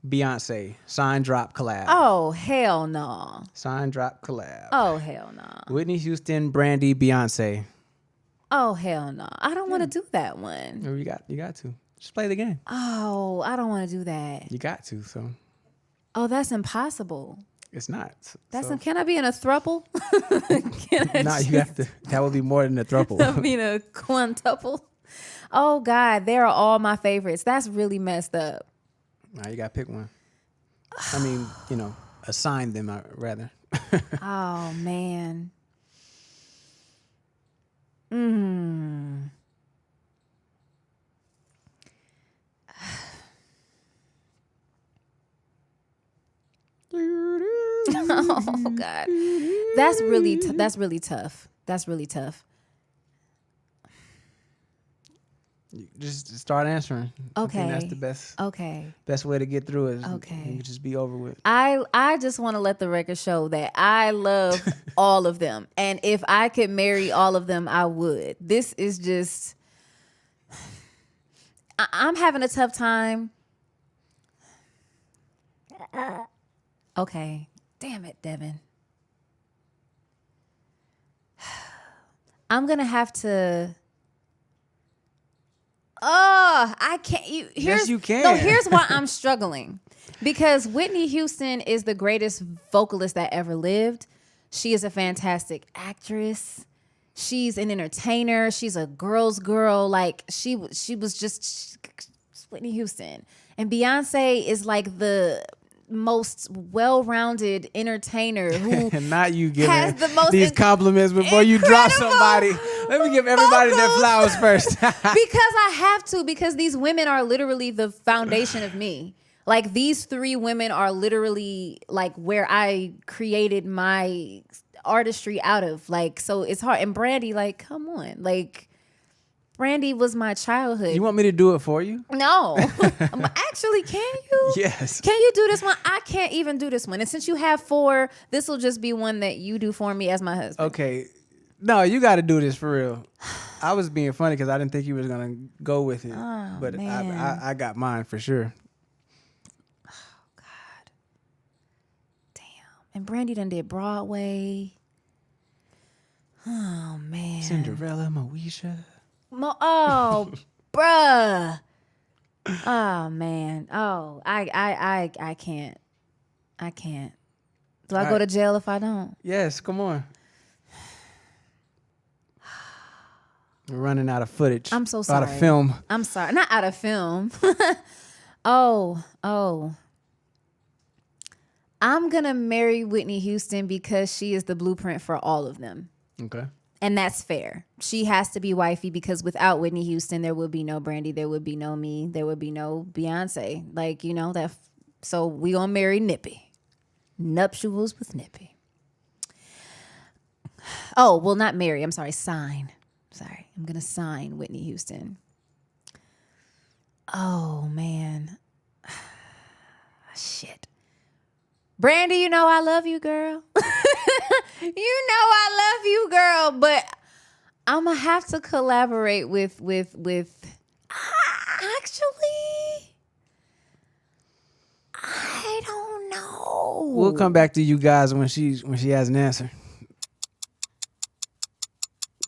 Beyonce. Sign, drop, collab. Oh hell no. Sign, drop, collab. Oh hell no. Whitney Houston, Brandy, Beyonce. Oh hell no. I don't want to do that one. You got to. Just play the game. Oh, I don't want to do that. You got to, so. Oh, that's impossible. It's not. Can I be in a throuple? No, you have to. That would be more than a throuple. I mean a quintuple. Oh God, they're all my favorites. That's really messed up. Now you got to pick one. I mean, assign them rather. Oh man. Oh God, that's really tough. That's really tough. Just start answering. Okay, I think that's the best. Okay, best way to get through it. Okay, you can just be over with. I just want to let the record show that I love all of them, and if I could marry all of them, I would. This is just, I'm having a tough time. Okay. Damn it, Devin. I'm going to have to... Oh, I can't... Yes, you can. No, here's why I'm struggling. Because Whitney Houston is the greatest vocalist that ever lived. She is a fantastic actress. She's an entertainer. She's a girl's girl. Like, she was just Whitney Houston. And Beyonce is like the most well-rounded entertainer who and not you has giving the most these compliments before you drop somebody. Let me give everybody their flowers first. Because I have to, because these women are literally the foundation of me. Like, these three women are literally like where I created my artistry out of. Like, so it's hard. And Brandy, like, come on. Like, Brandy was my childhood. You want me to do it for you? No. Actually, can you? Yes. Can you do this one? I can't even do this one. And since you have 4, this will just be one that you do for me as my husband. Okay. No, you got to do this for real. I was being funny because I didn't think you was going to go with it. Oh, but man. I got mine for sure. Oh, God. Damn. And Brandy done did Broadway. Oh, man. Cinderella, Moesha. Oh, bruh. Oh, man. Oh, I can't. I can't. Do I go to jail if I don't? Yes, come on. We're running out of footage. I'm so sorry. Out of film. I'm sorry. Not out of film. Oh. I'm going to marry Whitney Houston because she is the blueprint for all of them. Okay. And that's fair. She has to be wifey because without Whitney Houston, there would be no Brandy. There would be no me. There would be no Beyonce. Like, you know, that. So we gonna marry Nippy. Nuptials with Nippy. Oh, well, not marry. I'm sorry. Sign. Sorry. I'm going to sign Whitney Houston. Oh, man. Shit. Brandy, you know I love you, girl. You know I love you, girl. But I'm going to have to collaborate with actually, I don't know. We'll come back to you guys when she has an answer.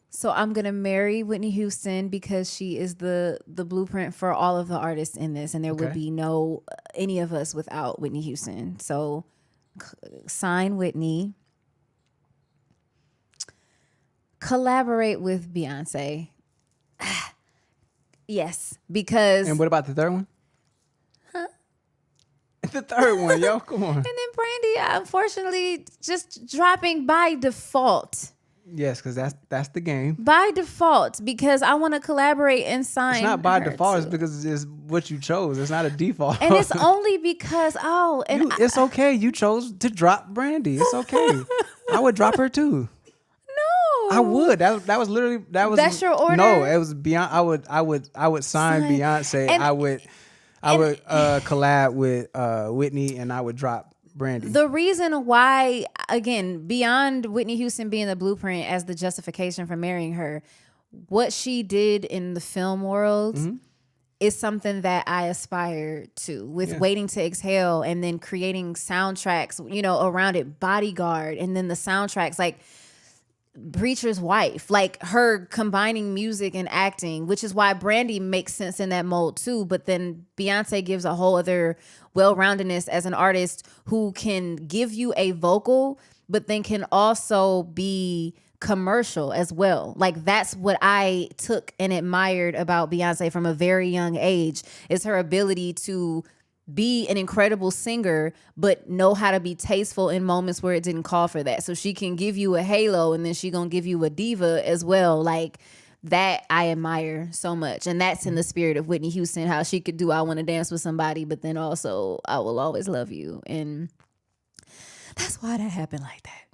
So I'm going to marry Whitney Houston because she is the blueprint for all of the artists in this. And there would be no any of us without Whitney Houston. So sign Whitney. Collaborate with Beyonce. Yes, because... And what about the third one? Huh? The third one, yo, come on. And then Brandy, unfortunately, just dropping by default. Yes, because that's the game. By default, because I want to collaborate and sign. It's not by her default. too. It's because it's what you chose. It's not a default. And it's only because it's okay. You chose to drop Brandy. It's okay. I would drop her too. No, I would. That was literally That's your order? No, it was beyond. I would sign Beyonce. And- I would collab with Whitney, and I would drop Brandy. The reason why, again, beyond Whitney Houston being the blueprint as the justification for marrying her, what she did in the film world is something that I aspire to with Waiting to Exhale and then creating soundtracks, you know, around it, Bodyguard, and then the soundtracks like Preacher's Wife, like her combining music and acting, which is why Brandy makes sense in that mold too. But then Beyonce gives a whole other well-roundedness as an artist who can give you a vocal, but then can also be commercial as well. Like that's what I took and admired about Beyonce from a very young age, is her ability to be an incredible singer, but know how to be tasteful in moments where it didn't call for that. So she can give you a halo and then she gonna give you a diva as well. Like that I admire so much. And that's in the spirit of Whitney Houston, how she could do I Want to Dance with Somebody, but then also I Will Always Love You. And that's why that happened like that.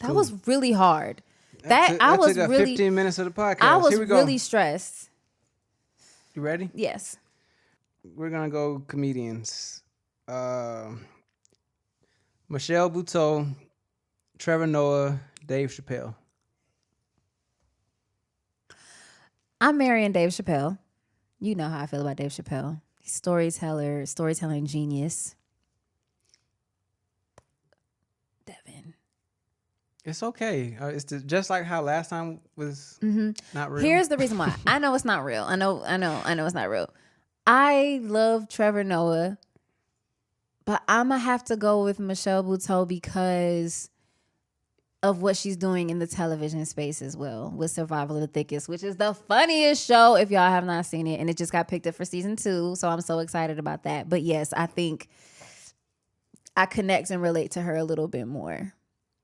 That was really hard. That took 15 minutes of the podcast. I was Here we go. really stressed. You ready? Yes. We're gonna go comedians. Michelle Buteau, Trevor Noah, Dave Chappelle. I'm marrying Dave Chappelle. You know how I feel about Dave Chappelle. He's storytelling genius. Devin. It's okay. Just like how last time was not real. Here's the reason why. I know it's not real. I know it's not real. I love Trevor Noah, but I'm going to have to go with Michelle Buteau because of what she's doing in the television space as well with Survival of the Thickest, which is the funniest show if y'all have not seen it. And it just got picked up for season 2. So I'm so excited about that. But yes, I think I connect and relate to her a little bit more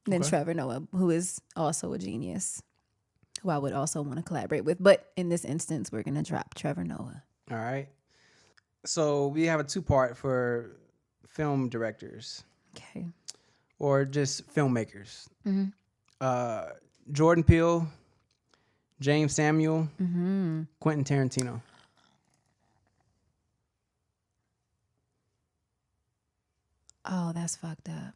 than Trevor Noah, who is also a genius, who I would also want to collaborate with. But in this instance, we're going to drop Trevor Noah. All right. So we have a 2-part for film directors. Okay. or just filmmakers. Jordan Peele, James Samuel, Quentin Tarantino. Oh, that's fucked up.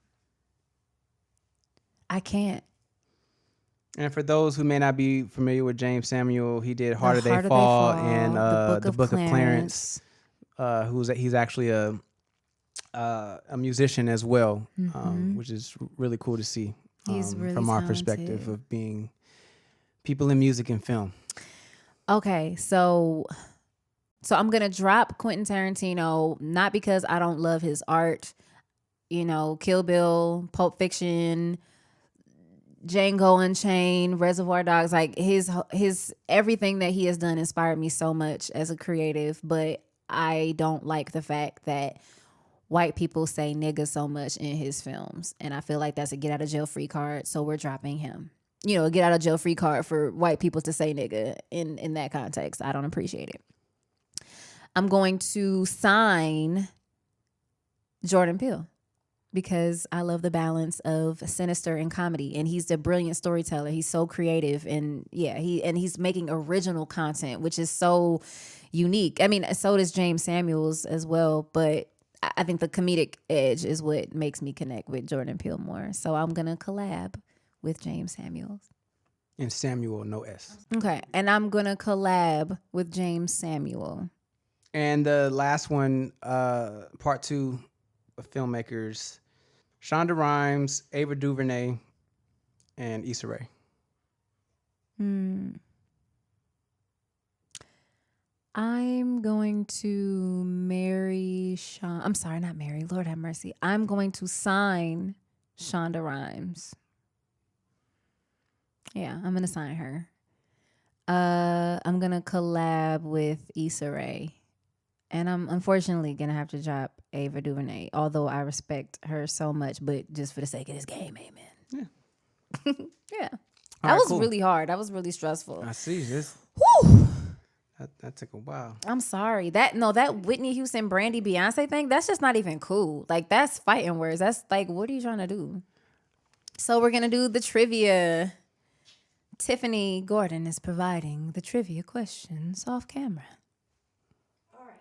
I can't. And for those who may not be familiar with James Samuel, he did Harder The They Harder Fall They Fall, and The Book of Clarence. He's actually a musician as well, which is really cool to see. He's really from our talented. perspective of being people in music and film. Okay, so I'm gonna drop Quentin Tarantino, not because I don't love his art. You know, Kill Bill, Pulp Fiction, Django Unchained, Reservoir Dogs, like his everything that he has done inspired me so much as a creative, but I don't like the fact that white people say nigga so much in his films, and I feel like that's a get out of jail free card, so we're dropping him. You know, a get out of jail free card for white people to say nigga in that context. I don't appreciate it. I'm going to sign Jordan Peele, because I love the balance of sinister and comedy, and he's a brilliant storyteller. He's so creative, and he's making original content, which is so unique. I mean, so does James Samuels as well, but I think the comedic edge is what makes me connect with Jordan Peele more. So I'm gonna collab with James Samuels. And Samuel, no S. Okay, and I'm gonna collab with James Samuel. And the last one, part 2 of filmmakers, Shonda Rhimes, Ava DuVernay, and Issa Rae. I'm going to marry I'm sorry, not marry. Lord have mercy. I'm going to sign Shonda Rhimes. Yeah, I'm going to sign her. I'm going to collab with Issa Rae. And I'm unfortunately going to have to drop Ava DuVernay, although I respect her so much, but just for the sake of this game, amen. Yeah. Yeah. All That right, was cool. really hard. That was really stressful. I see this. Whew. That took a while. I'm sorry. That Whitney Houston, Brandy, Beyonce thing, that's just not even cool. Like, that's fighting words. That's like, what are you trying to do? So we're going to do the trivia. Tiffany Gordon is providing the trivia questions off camera. All right.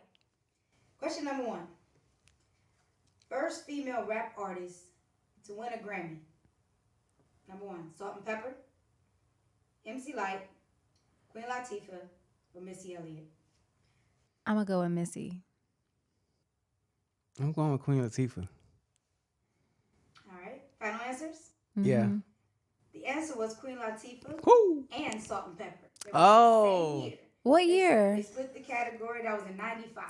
Question number 1. First female rap artist to win a Grammy. Number 1, Salt and Pepper, MC Lyte, Queen Latifah, or Missy Elliott. I'm going to go with Missy. I'm going with Queen Latifah. All right. Final answers? Yeah. The answer was Queen Latifah and Salt and Pepper. They were Oh. the same year. What year? They split the category. That was in 95.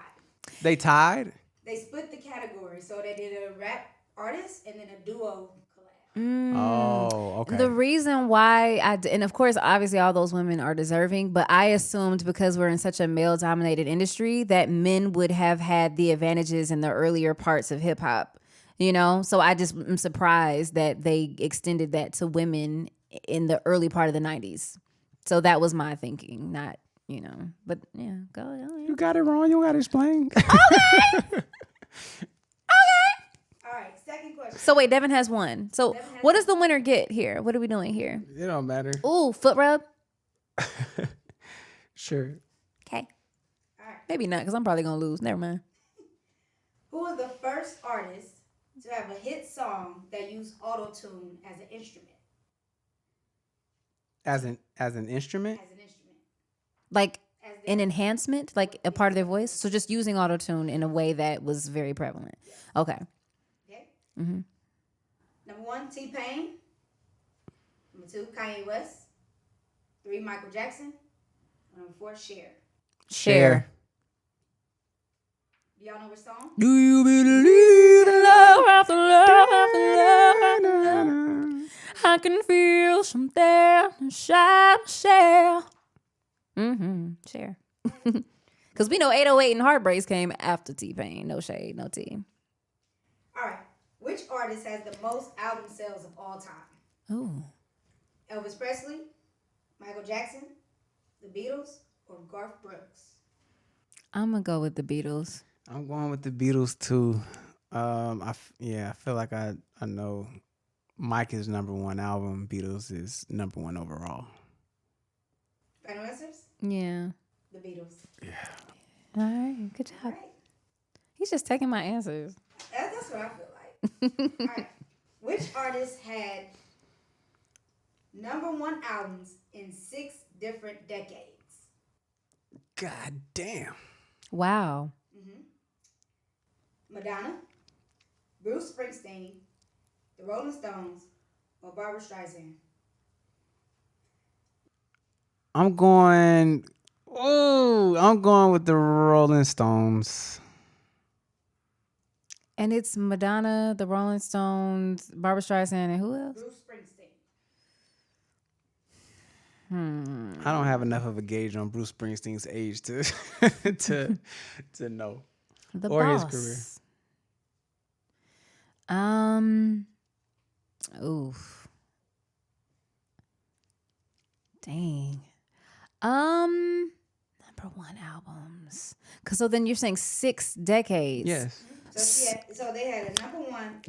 They tied? They split the category. So they did a rap artist and then a duo collab. Oh, okay. The reason why and of course, obviously all those women are deserving, but I assumed because we're in such a male dominated industry that men would have had the advantages in the earlier parts of hip hop, you know? So I just am surprised that they extended that to women in the early part of the 90s. So that was my thinking, not, you know, but yeah, go. You got it wrong. You got to explain. All right, second question. So wait, Devin has one. So what does the winner get here? What are we doing here? It don't matter. Ooh, foot rub? Sure. Okay. All right. Maybe not, because I'm probably going to lose. Never mind. Who was the first artist to have a hit song that used auto-tune as an instrument? As an instrument? As an instrument. Like As an enhancement, like a part of their voice? So just using auto-tune in a way that was very prevalent. Okay. Okay. Mm-hmm. Number 1, T-Pain. Number 2, Kanye West. 3, Michael Jackson. Number 4, Cher. Share. Do y'all know which song? Do you believe in love after love after love? I can feel something share. Mm-hmm. Share. Because we know 808 and Heartbreaks came after T-Pain. No shade, no tea. All right. Which artist has the most album sales of all time? Ooh. Elvis Presley, Michael Jackson, The Beatles, or Garth Brooks? I'm going to go with the Beatles. I'm going with the Beatles too. I feel like I know Mike is #1 album. Beatles is #1 overall. Final answers? Yeah. The Beatles. Yeah. All right. Good job. All right. He's just taking my answers. That's what I feel like. All right. Which artist had #1 albums in 6 different decades? God damn. Wow. Madonna, Bruce Springsteen, the Rolling Stones, or Barbra Streisand? I'm going with the Rolling Stones. And it's Madonna, the Rolling Stones, Barbra Streisand, and who else? Bruce Springsteen. I don't have enough of a gauge on Bruce Springsteen's age to to know. The Or his Boss. career. Oof. Dang. #1 albums. Cause so then you're saying 6 decades. Yes. So they had a #1 in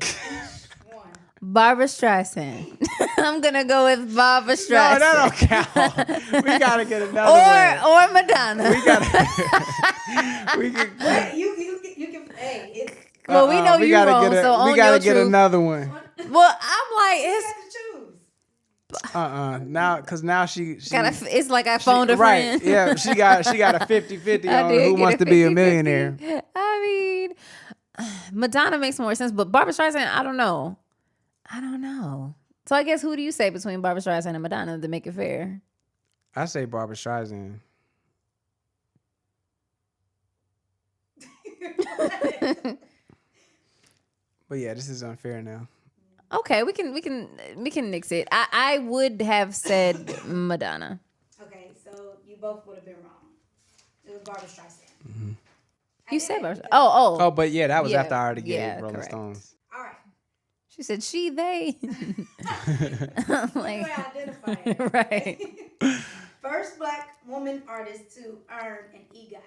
each one. Barbra Streisand. I'm gonna go with Barbra No, Streisand. that don't count. We gotta get another one. Or Madonna. We gotta. we can. You can. Hey, it's. Well, we know we you gotta wrong, get so we own gotta your get truth. another one. Well, I'm like, You it's have to choose. Now, cause now she it's like I phoned a right. friend. Yeah, she got a 50-50 I on did Who get Wants to Be a Millionaire. 50-50. I mean, Madonna makes more sense, but Barbra Streisand, I don't know. So I guess who do you say between Barbra Streisand and Madonna to make it fair? I say Barbra Streisand. But yeah, this is unfair now. Okay, we can nix it. I would have said Madonna. Okay, so you both would have been wrong. It was Barbra Streisand. You said Barbra. Oh. Oh, but yeah, that was Yeah, after I already gave yeah, Rolling correct. Stones. All right. She said she, they. Good way Like, to identify it. right. First black woman artist to earn an EGOT.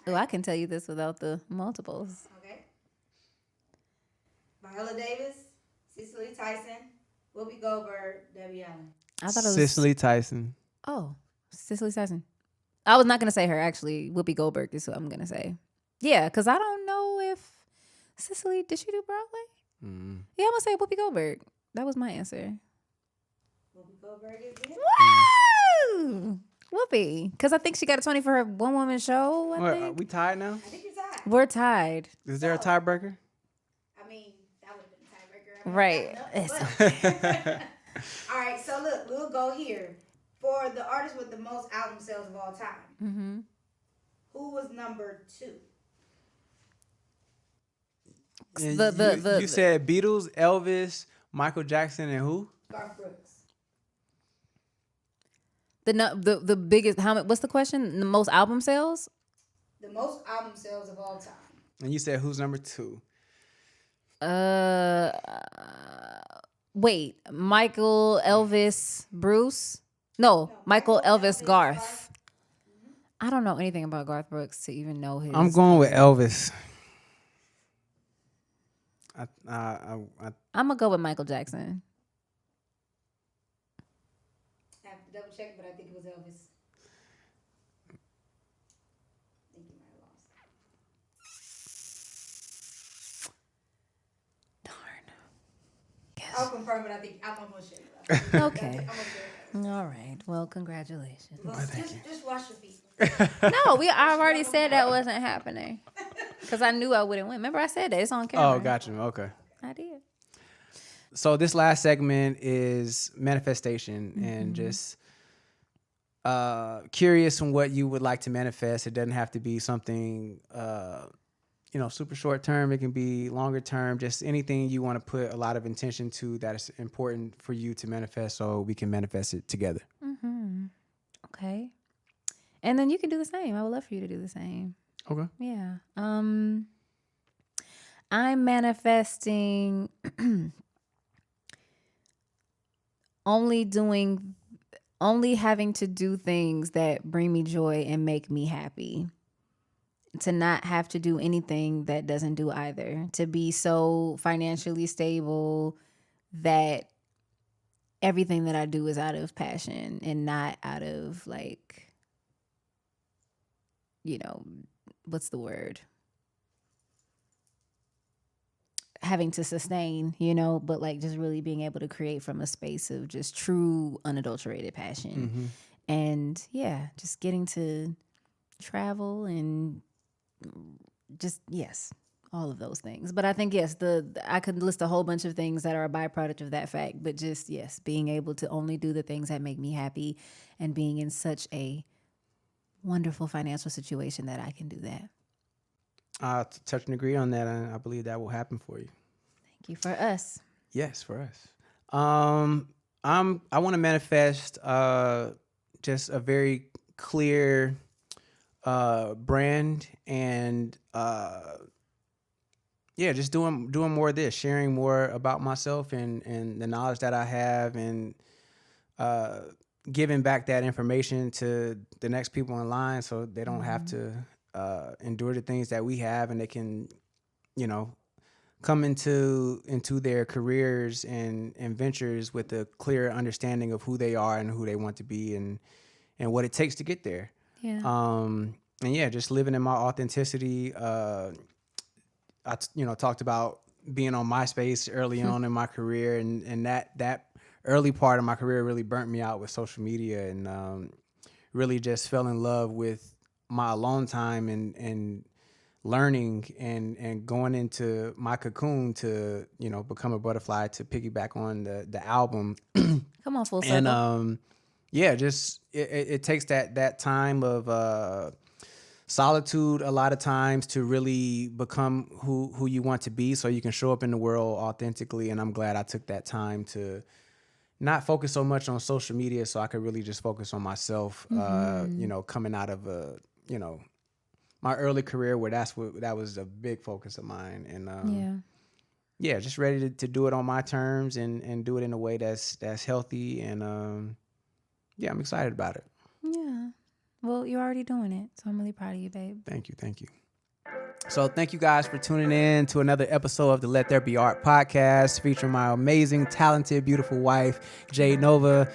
Oh, I can tell you this without the multiples. Okay. Viola Davis, Cicely Tyson, Whoopi Goldberg, Debbie Allen. I thought it was Cicely Tyson. Oh, Cicely Tyson. I was not gonna say her actually. Whoopi Goldberg is what I'm gonna say. Yeah, because I don't know if Cicely did she do Broadway? Yeah, I'm gonna say Whoopi Goldberg. That was my answer. Whoopi Goldberg is it? Woo! Whoopi, because I think she got a Tony for her one woman show. I What, think we tied now? I think you're tied. we're tied. Is there a tiebreaker? I mean, that would have been a tiebreaker. I mean, Right. I It's don't know, but- All right, so look, we'll go here. For the artist with the most album sales of all time, Mm-hmm. who was #2? You said Beatles, Elvis, Michael Jackson, and who? Garth Brooks. The biggest. What's the question? The most album sales? The most album sales of all time. And you said who's #2? Wait, Michael, Elvis, Bruce? No, Michael, Elvis, Garth. I don't know anything about Garth Brooks to even know his. I'm going with Elvis. I'm gonna go with Michael Jackson. I have to double check, but I think it was Elvis. I think you might have lost. Darn. I'll confirm it. I think I'm almost sure. Okay. I'm almost sure. All right. Well, congratulations. Well, just wash your feet. No, I've already said that wasn't happening because I knew I wouldn't win. Remember, I said that it's on camera. Oh, got you. Okay. I did. So this last segment is manifestation and just curious on what you would like to manifest. It doesn't have to be something super short term. It can be longer term. Just anything you want to put a lot of intention to that is important for you to manifest, so we can manifest it together. Mm-hmm. Okay. And then you can do the same. I would love for you to do the same. Okay. Yeah. I'm manifesting only having to do things that bring me joy and make me happy. to not have to do anything that doesn't do either, to be so financially stable that everything that I do is out of passion and not out of like, you know, what's the word? Having to sustain, you know, but like just really being able to create from a space of just true unadulterated passion. And yeah, just getting to travel and just, yes, all of those things. But I think, yes, I could list a whole bunch of things that are a byproduct of that fact. But just, yes, being able to only do the things that make me happy and being in such a wonderful financial situation that I can do that. I touch and agree on that, and I believe that will happen for you. Thank you. For us. Yes, for us. I want to manifest just a very clear brand and just doing more of this, sharing more about myself and the knowledge that I have, and giving back that information to the next people in line so they don't have to endure the things that we have, and they can, you know, come into their careers and ventures with a clear understanding of who they are and who they want to be and what it takes to get there. Yeah. And yeah, just living in my authenticity. I talked about being on MySpace early on in my career, and that early part of my career really burnt me out with social media, and really just fell in love with my alone time and learning and going into my cocoon to, you know, become a butterfly, to piggyback on the album. Come on, full circle. And just it takes that time of solitude a lot of times to really become who you want to be, so you can show up in the world authentically. And I'm glad I took that time to not focus so much on social media, so I could really just focus on myself. Coming out of my early career, where that was a big focus of mine. And just ready to do it on my terms and do it in a way that's healthy. And I'm excited about it. Yeah. Well, you're already doing it, so I'm really proud of you, babe. Thank you. So thank you guys for tuning in to another episode of the Let There Be Art podcast, featuring my amazing, talented, beautiful wife, Jade Novah.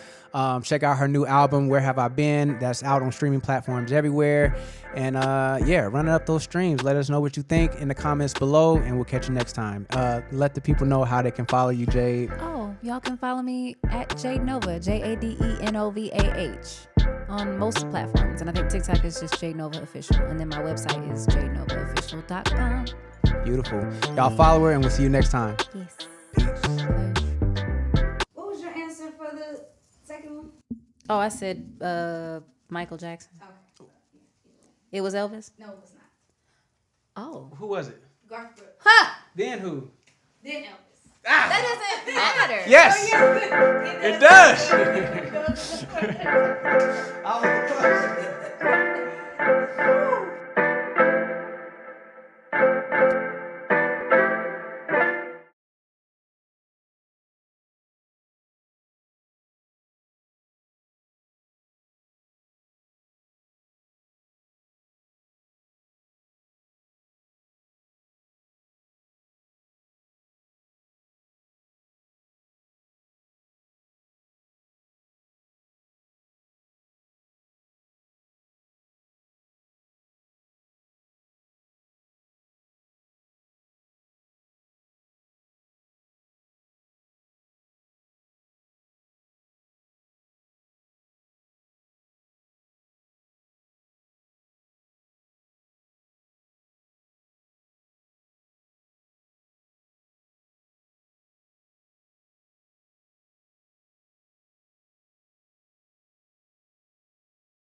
Check out her new album, Where Have I Been? That's out on streaming platforms everywhere. And running up those streams. Let us know what you think in the comments below, and we'll catch you next time. Let the people know how they can follow you, Jade. Oh, y'all can follow me at Jade Novah, JadeNovah, on most platforms. And I think TikTok is just Jade Novah Official. And then my website is jadenovahofficial.com. Beautiful. Y'all follow her, and we'll see you next time. Yes. Peace. What was your answer for the second one? Oh, I said Michael Jackson. Okay. It was Elvis? No, it was not. Oh. Who was it? Garth Brooks. Ha! Then who? Then Elvis. That doesn't matter. Yes! Oh, It does! I was the